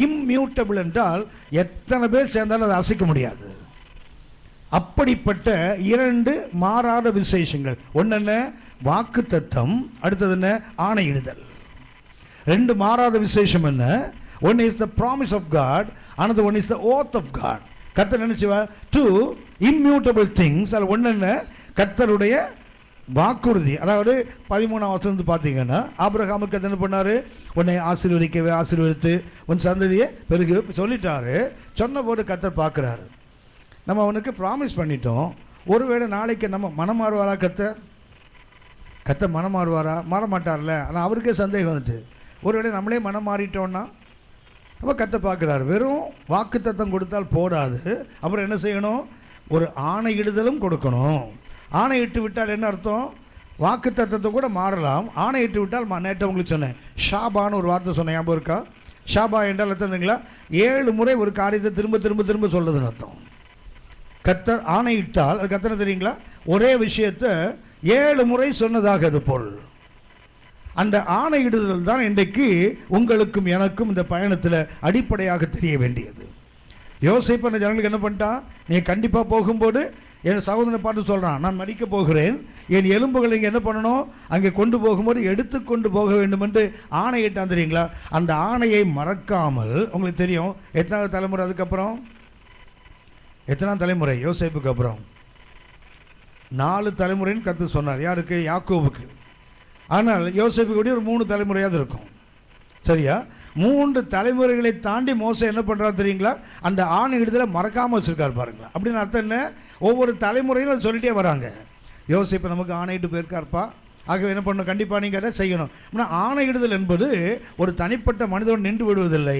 இம்மியூட்டபிள் என்றால் எத்தனை பேர் சேர்ந்தாலும் அதை அசைக்க முடியாது. அப்படிப்பட்ட இரண்டு மாறாத விசேஷங்கள். ஒன்று என்ன? வாக்கு தத்தம். அடுத்தது என்ன? ஆணையிடுதல். ரெண்டு மாறாத விசேஷம் என்ன? One is the promise of God, another one is the oath of God. கர்த்தர் நினைச்சுவா டூ இம்மியூட்டபிள் திங்ஸ். அதில் ஒன்று என்ன? கர்த்தருடைய வாக்குறுதி. அதாவது 13ஆம் வசனம் பார்த்தீங்கன்னா, ஆபிரகாமுக்கு என்ன பண்ணாரு? உன்னை ஆசீர்வதித்து உன் சந்ததியை பெருகு சொல்லிட்டாரு. சொன்ன போது கர்த்தர் பார்க்குறாரு, நம்ம அவனுக்கு ப்ராமிஸ் பண்ணிட்டோம், ஒருவேளை நாளைக்கு நம்ம மனம் மாறுவாரா? கர்த்தர் மனம் மாறுவாரா? மாற மாட்டார்ல. ஆனால் அவருக்கே சந்தேகம் வந்துச்சு, ஒருவேளை நம்மளே மனம் மாறிட்டோம்னா. அப்போ கர்த்தர் பார்க்குறாரு, வெறும் வாக்கு தத்தம் கொடுத்தால் போடாது, அப்புறம் என்ன செய்யணும்? ஒரு ஆணையிடுதலும் கொடுக்கணும். ஆணையிட்டு விட்டால் என்ன அர்த்தம்? வாக்கு தத்தத்தை கூட மாறலாம். ஆணையிட்டு விட்டால், நேற்று உங்களுக்கு சொன்னேன், ஷாபான்னு ஒரு வார்த்தை சொன்னேன், ஞாபகம் இருக்கா? ஷாபா என்றால் அர்த்தம் 7 முறை ஒரு காரியத்தை திரும்ப திரும்ப திரும்ப சொல்றதுன்னு அர்த்தம். கர்த்தர் ஆணையிட்டால் அது கர்த்தர் தெரியுங்களா? ஒரே விஷயத்தை 7 முறை சொன்னதாக அது பொருள். அந்த ஆணையிடுதல் தான் இன்றைக்கு உங்களுக்கும் எனக்கும் இந்த பயணத்தில் அடிப்படையாக தெரிய வேண்டியது. யோசேப்பு அந்த ஜனங்களுக்கு என்ன பண்ணிட்டான்? நீ கண்டிப்பாக போகும்போது என் சகோதரனை பார்த்து சொல்கிறான், நான் மரிக்க போகிறேன், என் எலும்புகளை இங்கே என்ன பண்ணணும்? அங்கே கொண்டு போகும்போது எடுத்துக்கொண்டு போக வேண்டும் என்று ஆணையிட்டான். தெரியுங்களா? அந்த ஆணையை மறக்காமல், உங்களுக்கு தெரியும் எத்தனாவது தலைமுறை, அதுக்கப்புறம் எத்தனாம் தலைமுறை யோசேப்புக்கு அப்புறம் 4 தலைமுறைன்னு கர்த்தர் சொன்னார். யாருக்கு? யாக்கோபுக்கு. ஆனால் யோசேப்புக்கு கூட ஒரு 3 தலைமுறையாவது இருக்கும். சரியா? 3 தலைமுறைகளை தாண்டி மோசே என்ன பண்ணுறாரு தெரியுங்களா? அந்த ஆணையிடுதலை மறக்காமல் வச்சுருக்காரு பாருங்களா. அப்படின்னு அர்த்தம் என்ன? ஒவ்வொரு தலைமுறையிலும் சொல்லிட்டே வராங்க, யோசேப்பு நமக்கு ஆணையிட்டு போயிருக்காருப்பா, ஆகவே என்ன பண்ணணும்? கண்டிப்பாக நீங்கள் அதை செய்யணும். ஆனால் ஆணையிடுதல் என்பது ஒரு தனிப்பட்ட மனிதன் நின்று விடுவதில்லை,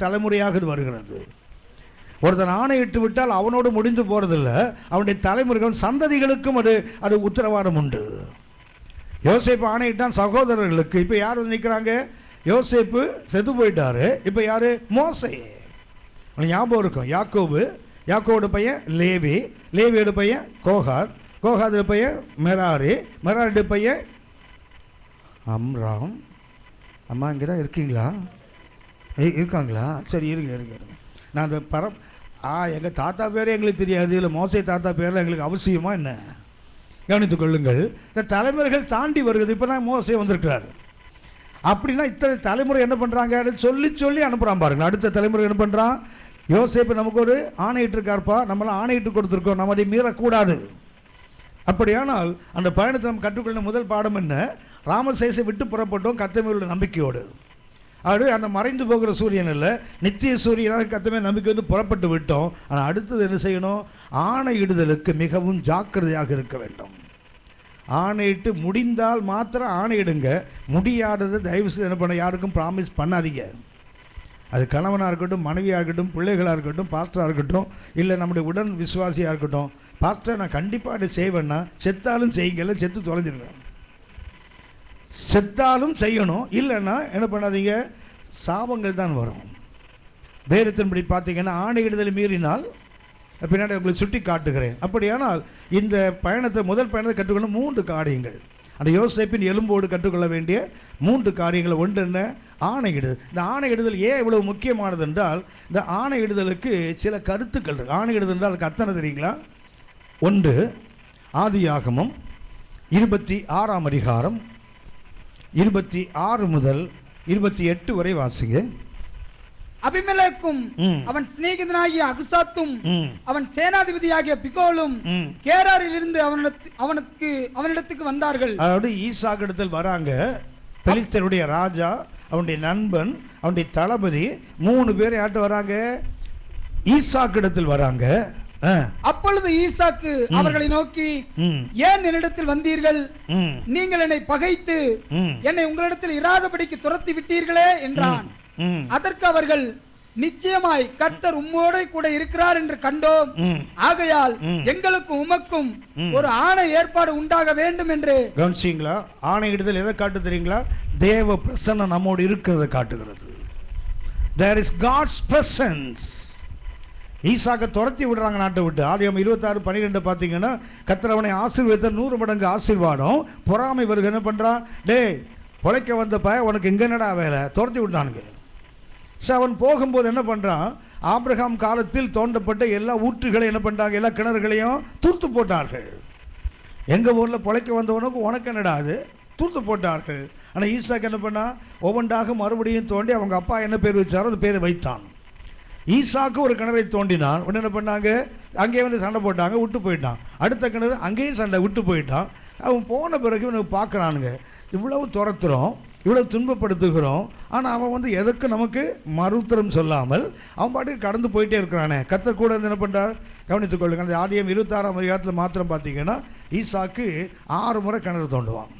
தலைமுறையாக இது வருகிறது. ஒருத்தன் ஆணையிட்டு விட்டால் அவனோடு முடிந்து போகிறதில்லை, அவனுடைய தலைமுறைகள் சந்ததிகளுக்கும் அது உத்தரவாதம் உண்டு. யோசேப்பு ஆணையிட்டான் சகோதரர்களுக்கு. இப்போ யார் வந்து நிற்கிறாங்க? யோசேப்பு செத்து போயிட்டாரு, இப்போ யாரு? மோசே. ஞாபகம் இருக்கும், யாக்கோவோட பையன் லேவியோட பையன் கோகாதோட பையன் மெராரியோட பையன் அம்ராம். அம்மா இங்கே தான் இருக்கீங்களா? இருக்காங்களா? சரி, இருங்க. நான் அந்த எங்கள் தாத்தா பேரே எங்களுக்கு தெரியாது, இல்லை மோசே தாத்தா பேரில் எங்களுக்கு அவசியமா என்ன? கவனித்துக் கொள்ளுங்கள், இந்த தலைமுறைகள் தாண்டி வருகிறது. இப்போ தான் மோசே வந்திருக்கிறார். அப்படின்னா இத்தனை தலைமுறை என்ன பண்ணுறாங்க? சொல்லி அனுப்புகிறான் பாருங்க. அடுத்த தலைமுறை என்ன பண்ணுறான்? யோசேப்பு நமக்கு ஒரு ஆணையிட்டு இருக்கார்ப்பா, நம்மளாம் ஆணையிட்டு கொடுத்துருக்கோம், நம்ம அதை மீறக்கூடாது. அப்படியானால் அந்த பயணத்தை நம்ம கற்றுக்கொள்ள முதல் பாடம் என்ன? ராமசேஷை விட்டு புறப்பட்டோம் கர்த்தர் மேல் உள்ள நம்பிக்கையோடு. அது அந்த மறைந்து போகிற சூரியன் இல்லை, நித்திய சூரியனாக கர்த்தர் மேல் நம்பிக்கை வந்து புறப்பட்டு விட்டோம். ஆனால் அடுத்தது என்ன செய்யணும்? ஆணையிடுதலுக்கு மிகவும் ஜாக்கிரதையாக இருக்க வேண்டும். ஆணையிட்டு முடிந்தால் மாத்திரம் ஆணையிடுங்க, முடியாததை தயவு செய்து என்ன பண்ண யாருக்கும் ப்ராமிஸ் பண்ணாதீங்க. அது கணவனாக இருக்கட்டும், மனைவியாக இருக்கட்டும், பிள்ளைகளாக இருக்கட்டும், பாஸ்டராக இருக்கட்டும், இல்லை நம்முடைய உடன் விசுவாசியாக இருக்கட்டும். பாஸ்டர் நான் கண்டிப்பாக அதை செய்வேன்னா செத்தாலும் செய்யுங்கல்ல, செத்து தொலைஞ்சிருக்கேன், செத்தாலும் செய்யணும். இல்லைன்னா என்ன பண்ணாதீங்க, சாபங்கள் தான் வரும். வேதத்தின்படி பார்த்தீங்கன்னா ஆணையிடுதலை மீறினால் பின்னாடி உங்களை சுட்டி காட்டுகிறேன். அப்படியானால் இந்த முதல் பயணத்தை கற்றுக்கொள்ள 3 காரியங்கள், அந்த யோசேப்பின் எலும்போடு கற்றுக்கொள்ள வேண்டிய 3 காரியங்கள். ஒன்று என்ன? ஆணையிடுதல். இந்த ஆணையிடுதல் ஏன் இவ்வளவு முக்கியமானது என்றால், இந்த ஆணையிடுதலுக்கு சில கருத்துக்கள் இருக்கு. ஆணையிடுதல் என்றால் அதுக்கு அர்த்தம் தெரியுங்களா? 1 ஆதியாகமம் 26ஆம் அதிகாரம் 26 முதல் 28 வரை வாசிங்க. அபிமெலேக்கும் அவன் சிநேகிதனாகிய அகுசாத்தும் அவன் சேனாதிபதியாகிய பிகோலும் கேராரில் இருந்து அவனிடத்துக்கு வந்தார்கள். அதாவது ஈசாக்கிடத்தில் வராங்க. பெலிஸ்தருடைய ராஜா, அவனுடைய நண்பன், அவனுடைய தளபதி 3 பேர் யார்கிட்ட வராங்க? ஈசாக்கிடத்தில் வராங்க. அப்பொழுது ஈசாக்கு அவர்களை நோக்கி, ஏன் என்னிடத்தில் வந்தீர்கள்? நீங்கள் என்னை பகைத்து என்னை உங்களிடத்தில் இராதபடிக்கு துரத்தி விட்டீர்களே என்றான். அதற்கு அவர்கள், நிச்சயமாய் கர்த்தர் உம்மோடு கூட இருக்கிறார் என்று கண்டோம். ஆகையால் எங்களுக்கும் உமக்கும் ஒரு ஆணை ஏற்பாடு உண்டாக வேண்டும் என்று. கவனிச்சீங்களா? ஆணையிடுதல் எதை காட்டு தெரியுங்களா? தேவ பிரசன்னம் நம்மோடு இருக்கிறத காட்டுகிறது. There is God's presence. ஈசாக்க துரத்தி விடுறாங்க நாட்டை விட்டு. ஆதியாகமம் 26:12 பார்த்தீங்கன்னா, கர்த்தர் அவனை ஆசீர்வதித்த 100 மடங்கு ஆசீர்வாதம். பொறாமை வருக என்ன பண்றான்? டேய், பொழைக்க வந்தப்ப உனக்கு எங்க என்னடா வேலை? துரத்தி விட்டானுங்க. அவன் போகும்போது என்ன பண்றான்? ஆபிரகாம் காலத்தில் தோண்டப்பட்ட எல்லா ஊற்றுகளை என்ன பண்றாங்க? எல்லா கிணறுகளையும் தூர்த்து போட்டார்கள். எங்க ஊர்ல பொழைக்க வந்தவனுக்கு உனக்கு என்னடா அது? தூர்த்து போட்டார்கள். ஆனால் ஈசாக்கு என்ன பண்ணா? ஒவ்வொன்றாக மறுபடியும் தோண்டி அவங்க அப்பா என்ன பேர் வச்சாரோ அந்த பேரை வைத்தான். ஈசாக்கு ஒரு கிணறை தோண்டினான். உடனே என்ன பண்ணாங்க? அங்கேயே வந்து சண்டை போட்டாங்க, விட்டு போயிட்டான். அடுத்த கிணறு அங்கேயும் சண்டை, விட்டு போயிட்டான். அவன் போன பிறகு இவனுக்கு பார்க்குறானுங்க, இவ்வளவு துரத்துறோம், இவ்வளவு துன்பப்படுத்துகிறோம், ஆனால் அவன் வந்து எதற்கு நமக்கு மறுத்தரம் சொல்லாமல் அவன் பாட்டுக்கு கடந்து போயிட்டே இருக்கிறானே. கர்த்தர் கூட வந்து என்ன பண்ணுறார்? கவனித்துக் கொள்ளுங்கள். அந்த ஆதியாகமம் 26ஆம் அதிகாரத்தில் மாத்திரம் பார்த்தீங்கன்னா, ஈசாக்கு 6 முறை கிணறு தோண்டுவான்.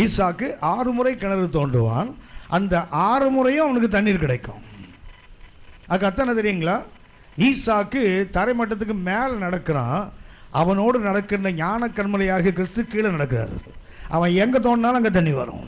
ஈசாக்கு 6 முறை கிணறு தோண்டுவான். அந்த 6 முறையும் அவனுக்கு தண்ணீர் கிடைக்கும். அதுக்கு அத்தனை தெரியுங்களா? ஈசாக்கு தரைமட்டத்துக்கு மேலே நடக்கிறான். அவனோடு நடக்கின்ற ஞான கண்மலையாக கிறிஸ்து கீழே நடக்கிறார். அவன் எங்கே தோண்டினாலும் அங்கே தண்ணி வரும்.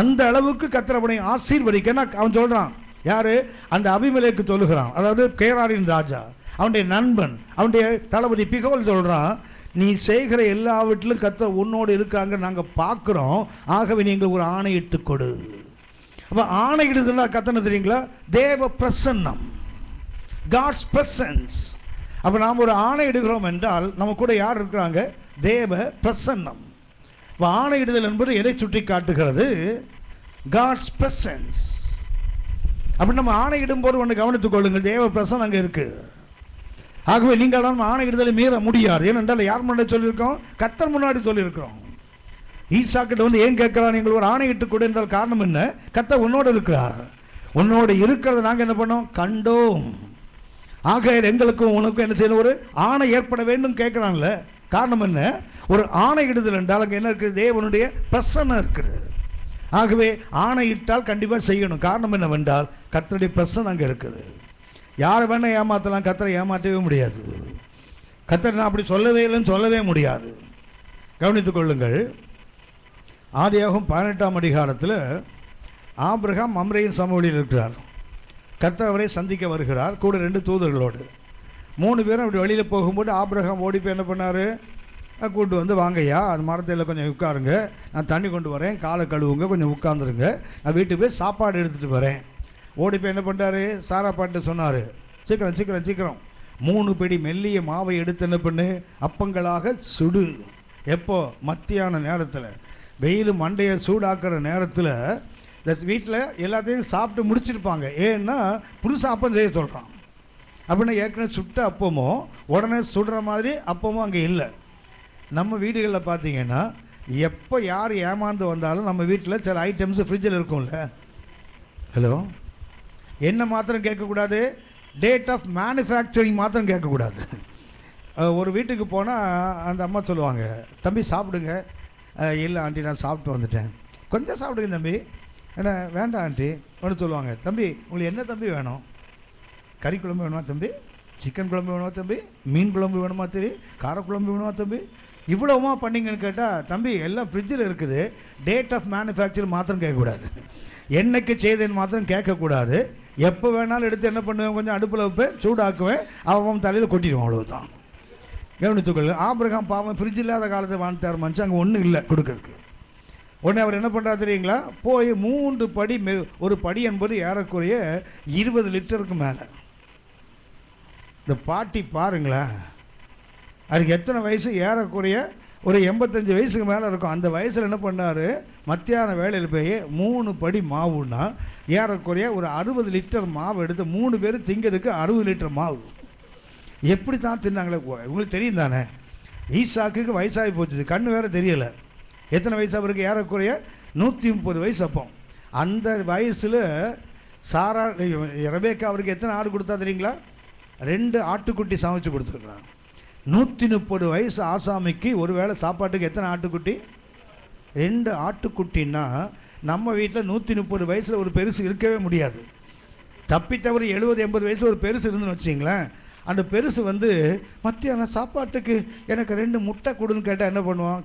அந்த அளவுக்கு கர்த்தர் அவனை ஆசீர்வதிக்க அவன் சொல்கிறான். யார்? அந்த அபிமெலேக்கு சொல்லுகிறான், அதாவது கேராரின் ராஜா, அவனுடைய நண்பன், அவனுடைய தளபதி பிகோல் சொல்கிறான், நீ செய்கிற எல்லாவற்றிலும் கர்த்தர் உன்னோடு இருக்காங்க நாங்கள் பார்க்குறோம், ஆகவே நீங்கள் ஒரு ஆணையிட்டு கொடு. அப்போ ஆணையிடுதுன்னா கத்தனை தெரியுங்களா? தேவ பிரசன்னம், காட்ஸ் பிரசன்ஸ். அப்போ நாம் ஒரு ஆணையிடுகிறோம் என்றால் நம்ம கூட யார் இருக்கிறாங்க? தேவ பிரசன்னம். இப்போ ஆணையிடுதல் என்பது எதை சுட்டி காட்டுகிறது? God's presence. அப்படி நம்ம ஆணையிடும் போது ஒன்று கவனித்துக் கொள்ளுங்கள், தேவ பிரசன்னம் அங்கே இருக்கு. ஆகவே நீங்கள் நம்ம ஆணையிடுதலை மீற முடியாது. ஏனென்றால் யார் முன்னாடி சொல்லியிருக்கோம்? கர்த்தர் முன்னாடி சொல்லியிருக்கிறோம். ஈசாக்கிட்ட வந்து ஏன் கேட்கிறான்? நீங்கள் ஒரு ஆணையிட்டு கொடு என்றால் காரணம் என்ன? கர்த்தர் உன்னோடு இருக்கிறார். உன்னோடு இருக்கிறத நாங்கள் என்ன பண்ணோம்? கண்டோம். ஆக எங்களுக்கும் உனக்கும் என்ன செய்யணும்? ஒரு ஆணை ஏற்பட வேண்டும் கேட்கிறான்ல. காரணம் என்ன? ஒரு ஆணையிடுதல் என்றால் அங்கே என்ன இருக்குது? தேவனுடைய பிரசன்னம் இருக்குது. ஆகவே ஆணையிட்டால் கண்டிப்பாக செய்யணும். காரணம் என்னவென்றால் கர்த்தருடைய பிரசன்னம் அங்கே இருக்குது. யாரை வேணா ஏமாற்றலாம், கர்த்தரை ஏமாற்றவே முடியாது. கர்த்தர் நான் அப்படி சொல்லவே இல்லைன்னு சொல்லவே முடியாது. கவனித்துக் கொள்ளுங்கள். ஆதியாகமம் 18ஆம் அதிகாரத்தில் ஆபிரகாம் மம்ரேயின் சமவெளியில் இருக்கிறார். கர்த்தர் அவரை சந்திக்க வருகிறார், கூட 2 தூதர்களோடு. 3 பேரும் அப்படி வெளியில் போகும்போது ஆபிரகாம் ஓடி போய் என்ன பண்ணார்? கூப்பிட்டு வந்து, வாங்கய்யா அந்த மரத்தில் கொஞ்சம் உட்காருங்க, நான் தண்ணி கொண்டு வரேன், காலை கழுவுங்க, கொஞ்சம் உட்காந்துருங்க, நான் வீட்டுக்கு போய் சாப்பாடு எடுத்துகிட்டு வரேன். ஓடி போய் என்ன பண்ணுறாரு? சாரா பாட்டு சொன்னார், சீக்கிரம் சீக்கிரம் சீக்கிரம் 3 பிடி மெல்லிய மாவை எடுத்து என்ன பண்ணு? அப்பங்களாக சுடு. எப்போ? மத்தியான நேரத்தில், வெயில் மண்டையை சூடாக்குற நேரத்தில். இந்த வீட்டில் எல்லாத்தையும் சாப்பிட்டு முடிச்சிருப்பாங்க. ஏன்னா புதுசாக அப்பம் செய்ய சொல்கிறான். அப்படின்னா ஏற்கனவே சுட்ட அப்பமோ உடனே சுடுற மாதிரி அப்பமும் அங்கே இல்லை. நம்ம வீடுகளில் பார்த்தீங்கன்னா எப்போ யார் ஏமாந்து வந்தாலும் நம்ம வீட்டில் சில ஐட்டம்ஸ் ஃப்ரிட்ஜில் இருக்கும்ல. ஹலோ, என்ன மாத்திரம் கேட்கக்கூடாது? டேட் ஆஃப் மேனுஃபேக்சரிங் மாத்திரம் கேட்கக்கூடாது. ஒரு வீட்டுக்கு போனால் அந்த அம்மா சொல்லுவாங்க, தம்பி சாப்பிடுங்க. இல்லை ஆண்டி நான் சாப்பிட்டு வந்துட்டேன். கொஞ்சம் சாப்பிடுங்க தம்பி. ஏன்னா வேண்டாம் ஆண்டி ஒன்று சொல்லுவாங்க, தம்பி உங்களுக்கு என்ன தம்பி வேணும்? கறி குழம்பு வேணுமா தம்பி? சிக்கன் குழம்பு வேணுமா தம்பி? மீன் குழம்பு வேணுமா தம்பி? காரக்குழம்பு வேணுமா தம்பி? இவ்வளவுமா பண்ணிங்கன்னு கேட்டால், தம்பி எல்லாம் ஃப்ரிட்ஜில் இருக்குது, டேட் ஆஃப் மேனுஃபேக்சர் மாத்திரம் கேட்கக்கூடாது, என்னைக்கு செய்தேன்னு மாத்திரம் கேட்கக்கூடாது. எப்போ வேணாலும் எடுத்து என்ன பண்ணுவேன்? கொஞ்சம் அடுப்பில் வைப்பேன், சூடாக்குவேன், அவன் தலையில் கொட்டிடுவான். அவ்வளவுதான். கவனித்துக்கொள்ளு. ஆபிரகாம் பாவம் ஃப்ரிட்ஜ் இல்லாத காலத்தை வாழ்ந்தார் மனுஷன், அங்கே ஒன்றும் இல்லை கொடுக்கறதுக்கு. உடனே அவர் என்ன பண்ணுறாரு தெரியுங்களா? போய் 3 படி, ஒரு படி என்பது ஏறக்குறைய 20 லிட்டருக்கு மேலே. இந்த பாட்டி பாருங்களேன், அதுக்கு எத்தனை வயசு? ஏறக்குறைய ஒரு 85 வயசுக்கு மேலே இருக்கும். அந்த வயசில் என்ன பண்ணார்? மத்தியான வேலையில் போய் 3 படி மாவுன்னா ஏறக்குறைய ஒரு 60 லிட்டர் மாவு எடுத்து 3 பேர் திங்கிறதுக்கு 60 லிட்டர் மாவு. எப்படி தான் தின்னாங்களே உங்களுக்கு தெரியும் தானே. ஈசாக்கு வயசாகி போச்சுது, கண்ணு வேறு தெரியலை. எத்தனை வயசு அவருக்கு? ஏறக்குறைய 130 வயசு. அப்போ அந்த வயசில் சாரா ரெபேக்கா அவருக்கு எத்தனை ஆடு கொடுத்தா தெரியுங்களா? 2 ஆட்டுக்குட்டி சமைச்சு கொடுத்துருக்குறாங்க. 130 வயசு ஆசாமிக்கு ஒரு வேளை சாப்பாட்டுக்கு எத்தனை ஆட்டுக்குட்டி? 2 ஆட்டுக்குட்டின்னா நம்ம வீட்டில் 130 வயசில் ஒரு பெருசு இருக்கவே முடியாது. தப்பித்தவரை 70-80 வயசில் ஒரு பெருசு இருந்துன்னு வச்சிங்களேன், அந்த பெருசு மத்தியானம் சாப்பாட்டுக்கு எனக்கு 2 முட்டை கொடுன்னு கேட்டால் என்ன பண்ணுவான்?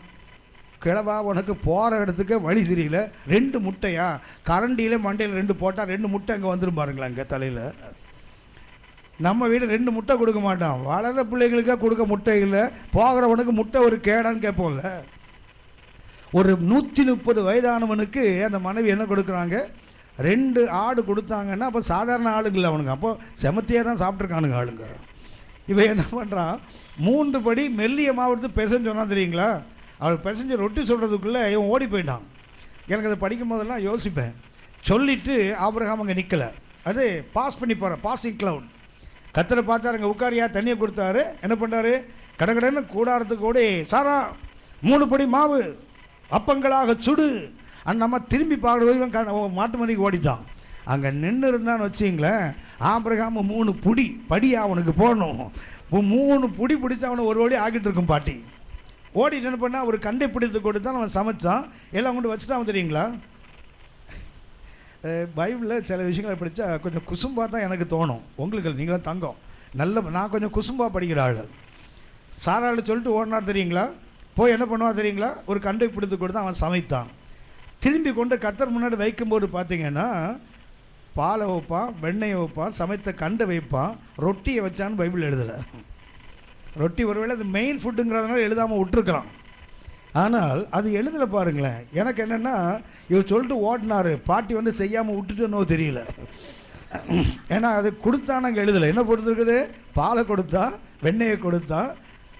கிழவா, உனக்கு போகிற இடத்துக்கு வழி தெரியல, 2 முட்டையா? கரண்டியில் மண்டையில் 2 போட்டால் 2 முட்டை அங்கே வந்துடும் பாருங்களா இங்கே தலையில். நம்ம வீட்டில் 2 முட்டை கொடுக்க மாட்டான். வளர பிள்ளைகளுக்காக கொடுக்க முட்டை இல்லை, போகிறவனுக்கு முட்டை ஒரு கேடான்னு கேட்போம்ல. ஒரு 130 வயதானவனுக்கு அந்த மனைவி என்ன கொடுக்குறாங்க? 2 ஆடு கொடுத்தாங்கன்னா அப்போ சாதாரண ஆளுங்க இல்லை அவனுங்க, அப்போ செமத்தியாக தான் சாப்பிட்ருக்கானுங்க ஆளுங்க. இவன் என்ன பண்ணுறான்? 3 படி மெல்லிய மாவட்டத்து பெசன்னு சொன்னா தெரியுங்களா? அவள் பெசஞ்சு ரொட்டி சொல்கிறதுக்குள்ளே இவன் ஓடி போயிட்டான். எனக்கு அதை படிக்கும் போதெல்லாம் யோசிப்பேன். சொல்லிவிட்டு ஆபிரகாம் அங்கே நிற்கலை, அது பாஸ் பண்ணி போகிறேன், பாசிங் க்ளவுட். கத்தரை பார்த்தாரு, அங்கே உட்காரியா, தண்ணியை கொடுத்தாரு. என்ன பண்ணுறாரு? கடற்கடன்னு கூடாரத்துக்கு ஓடி, சாரா 3 படி மாவு அப்பங்களாக சுடு. நம்ம திரும்பி பார்க்குறது இவன் மாட்டு மதிக்கு ஓடிட்டான். அங்கே நின்று இருந்தான்னு வச்சிங்களேன், ஆபிரகாம் 3 படியா அவனுக்கு போடணும். 3 புடி பிடிச்சி அவனை ஒரு ஓடி ஆக்கிட்டு இருக்கும் பாட்டி. ஓடிட்டு என்ன பண்ணால் ஒரு கண்டை பிடித்து கொடுத்தான், அவன் சமைச்சான், எல்லாம் கொண்டு வச்சுட்டான். தெரியுங்களா, பைபிளில் சில விஷயங்களை படித்தா கொஞ்சம் குசும்பாக தான் எனக்கு தோணும். உங்களுக்கு நீங்களும் தங்கம் நல்ல, நான் கொஞ்சம் குசும்பாக படிக்கிற ஆள். சாராள் சொல்லிட்டு ஓடினார் தெரியுங்களா, போய் என்ன பண்ணுவான் தெரியுங்களா, ஒரு கண்டை பிடித்து கொடுத்து அவன் சமைத்தான். திரும்பி கொண்டு கர்த்தர் முன்னாடி வைக்கும்போது பார்த்தீங்கன்னா பாலை வைப்பான், வெண்ணெயை வைப்பான், சமைத்த கண்டை வைப்பான், ரொட்டியை வச்சான்னு பைபிள் எழுதலை. ரொட்டி ஒருவேளை அது மெயின் ஃபுட்டுங்கிறதுனால எழுதாமல் விட்டுருக்கலாம். ஆனால் அது எழுதலை பாருங்களேன். எனக்கு என்னென்னா, இவர் சொல்லிட்டு ஓடினார், பாட்டி செய்யாமல் விட்டுட்டுன்னோ தெரியல. ஏன்னா அது கொடுத்தான்னு அங்கே எழுதலை. என்ன கொடுத்துருக்குது? பாலை கொடுத்தா, வெண்ணெயை கொடுத்தா,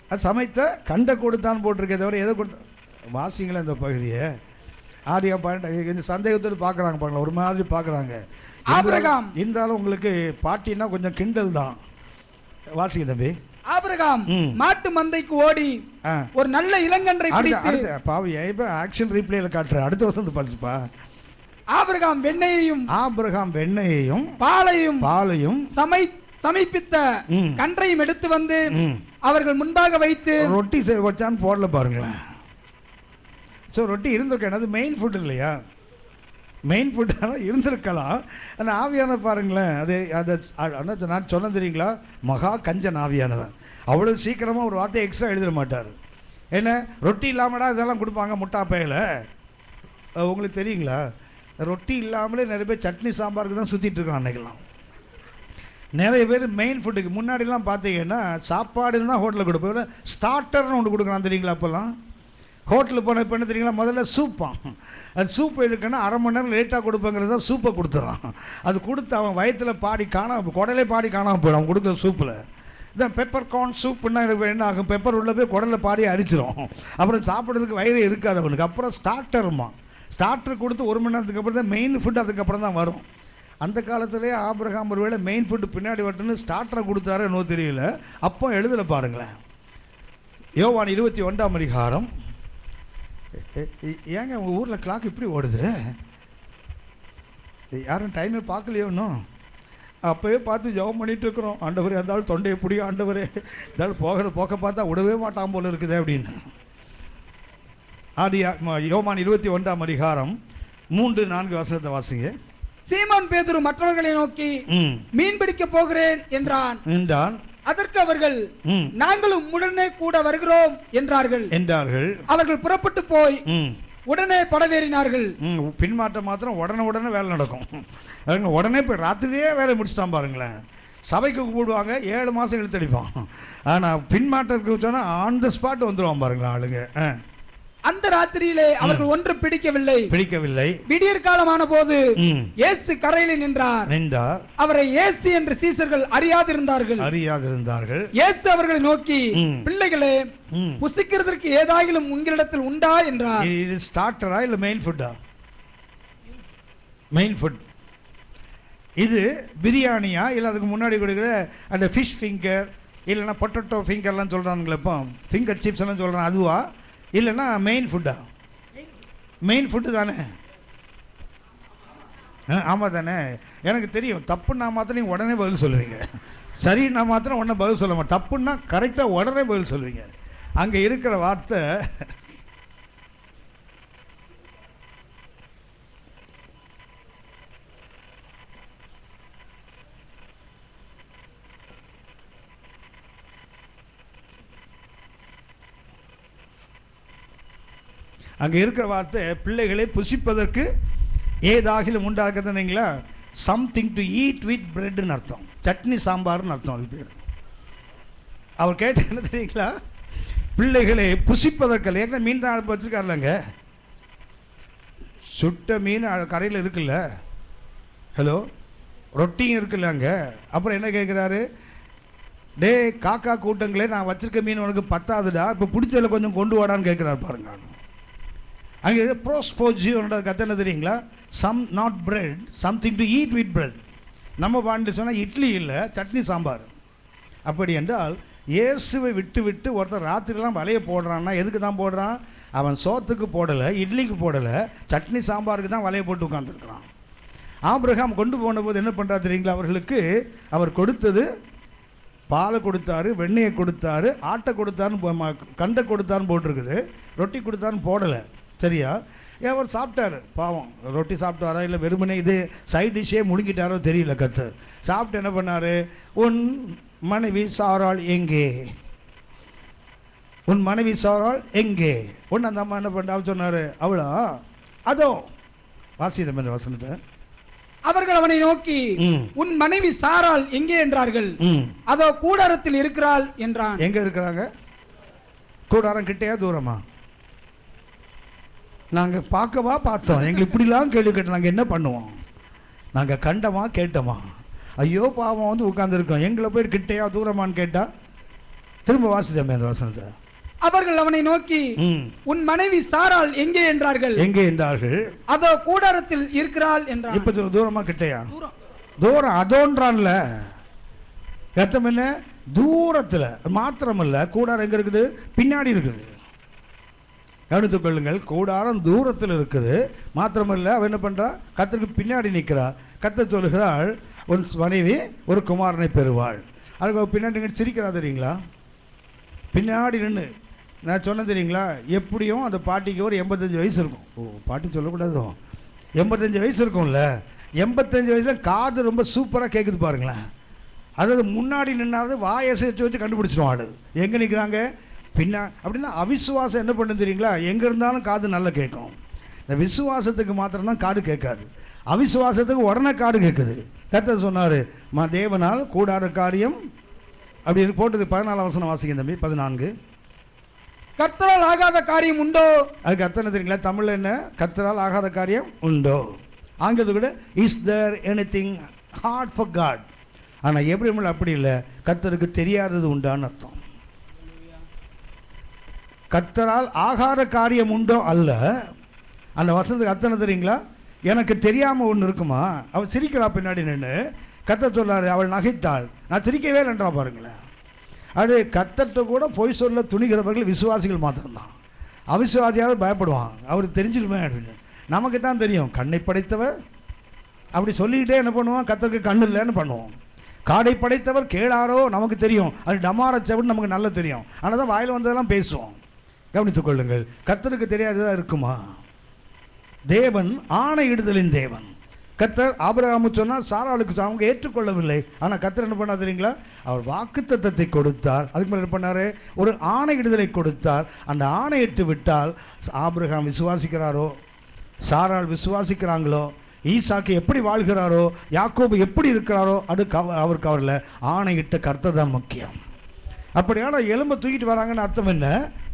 அது சமைத்த கண்டை கொடுத்தான்னு போட்டிருக்கே தவிர எதை கொடுத்தா? வாசிங்களா இந்த பகுதியை ஆதியா கொஞ்சம் சந்தேகத்தோடு பார்க்குறாங்க பாருங்களா, ஒரு மாதிரி பார்க்குறாங்க. ஆபிரகாம் இருந்தாலும் உங்களுக்கு பாட்டின்னா கொஞ்சம் கிண்டல் தான். வாசிங்க தம்பி. ஆபிரகாம் மாட்டு மந்தைக்கு ஓடி ஒரு நல்ல இளங்கன்றை பிடித்து, பாவி இப்ப ஆக்ஷன் ரீப்ளேல காட்டுற அடுத்த வருஷம் பாத்துப்பா. ஆபிரகாம் வெண்ணெயையும் பாலையும் சமைப்பித்த கன்றையும் எடுத்து வந்து அவர்கள் முன்பாக வைத்து ரொட்டி வச்சான்னு போடல பாருங்களேன். ஸோ ரொட்டி இருந்திருக்கேன், அது மெயின் ஃபுட் இல்லையா? மெயின் ஃபுட்டாக இருந்திருக்கலாம். ஆனால் ஆவியான பாருங்களேன், அதை நான் சொன்ன தெரியுங்களா, மகா கஞ்சன் ஆவியானவன். அவ்வளோ சீக்கிரமாக ஒரு வார்த்தையை எக்ஸ்ட்ரா எழுதிட மாட்டார். என்ன ரொட்டி இல்லாமடா இதெல்லாம் கொடுப்பாங்க முட்டா பையில்? உங்களுக்கு தெரியுங்களா, ரொட்டி இல்லாமலே நிறைய பேர் சட்னி சாம்பாருக்கு தான் சுற்றிட்டு இருக்கோம். அன்னைக்கெல்லாம் நிறைய பேர் மெயின் ஃபுட்டுக்கு முன்னாடிலாம் பார்த்தீங்கன்னா சாப்பாடு தான் ஹோட்டலில் கொடுப்போம். ஸ்டார்டர்னு ஒன்று கொடுக்குறான் தெரியுங்களா? அப்போல்லாம் ஹோட்டலுக்கு போன இப்போ என்ன தெரியுங்களா, முதல்ல சூப்பான். அது சூப் எடுக்கன்னா 1/2 மணி நேரம் லேட்டாக கொடுப்பேங்கிறத சூப்பை கொடுத்துட்றான். அது கொடுத்து அவன் வயிற்றில் பாடி காணாமல், குடலே பாடி காணாமல் போயிடும் அவன் கொடுக்குற சூப்பில். இதான் பெப்பர் கார்ன் சூப்புன்னா எனக்கு என்ன ஆகும், பெப்பர் உள்ளே போய் குடலில் பாடி அரிச்சிடும். அப்புறம் சாப்பிட்றதுக்கு வயிறு இருக்காது அவனுக்கு. அப்புறம் ஸ்டார்டருமா, ஸ்டார்டர் கொடுத்து 1 மணி நேரத்துக்கு அப்புறம் தான் மெயின் ஃபுட் அதுக்கப்புறம் தான் வரும். அந்த காலத்துலேயே ஆபிரகாம் ஒரு வேளை மெயின் ஃபுட்டு பின்னாடி வரட்டுன்னு ஸ்டார்டரை கொடுத்தாரு என்னோ தெரியல. அப்போ எழுதலை பாருங்களேன். யோவான் 21ஆம் அதிகாரம். ஏங்க உங்கள் ஊரில் கிளாக் இப்படி ஓடுது? யாரும் டைமே பார்க்கலையோ இன்னும்? அப்போயே பார்த்து ஜெபம் பண்ணிகிட்டு இருக்கிறோம். ஆண்டவரே இருந்தாலும் தொண்டையை பிடி, ஆண்டவரே இருந்தாலும் போகிற போக்க பார்த்தா விடவே மாட்டான் போல இருக்குது அப்படின்னு. யோவான் 21ஆம் அதிகாரம் 3-4 வசனத்தை வாசிங்க. சீமோன் பேதுரு மற்றவர்களை நோக்கி மீன் பிடிக்க போகிறேன் என்றான். அதற்கு அவர்கள் நாங்களும் உடனே கூட வருகிறோம் என்றார்கள். அவர்கள் புறப்பட்டு போய் உடனே படவேறினார்கள். பின்மாற்றம் மாத்திரம் உடனே வேலை நடக்கும். உடனே போய் ராத்திரியே வேலை முடிச்சுட்டான் பாருங்களேன். சபைக்கு கூப்பிடுவாங்க, 7 மாதம் இழுத்தடிப்பான். ஆனால் பின்மாற்றத்துக்கு சொன்னால் ஆன் த ஸ்பாட் வந்துடுவான் பாருங்களேன் ஆளுங்க. அந்த ராத்திரியிலே அவர்கள் ஒன்று பிடிக்கவில்லை. விடியற் காலமான போது இயேசு கரையில் நின்றார். அவரை இயேசு என்று சீசர்கள் அறியாதிருந்தார்கள். இயேசு அவர்களை நோக்கி, பிள்ளைகளே, புசிக்கிறதற்கு ஏதாயிலும் உங்களிடத்தில் உண்டா என்றார். இது ஸ்டார்டரா இல்ல மெயின் ஃபுட்டா? Main food. இது பிரியாணியா இல்லை அதுக்கு முன்னாடி கொடுக்குற அந்த ஃபிஷ் ஃபிங்கர் இல்லைன்னா பொட்டேட்டோ ஃபிங்கர்லாம் சொல்கிறானுங்களே, இப்போ ஃபிங்கர் சிப்ஸ் எல்லாம் சொல்கிறான், அதுவா இல்லைன்னா மெயின் ஃபுட்டா? மெயின் ஃபுட்டு தானே. ஆமாம் தானே, எனக்கு தெரியும். தப்புன்னா மாத்திரம் நீங்கள் உடனே பதில் சொல்லுவீங்க, சரின்னா மாத்திரம் உடனே பதில் சொல்ல மாட்டேன். தப்புன்னா கரெக்டாக உடனே பதில் சொல்லுவீங்க. அங்கே இருக்கிற வார்த்தை அங்கே இருக்கிற வார்த்தை பிள்ளைகளை புசிப்பதற்கு ஏதாகிலும் உண்டாக்குதுங்களா, சம்திங் டு ஈட் வித் பிரெட்னு அர்த்தம், சட்னி சாம்பார்னு அர்த்தம். அது பேர் அவர் கேட்ட என்ன தெரியுங்களா, பிள்ளைகளை புசிப்பதற்கு. ஏற்கனவே மீன் தான் அடுப்பு வச்சுருக்காருலங்க, சுட்ட மீன் கரையில் இருக்குல்ல, ஹலோ ரொட்டியும் இருக்குல்ல அங்கே. அப்புறம் என்ன கேட்குறாரு, டே காக்கா கூட்டங்களே, நான் வச்சிருக்க மீன் உனக்கு பத்தாதுடா, இப்போ பிடிச்சதில் கொஞ்சம் கொண்டு வாடான்னு கேட்குறாரு பாருங்க. அங்கே ப்ரோஸ்போஜியோட கதை என்ன தெரியுங்களா, some not bread, something to eat with bread. நம்ம பாண்டு சொன்னால் இட்லி இல்லை, சட்னி சாம்பார். அப்படி என்றால் இயேசுவை விட்டு விட்டு ஒருத்தர் ராத்திரிலாம் வலையை போடுறான்னா எதுக்கு தான் போடுறான், அவன் சோத்துக்கு போடலை, இட்லிக்கு போடலை, சட்னி சாம்பாருக்கு தான் வலையை போட்டு உட்காந்துருக்குறான். ஆபிரகாம் கொண்டு போன போது என்ன பண்ணுறா தெரியுங்களா, அவர்களுக்கு அவர் கொடுத்தது பாலை கொடுத்தாரு, வெண்ணெயை கொடுத்தாரு, ஆட்டை கொடுத்தாருன்னு, கண்டை கொடுத்தாருன்னு போட்டிருக்குது, ரொட்டி கொடுத்தாருன்னு போடலை. சரியா, அவர் சாப்பிட்டாரு பாவம். ரொட்டி சாப்பிட்டாரா இல்லை வெறுமனே இது சைட் டிஷ்ஷே முழுங்கிட்டாரோ தெரியல. கர்த்தர் சாப்பிட்டு என்ன பண்ணார், உன் மனைவி சாராள் எங்கே, உன் மனைவி சாராள் எங்கே. ஒன்று அந்த அம்மா என்ன பண்ண சொன்னார், அவளா அதோ வாசிதம் இந்த வசனத்தை. அவர்கள் அவனை நோக்கி உன் மனைவி சாராள் எங்கே என்றார்கள். அதோ கூடாரத்தில் இருக்கிறாள் என்றான். எங்க இருக்கிறாங்க, கூடாரம் கிட்டையா தூரமா? நாங்கள் பார்க்கவா பார்த்தோம், எங்களுக்கு இப்படிலாம் கேள்வி கேட்டோம், நாங்கள் என்ன பண்ணுவோம், நாங்கள் கண்டமா கேட்டோமா? ஐயோ பாவம் வந்து உட்காந்துருக்கோம், எங்களை போய் கிட்டையா தூரமான்னு கேட்டா. திரும்ப வாசிதமே அந்த வசனத்தை. அவர்கள் அவனை நோக்கி உன் மனைவி சாராள் எங்கே என்றார்கள். எங்கே என்றார்கள், அதோ கூடாரத்தில் இருக்கிறாள் என்றான். இப்ப தூரமா கிட்டையா? தூரம் அதோன்றான்ல, அர்த்தம் என்ன, தூரத்தில் மாத்திரமல்ல, கூடாரம் எங்க இருக்குது, பின்னாடி இருக்குது. கவனித்துக் கொள்ளுங்கள், கூடாரம் தூரத்தில் இருக்குது, மாத்திரமல்ல அவன் என்ன பண்றா, கர்த்தருக்கு பின்னாடி நிற்கிறார். கர்த்தர் சொல்லுகிறாள், உன் மனைவி ஒரு குமாரனை பெறுவாள். அதுக்கு பின்னாடி நின்று சிரிக்கிறா தெரியுங்களா, பின்னாடி நின்று. நான் சொன்னேன் தெரியுங்களா, எப்படியும் அந்த பாட்டிக்கு ஒரு 85 வயசு இருக்கும். ஓ பாட்டி சொல்லக்கூடாதோ, 85 வயசு இருக்கும்ல. 85 வயசுல காது ரொம்ப சூப்பராக கேட்குது பாருங்களேன். அதாவது முன்னாடி நின்னாவது வாயசை வச்சு கண்டுபிடிச்சிடும் ஆடு எங்கே நிற்கிறாங்க பின்னா. அப்படின்னா அவிசுவாசம் என்ன பண்ணு தெரியுங்களா, எங்கே இருந்தாலும் காது நல்லா கேட்கும். இந்த விசுவாசத்துக்கு மாத்திரம்தான் காது கேட்காது, அவிசுவாசத்துக்கு உடனே காது கேட்குது. கர்த்தர் சொன்னார், தேவனால் கூடார காரியம் அப்படின்னு போட்டது. 14 வசனம் வாசிங்க தம்பி. 14. கர்த்தரால் ஆகாத காரியம் உண்டோ. அதுக்கு அர்த்தம் என்ன தெரியுங்களா, தமிழ்ல என்ன, கர்த்தரால் ஆகாத காரியம் உண்டோ. ஆங்கிலத்தை கூட is there anything hard for God. ஆனால் எப்படி அப்படி இல்லை, கர்த்தருக்கு தெரியாதது உண்டான்னு அர்த்தம். கர்த்தரால் ஆகாத காரியம் உண்டோ அல்ல. அந்த வசனத்துக்கு அர்த்தம் தெரியுங்களா, எனக்கு தெரியாமல் ஒன்று இருக்குமா. அவள் சிரிக்கிறா பின்னாடி நின்று. கர்த்தர் சொல்லாரு, அவள் நகைத்தாள், நான் சிரிக்கவே இல்லைன்றா பாருங்களேன். அது கர்த்தர்கிட்ட கூட பொய் சொல்ல துணிகிறவர்கள் விசுவாசிகள் மாத்திரம்தான். அவிசுவாசியாவது பயப்படுவான், அவருக்கு தெரிஞ்சிருமே அப்படின்னு. நமக்கு தான் தெரியும், கண்ணை படைத்தவர் அப்படி சொல்லிக்கிட்டே என்ன பண்ணுவான், கர்த்தருக்கு கண்ணு இல்லைன்னு பண்ணுவோம். காடை படைத்தவர் கேளாரோ நமக்கு தெரியும், அது டமாரச்சவன் நமக்கு நல்லா தெரியும். ஆனால் தான் வாயில் வந்ததெல்லாம் பேசுவோம். கவனித்துக் கொள்ளுங்கள், கர்த்தருக்கு தெரியாததாக இருக்குமா. தேவன் ஆணையிடுதலின் தேவன். கர்த்தர் ஆபிரகாமுக்கு சொன்னால் சாராளுக்கு அவங்க ஏற்றுக்கொள்ளவில்லை. ஆனால் கர்த்தர் என்ன பண்ணார் தெரியுங்களா, அவர் வாக்குத்தத்தத்தை கொடுத்தார். அதுக்கு மேலே என்ன பண்ணார், ஒரு ஆணையிடுதலை கொடுத்தார். அந்த ஆணையிட்டு விட்டால் ஆபிரகாம் விசுவாசிக்கிறாரோ, சாராள் விசுவாசிக்கிறாங்களோ, ஈசாக்கு எப்படி வாழ்கிறாரோ, யாக்கோபு எப்படி இருக்கிறாரோ, அது அவருக்கு அவரில் ஆணையிட்ட கர்த்தர் தான் முக்கியம். அப்படியான எலும்பை தூக்கிட்டு வராங்கன்னு அர்த்தம் என்ன,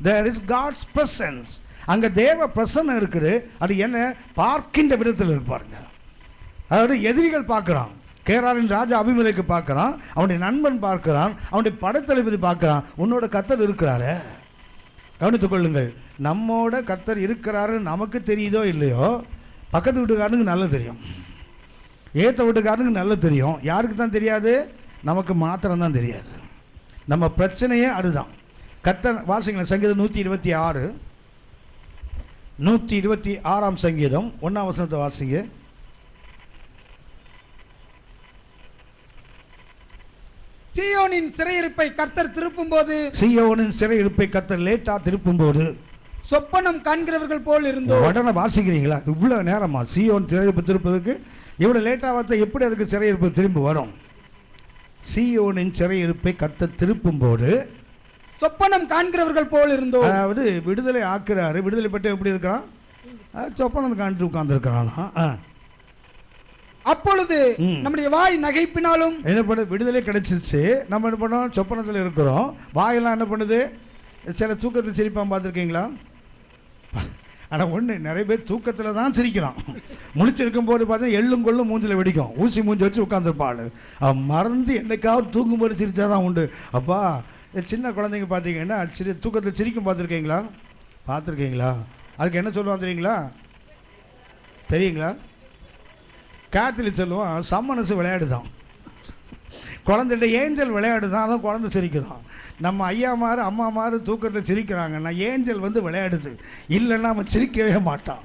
there is God's presence. அங்கே தேவ பிரசன்னம் இருக்குது. அது என்ன, பார்க்கின்ற விதத்தில் இருப்பாருங்க. அதாவது எதிரிகள் பார்க்குறான், கேராரின் ராஜா அபிமெலேக்கு பார்க்குறான், அவனுடைய நண்பன் பார்க்குறான், அவனுடைய படைத்தளபதி பார்க்குறான், உன்னோட கர்த்தர் இருக்கிறாரு. கவனித்துக் கொள்ளுங்கள், நம்மோட கர்த்தர் இருக்கிறாருன்னு நமக்கு தெரியுதோ இல்லையோ, பக்கத்து வீட்டுக்காரனுக்கு நல்லா தெரியும், ஏற்ற வீட்டுக்காரனுக்கு நல்லா தெரியும். யாருக்கு தான் தெரியாது, நமக்கு மாத்திரம்தான் தெரியாது. நம்ம பிரச்சனையே அதுதான். கர்த்தர் வாசிங்களேன், சங்கீதம் 126, 126ஆம் சங்கீதம் 1ஆம் வசனத்தை வாசிங்க. சீயோனின் சிறையிருப்பை கர்த்தர் திருப்பும் போது, சீயோனின் சிறையிருப்பை கர்த்தர் லேட்டா திருப்பும் போது சொப்பனம் காண்கிறவர்கள் போல் இருந்தோம். உடனே வாசிக்கிறீங்களா? இவ்வளவு நேரமா சீயோன் சிறையிருப்பு திருப்பதுக்கு இவ்வளவு லேட்டா பார்த்தா எப்படி அதுக்கு சிறையிருப்பு திரும்ப வரும்? சீயோனின் சிறையிருப்பை கர்த்தர் திருப்பும் போது சொப்பனம் காண்கிறவர்கள் போல் இருந்தோம். அதாவது விடுதலை ஆக்குறாரு. விடுதலை பெற்று எப்படி இருக்கிறான்? சொப்பனம் காண்டு உட்கார்ந்து இருக்கிறானா? அப்பொழுது நம்முடைய வாய் நகைப்பினாலும் என்ன பண்ண விடுதலை கிடைச்சிச்சு. நம்ம என்ன பண்ணோம்? சொப்பனத்தில் இருக்கிறோம். வாயெல்லாம் என்ன பண்ணுது? சில தூக்கத்தில் சிரிப்பான், பார்த்துருக்கீங்களா? ஆனால் ஒன்று, நிறைய பேர் தூக்கத்தில் தான் சிரிக்கிறான். முழிச்சிருக்கும் போது பார்த்தா எள்ளும் கொள்ளும் மூஞ்சில் வெடிக்கும். ஊசி மூஞ்சி வச்சு உட்காந்துருப்பாள். மறந்து என்னைக்காவது தூங்கும்போது சிரிச்சாதான் உண்டு. அப்பா, சின்ன குழந்தைங்க பார்த்தீங்கன்னா தூக்கத்தில் சிரிக்கும், பார்த்துருக்கீங்களா? பார்த்துருக்கீங்களா? அதுக்கு என்ன சொல்லுவான் தெரியுங்களா? தெரியுங்களா? காத்தில் சொல்லுவான், சம்மனசு விளையாடுதான். குழந்தைகிட்ட ஏஞ்சல் விளையாடுதான், அதான் குழந்தை சிரிக்குதான். நம்ம ஐயாமாரு அம்மாமாரு தூக்கத்தில் சிரிக்கிறாங்கன்னா ஏஞ்சல் வந்து விளையாடுது. இல்லைன்னா அவன் சிரிக்கவே மாட்டான்.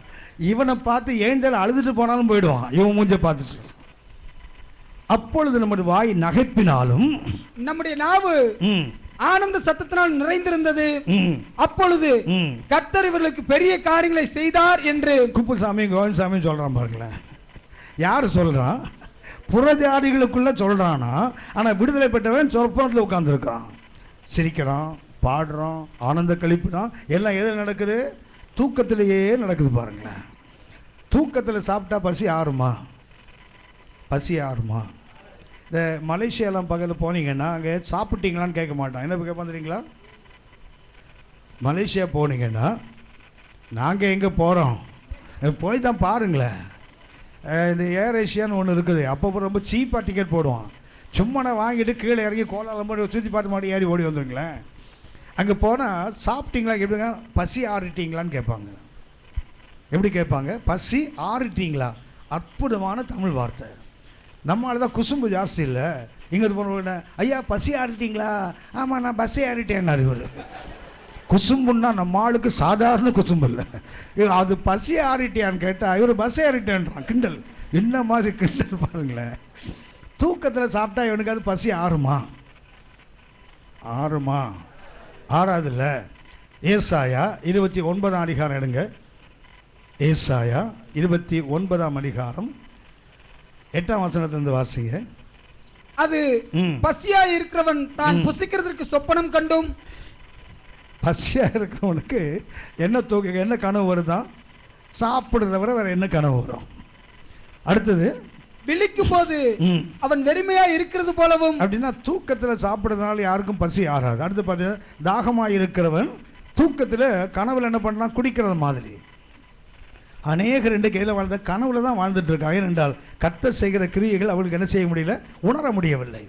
இவனை பார்த்து ஏஞ்சல் அழுதுட்டு போனாலும் போயிடுவான், இவன் மூஞ்ச பார்த்துட்டு. அப்பொழுது நம்முடைய வாய் நகைப்பினாலும் நம்முடைய நாவு ஆனந்த சத்தத்தினால் நிறைந்திருந்தது. அப்பொழுது கர்த்தர் இவர்களுக்கு பெரிய காரியங்களை செய்தார் என்று குப்புசாமி கோவிந்தசாமி சொல்றான். பாருங்களேன், யார் சொல்றான்? புறஜாதிகளுக்குள்ள சொல்றானா? ஆனா விடுதலை பெற்றவன் சொற்பனத்தில் உட்கார்ந்து இருக்கிறான், சிரிக்கிறான், பாடுறான், ஆனந்த கழிப்புறான். எல்லாம் எதில் நடக்குது? தூக்கத்திலேயே நடக்குது. பாருங்களேன், தூக்கத்தில் சாப்பிட்டா பசி ஆறுமா? பசி ஆறுமா? இந்த மலேசியாலாம் பக்கத்தில் போனீங்கன்னா அங்கே சாப்பிட்டீங்களான்னு கேட்க மாட்டான். என்ன கேட்பான் தெரியுங்களா? மலேசியா போனீங்கன்னா நாங்கள் எங்கே போகிறோம் போய் தான் பாருங்களேன். இந்த ஏர் ஏஷியான்னு ஒன்று இருக்குது. அப்போ ரொம்ப சீப்பாக டிக்கெட் போடுவான். சும்மா நான் வாங்கிட்டு கீழே இறங்கி கோலாலம்படி சுற்றி பார்த்து மாட்டி ஏறி ஓடி வந்துருங்களேன். அங்கே போனால் சாப்பிட்டீங்களா எப்படிங்க? பசி ஆறிட்டீங்களான்னு கேட்பாங்க. எப்படி கேட்பாங்க? பசி ஆறிட்டீங்களா? அற்புதமான தமிழ் வார்த்தை. நம்மளால தான் குசும்பு ஜாஸ்தி இல்லை. இங்கே போன ஐயா பசி ஆறிட்டீங்களா? ஆமாம், நான் பஸ்ஸே ஆறிட்டேன்னாரு இவர். குசும்புன்னா நம்ம ஆளுக்கு சாதாரண குசும்பு இல்லை. அது பசி ஆறிட்டியான்னு கேட்டால் இவர் பஸ்ஸே ஆறிட்டேன்றான். கிண்டல். என்ன மாதிரி கிண்டல் பாருங்களேன். தூக்கத்தில் சாப்பிட்டா இவனுக்கு அது பசி ஆறுமா? ஆறுமா? ஆறாதில்ல. ஏசாயா 29 அதிகாரம் எடுங்க. ஏசாயா 29 அதிகாரம் 8 வசனத்திலிருந்து வாசிங்க. அது பசியா இருக்கிறவன் தான் புசிக்கிறதுக்கு சொப்பனம் கண்டும். பசியா இருக்கிறவனுக்கு என்ன கனவு வருதான்? சாப்பிடுறத விட வேற என்ன கனவு வரும்? அடுத்தது, விழிக்கும் போது அவன் வெறுமையா இருக்கிறது போலவும். அப்படின்னா தூக்கத்தில் சாப்பிடுறதுனால யாருக்கும் பசி ஆறாது. அடுத்து பார்த்தீங்கன்னா, தாகமாக இருக்கிறவன் தூக்கத்தில் கனவுல என்ன பண்ணலாம்? குடிக்கிறது மாதிரி. அநேகர் ரெண்டு கையில் வாழ்ந்த கனவுல தான் வாழ்ந்துட்டு இருக்காங்க. ஏனென்றால் கர்த்தர் செய்கிற கிரியைகள் அவர்களுக்கு என்ன செய்ய முடியல? உணர முடியவில்லை.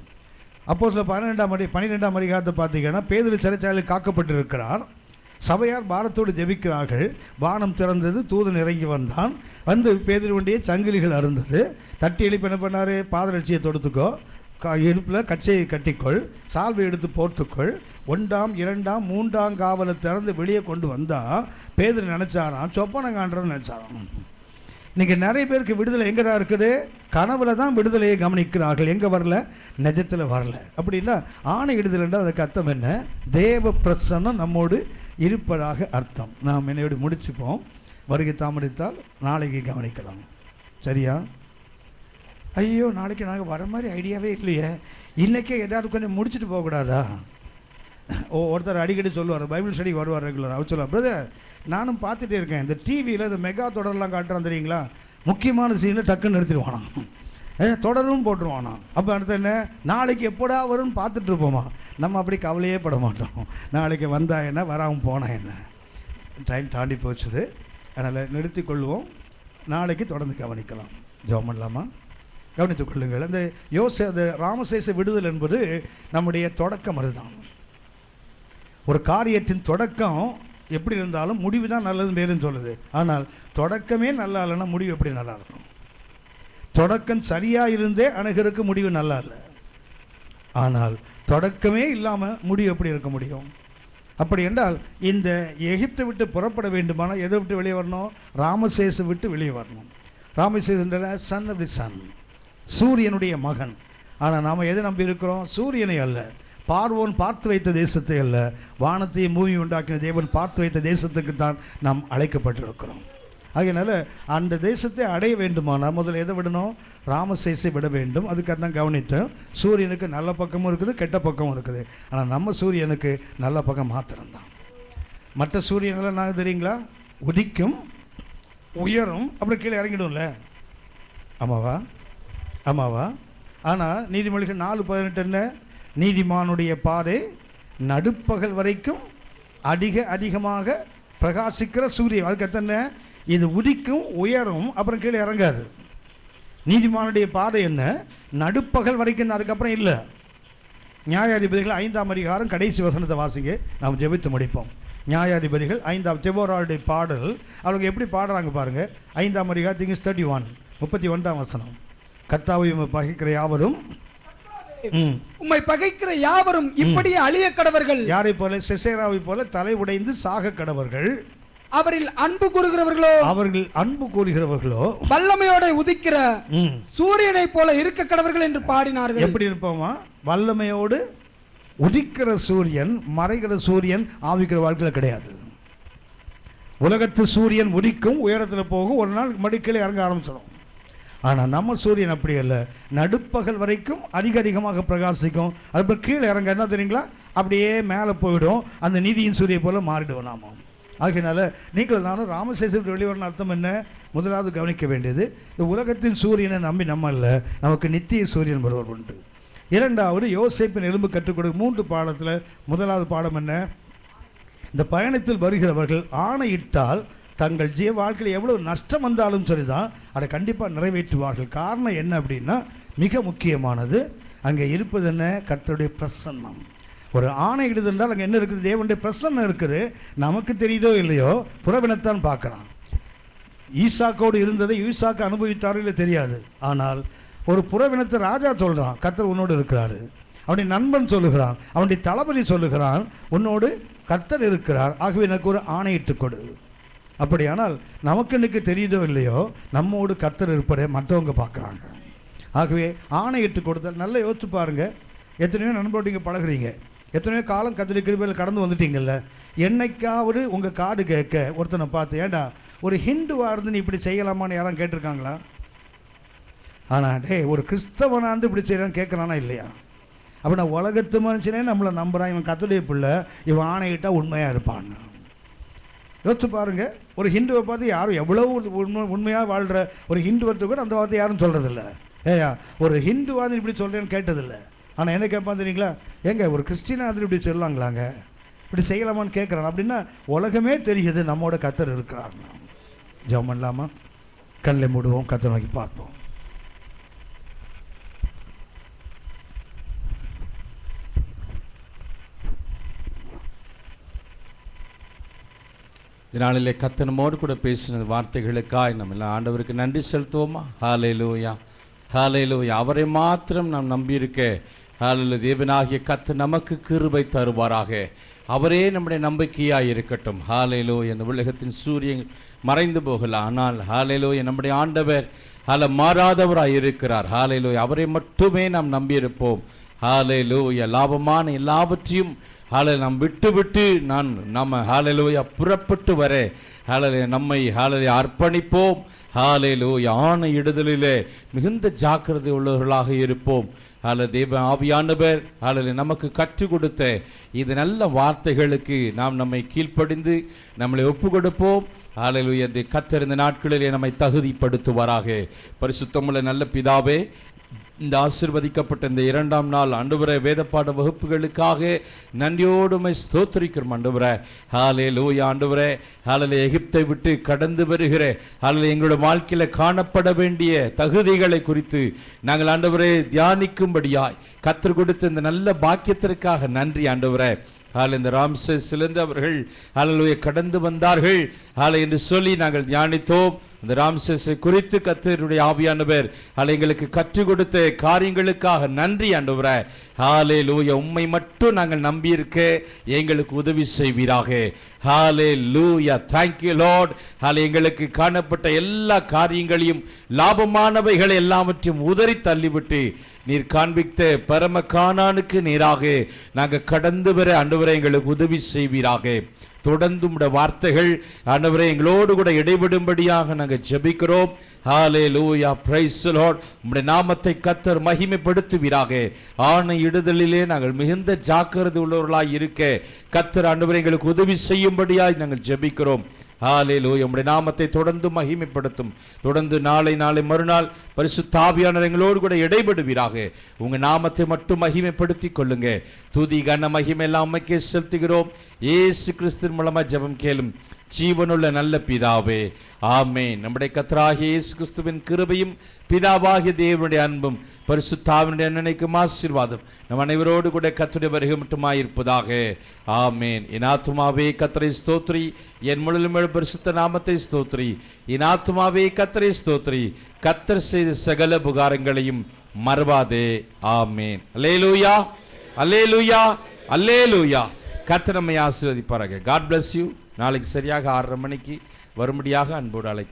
அப்போ சில 12ஆம் அதிகாரத்தை பார்த்தீங்கன்னா, பேதுரு சிறைச்சாலையில் காக்கப்பட்டிருக்கிறார். சபையார் பாரத்தோடு ஜெபிக்கிறார்கள். வானம் திறந்தது, தூதன் இறங்கி வந்தான். வந்து பேதுருவுடைய சங்கிலிகள் அருந்தது. தட்டி எழுப்பி என்ன பண்ணார்? பாதரட்சியை தொடுத்துக்கோ, இடுப்பில் கச்சையை கட்டிக்கொள், சால்வை எடுத்து போர்த்துக்கொள், 1ஆம் 2ஆம் 3ஆம் காவலை திறந்து வெளியே கொண்டு வந்தால் பேதுரு நினச்சாராம் சொப்பனம் காண்றன்னு நினச்சாராம். இன்றைக்கி நிறைய பேருக்கு விடுதலை எங்கே தான் இருக்குது? கனவுல தான் விடுதலையை கவனிக்கிறார்கள். எங்கே வரல? நிஜத்தில் வரல. அப்படி இல்லை, ஆணை விடுதலைன்னா அதுக்கு அர்த்தம் என்ன? தேவ பிரசன்னம் நம்மோடு இருப்பதாக அர்த்தம். நாம் என்னையோடு முடிச்சுப்போம். வருகை தாமதித்தால் நாளைக்கு கவனிக்கலாம். சரியா? ஐயோ, நாளைக்கு நாங்கள் வர மாதிரி ஐடியாவே இல்லையே, இன்றைக்கே ஏதாவது கொஞ்சம் முடிச்சுட்டு போகக்கூடாதா? ஒருத்தர் அடிக்கடி சொல்லுவார், பைபிள் ஸ்டடி வருவார் ரெகுலர். அவர் சொல்லுவார், பிரதர் நானும் பார்த்துட்டே இருக்கேன், இந்த டிவியில் இந்த மெகா தொடரெலாம் காட்டுறான் தெரியுங்களா, முக்கியமான சீனில் டக்குன்னு நிறுத்திடுவானா, தொடரும் போட்டுருவானா. அப்போ அடுத்த என்ன, நாளைக்கு எப்போடா வரும்னு பார்த்துட்டு இருப்போமா? நம்ம அப்படி கவலையே பட மாட்டோம். நாளைக்கு வந்தா என்ன, வராமல் போனால் என்ன, டைம் தாண்டி போச்சுது. அதனால் நிறுத்தி கொள்வோம். நாளைக்கு தொடர்ந்து கவனிக்கலாம். ஜெபம் பண்ணலாமா? கவனித்துக் கொள்ளுங்கள். அந்த ராமசேஷ விடுதல் என்பது நம்முடைய தொடக்கம். அதுதான் ஒரு காரியத்தின் தொடக்கம். எப்படி இருந்தாலும் முடிவு தான் நல்லதுன்னு பேருன்னு சொல்லுது. ஆனால் தொடக்கமே நல்லா இல்லைன்னா முடிவு எப்படி நல்லா இருக்கும்? தொடக்கம் சரியாக இருந்தே அநேகருக்கு முடிவு நல்லா இல்லை. ஆனால் தொடக்கமே இல்லாமல் முடிவு எப்படி இருக்க முடியும்? அப்படி என்றால் இந்த எகிப்தை விட்டு புறப்பட வேண்டுமானால் எதை விட்டு வெளியே வரணும்? ராமசேஷை விட்டு வெளியே வரணும். Ramaseshan son of the sun, சூரியனுடைய மகன். ஆனால் நாம் எதை நம்பி இருக்கிறோம்? சூரியனை அல்ல, பார்வோன் பார்த்து வைத்த தேசத்தை அல்ல, வானத்தையும் பூமி உண்டாக்கின தேவன் பார்த்து வைத்த தேசத்துக்கு தான் நாம் அழைக்கப்பட்டிருக்கிறோம். அதனால அந்த தேசத்தை அடைய வேண்டுமானால் முதல்ல எதை விடணும்? ராமசேஸை விட வேண்டும். அதுக்காக தான் கவனித்தோம். சூரியனுக்கு நல்ல பக்கமும் இருக்குது, கெட்ட பக்கமும் இருக்குது. ஆனால் நம்ம சூரியனுக்கு நல்ல பக்கம் மாத்திரம்தான். மற்ற சூரியனெல்லாம் நாங்கள் தெரியுங்களா, உதிக்கும், உயரும், அப்புறம் கீழே இறங்கிடும்ல. ஆமாவா? ஆமாவா? ஆனால் நீதிமொழிகள் 4:18 என்ன? நீதிமானுடைய பாதை நடுப்பகல் வரைக்கும் அதிகமாக பிரகாசிக்கிற சூரியன். அதுக்கு எத்தனை? இது உதிக்கும், உயரும், அப்புறம் கீழே இறங்காது. நீதிமானுடைய பாதை என்ன? நடுப்பகல் வரைக்கும், அதுக்கப்புறம் இல்லை. நியாயாதிபதிகள் 5ஆம் அதிகாரம் கடைசி வசனத்தை வாசிங்க, நாம் ஜெபித்து முடிப்போம். நியாயாதிபதிகள் 5ஆம் தெபோராளுடைய பாடல், அவங்க எப்படி பாடுறாங்க பாருங்க. 5ஆம் அதிகாரம் 31 வசனம். கர்த்தாவை பகைக்கிற யாவரும் உம்மை பகைக்கிற யாவரும் இப்படியே அழிய கடவர்கள். யாரை போல? சிசேராவை போல தலை உடைந்து சாக கடவர்கள். அவரில் அன்பு கூறுகிறவர்களோ, அவர்கள் அன்பு கூறுகிறவர்களோ வல்லமையோட உதிக்கிற சூரியனை போல இருக்க கடவர்கள் என்று பாடினார்கள். எப்படி இருப்போமா? வல்லமையோடு உதிக்கிற சூரியன், மறைகிற சூரியன் ஆவிக்கிற வாழ்க்கையில் கிடையாது. உலகத்து சூரியன் உதிக்கும், உயரத்தில் போகும், ஒரு நாள் மடிக்கலை இறங்க ஆரம்பிச்சிடும். ஆனால் நம்ம சூரியன் அப்படி அல்ல, நடுப்பகல் வரைக்கும் அதிகமாக பிரகாசிக்கும். அதுபோல் கீழே இறங்க என்ன தெரியுங்களா, அப்படியே மேலே போயிடும். அந்த நீதியின் சூரிய போல மாறிடுவோம் நாம. ஆகையினால நீங்கள் நானும் ராமசேசத்துக்கு வெளிவரணும். அர்த்தம் என்ன? முதலாவது கவனிக்க வேண்டியது, இந்த உலகத்தின் சூரியனை நம்பி நம்ம இல்லை, நமக்கு நித்திய சூரியன் ஒருவர் உண்டு. இரண்டாவது, யோசேப்பின் எலும்பு கற்றுக் கொடுக்கும் 3 பாடத்தில் முதலாவது பாடம் என்ன? இந்த பயணத்தில் வருகிறவர்கள் ஆணையிட்டால் தங்கள் வாழ்க்கையில் எவ்வளவு நஷ்டம் வந்தாலும் சரிதான், அதை கண்டிப்பாக நிறைவேற்றுவார்கள். காரணம் என்ன அப்படின்னா, மிக முக்கியமானது அங்கே இருப்பது என்ன? கர்த்தருடைய பிரசன்னம். ஒரு ஆணை இடுதென்றால் அங்கே என்ன இருக்குது? தேவனுடைய பிரசன்னம் இருக்குது. நமக்கு தெரியுதோ இல்லையோ, புறவினத்தான் பார்க்குறான். ஈசாக்கோடு இருந்ததை ஈசாக்கு அனுபவித்தாரோ இல்லை தெரியாது. ஆனால் ஒரு புறவினத்தை ராஜா சொல்கிறான், கர்த்தர் உன்னோடு இருக்கிறாரு. அவனுடைய நண்பன் சொல்லுகிறான், அவனுடைய தளபதி சொல்லுகிறான், உன்னோடு கர்த்தர் இருக்கிறார், ஆகவே எனக்கு ஒரு ஆணையிட்டு கொடு. அப்படியானால் நமக்கு இன்னைக்கு தெரியுதோ இல்லையோ, நம்மோடு கர்த்தர் இருப்பதை மற்றவங்க பார்க்குறாங்க. ஆகவே ஆணையிட்டு கொடுத்தால் நல்லா யோசிச்சு பாருங்கள். எத்தனையோ நண்பரோடு நீங்கள் பழகுறீங்க, எத்தனையோ காலம் கர்த்தருடைய கிருபையில் கடந்து வந்துட்டீங்கல்ல. என்னைக்காவது உங்கள் காடு கேட்க ஒருத்தனை பார்த்து, ஏண்டா ஒரு ஹிந்துவாக இருந்து நீ இப்படி செய்யலாமான்னு யாரும் கேட்டிருக்காங்களா? ஆனால் ஒரு கிறிஸ்தவனாக இருந்து இப்படி செய்யலான்னு கேட்குறானா இல்லையா? அப்போ நான் உலகத்து மனுஷனே நம்மளை நம்புகிறான், இவன் கர்த்தருடைய பிள்ளை, இவன் ஆணையிட்டால் உண்மையாக இருப்பான். யோசிச்சு பாருங்கள். ஒரு ஹிந்துவை பார்த்து யாரும் எவ்வளோ உண்மையாக வாழ்கிற ஒரு ஹிந்துவத்தை கூட அந்த வார்த்தை யாரும் சொல்கிறதில்ல. ஏயா ஒரு ஹிந்துவாது இப்படி சொல்கிறேன்னு கேட்டதில்லை. ஆனால் என்ன கேட்பான் தெரியுங்களா? ஏங்க ஒரு கிறிஸ்டினாவது இப்படி சொல்லலாங்களாங்க, இப்படி செய்யலாமான்னு கேட்குறான். அப்படின்னா உலகமே தெரியுது நம்மோட கர்த்தர் இருக்கிறார். ஜெபம் பண்ணலாமா? கண்ணில் மூடுவோம், கர்த்தரை நோக்கி பார்ப்போம். இதனாலே கர்த்தர் நம்மோடு கூட பேசின வார்த்தைகளுக்காய் நம்ம எல்லாம் ஆண்டவருக்கு நன்றி செலுத்துவோமா? ஹல்லேலூயா, ஹல்லேலூயா. அவரை மாத்திரம் நாம் நம்பியிருக்க, ஹல்லேலூயா, தேவனாகிய கர்த்தர் நமக்கு கிருபை தருவாராக. அவரே நம்முடைய நம்பிக்கையாக இருக்கட்டும். ஹல்லேலூயா. இந்த உலகத்தின் சூரியன் மறைந்து போகலாம், ஆனால் ஹல்லேலூயா நம்முடைய ஆண்டவர் மாறாதவராய் இருக்கிறார். ஹல்லேலூயா. அவரை மட்டுமே நாம் நம்பியிருப்போம். ஹல்லேலூயா. லாபமான எல்லாவற்றையும் நாம் விட்டு நம்ம ஹல்லேலூயா புறப்பட்டு வர ஹல்லேலூயா நம்மை ஹல்லேலூயா அர்ப்பணிப்போம். ஹல்லேலூயா. ஆணையிடுதலிலே மிகுந்த ஜாக்கிரதை உள்ளவர்களாக இருப்போம். தேவ ஆவியானவர் நமக்கு கற்றுக் கொடுத்த இது நல்ல வார்த்தைகளுக்கு நாம் நம்மை கீழ்ப்படிந்து நம்மளை ஒப்பு கொடுப்போம். ஹல்லேலூயா. கர்த்தர் இந்த நாட்களிலே நம்மை தகுதிப்படுத்துவாராக. பரிசுத்தமுள்ள நல்ல பிதாவே, இந்த ஆசீர்வதிக்கப்பட்ட இந்த 2ஆம் நாள் ஆண்டவரே வேதப்பாட வகுப்புகளுக்காக நன்றியோடு உம்மை ஸ்தோத்திரிக்கிறோம் ஆண்டவரே. ஹல்லேலூயா. ஆண்டவரே, ஹல்லேலூயா, எகிப்தை விட்டு கடந்து வருகிற ஹல்லேலூயா எங்களுடைய வாழ்க்கையில் காணப்பட வேண்டிய தகுதிகளை குறித்து நாங்கள் ஆண்டவரே தியானிக்கும்படியாய் கர்த்தர் கொடுத்த இந்த நல்ல பாக்கியத்திற்காக நன்றி ஆண்டவரே. இந்த ராம்சேஸிலிருந்து அவர்கள் ஹல்லேலூயா கடந்து வந்தார்கள் என்று சொல்லி நாங்கள் தியானித்தோம். அந்த ராம்சேஸை குறித்து கர்த்தருடைய ஆவியானவர் எங்களுக்கு கற்றுக் கொடுத்த காரியங்களுக்காக நன்றி ஆண்டவரே. ஹல்லேலூயா. உம்மை மட்டும் நாங்கள் நம்பி இருக்க எங்களுக்கு உதவி செய்வீராக. ஹல்லேலூயா. thank you lord. எங்களுக்கு காணப்பட்ட எல்லா காரியங்களையும் லாபமானவைகளை எல்லாவற்றையும் உதறி தள்ளிவிட்டு நீர் காண்பித்த பரம கானானுக்கு நேராக நாங்கள் கடந்து வர ஆண்டவரே எங்களுக்கு உதவி செய்வீராக. தொடர்ந்து உம்முடைய வார்த்தைகள் ஆண்டவரே எங்களோடு கூட இடைபடும்படியாக நாங்கள் ஜெபிக்கிறோம். ஹல்லேலூயா. Praise the Lord. உம்முடைய நாமத்தை கர்த்தர் மகிமைப்படுத்துவீராக. ஆணை இடுதலிலே நாங்கள் மிகுந்த ஜாக்கிரதை உள்ளவர்களாய் இருக்க கர்த்தர் ஆண்டவரே எங்களுக்கு உதவி செய்யும்படியாய் நாங்கள் ஜெபிக்கிறோம். ஹல்லேலூயா. உம்முடைய நாமத்தை தொடர்ந்து மகிமைப்படுத்தும். தொடர்ந்து நாளை மறுநாள் பரிசுத்த ஆவியானவர் எங்களோடு கூட இடைபடுவீராக. உங்க நாமத்தை மட்டும் மகிமைப்படுத்திக் கொள்ளுங்க. துதி கன மகிமை எல்லாம் உமக்கே செலுத்துகிறோம். இயேசு கிறிஸ்துவின் மூலமா ஜெபம் கேளும் ஜீவனுள்ள நல்ல பிதாவே, ஆமென். நம்முடைய கர்த்தராகிய இயேசு கிறிஸ்துவின் கிருபையும் பிதாவாகிய தேவனுடைய அன்பும் பரிசுத்த ஆவியினுடைய அன்னைக்கும் ஆசீர்வாதம் நம் அனைவரோடு கூட கர்த்தருடைய வருகை மட்டுமாயிருப்பதாக. ஆமென். என் ஆத்துமாவே கர்த்தரை ஸ்தோத்திரி, என் முழுமையுள்ள பரிசுத்த நாமத்தை ஸ்தோத்திரி. என் ஆத்துமாவே கர்த்தரை ஸ்தோத்திரி, கர்த்தர் செய்த சகல உபகாரங்களையும் மறவாதே. ஆமென். அல்லேலூயா, அல்லேலூயா, அல்லேலூயா. கர்த்தர் நம்மை ஆசீர்வதிப்பாராக. God bless you. நாளைக்கு சரியாக 6:30 மணிக்கு வரும்படியாக அன்போடு அழைக்கிறேன்.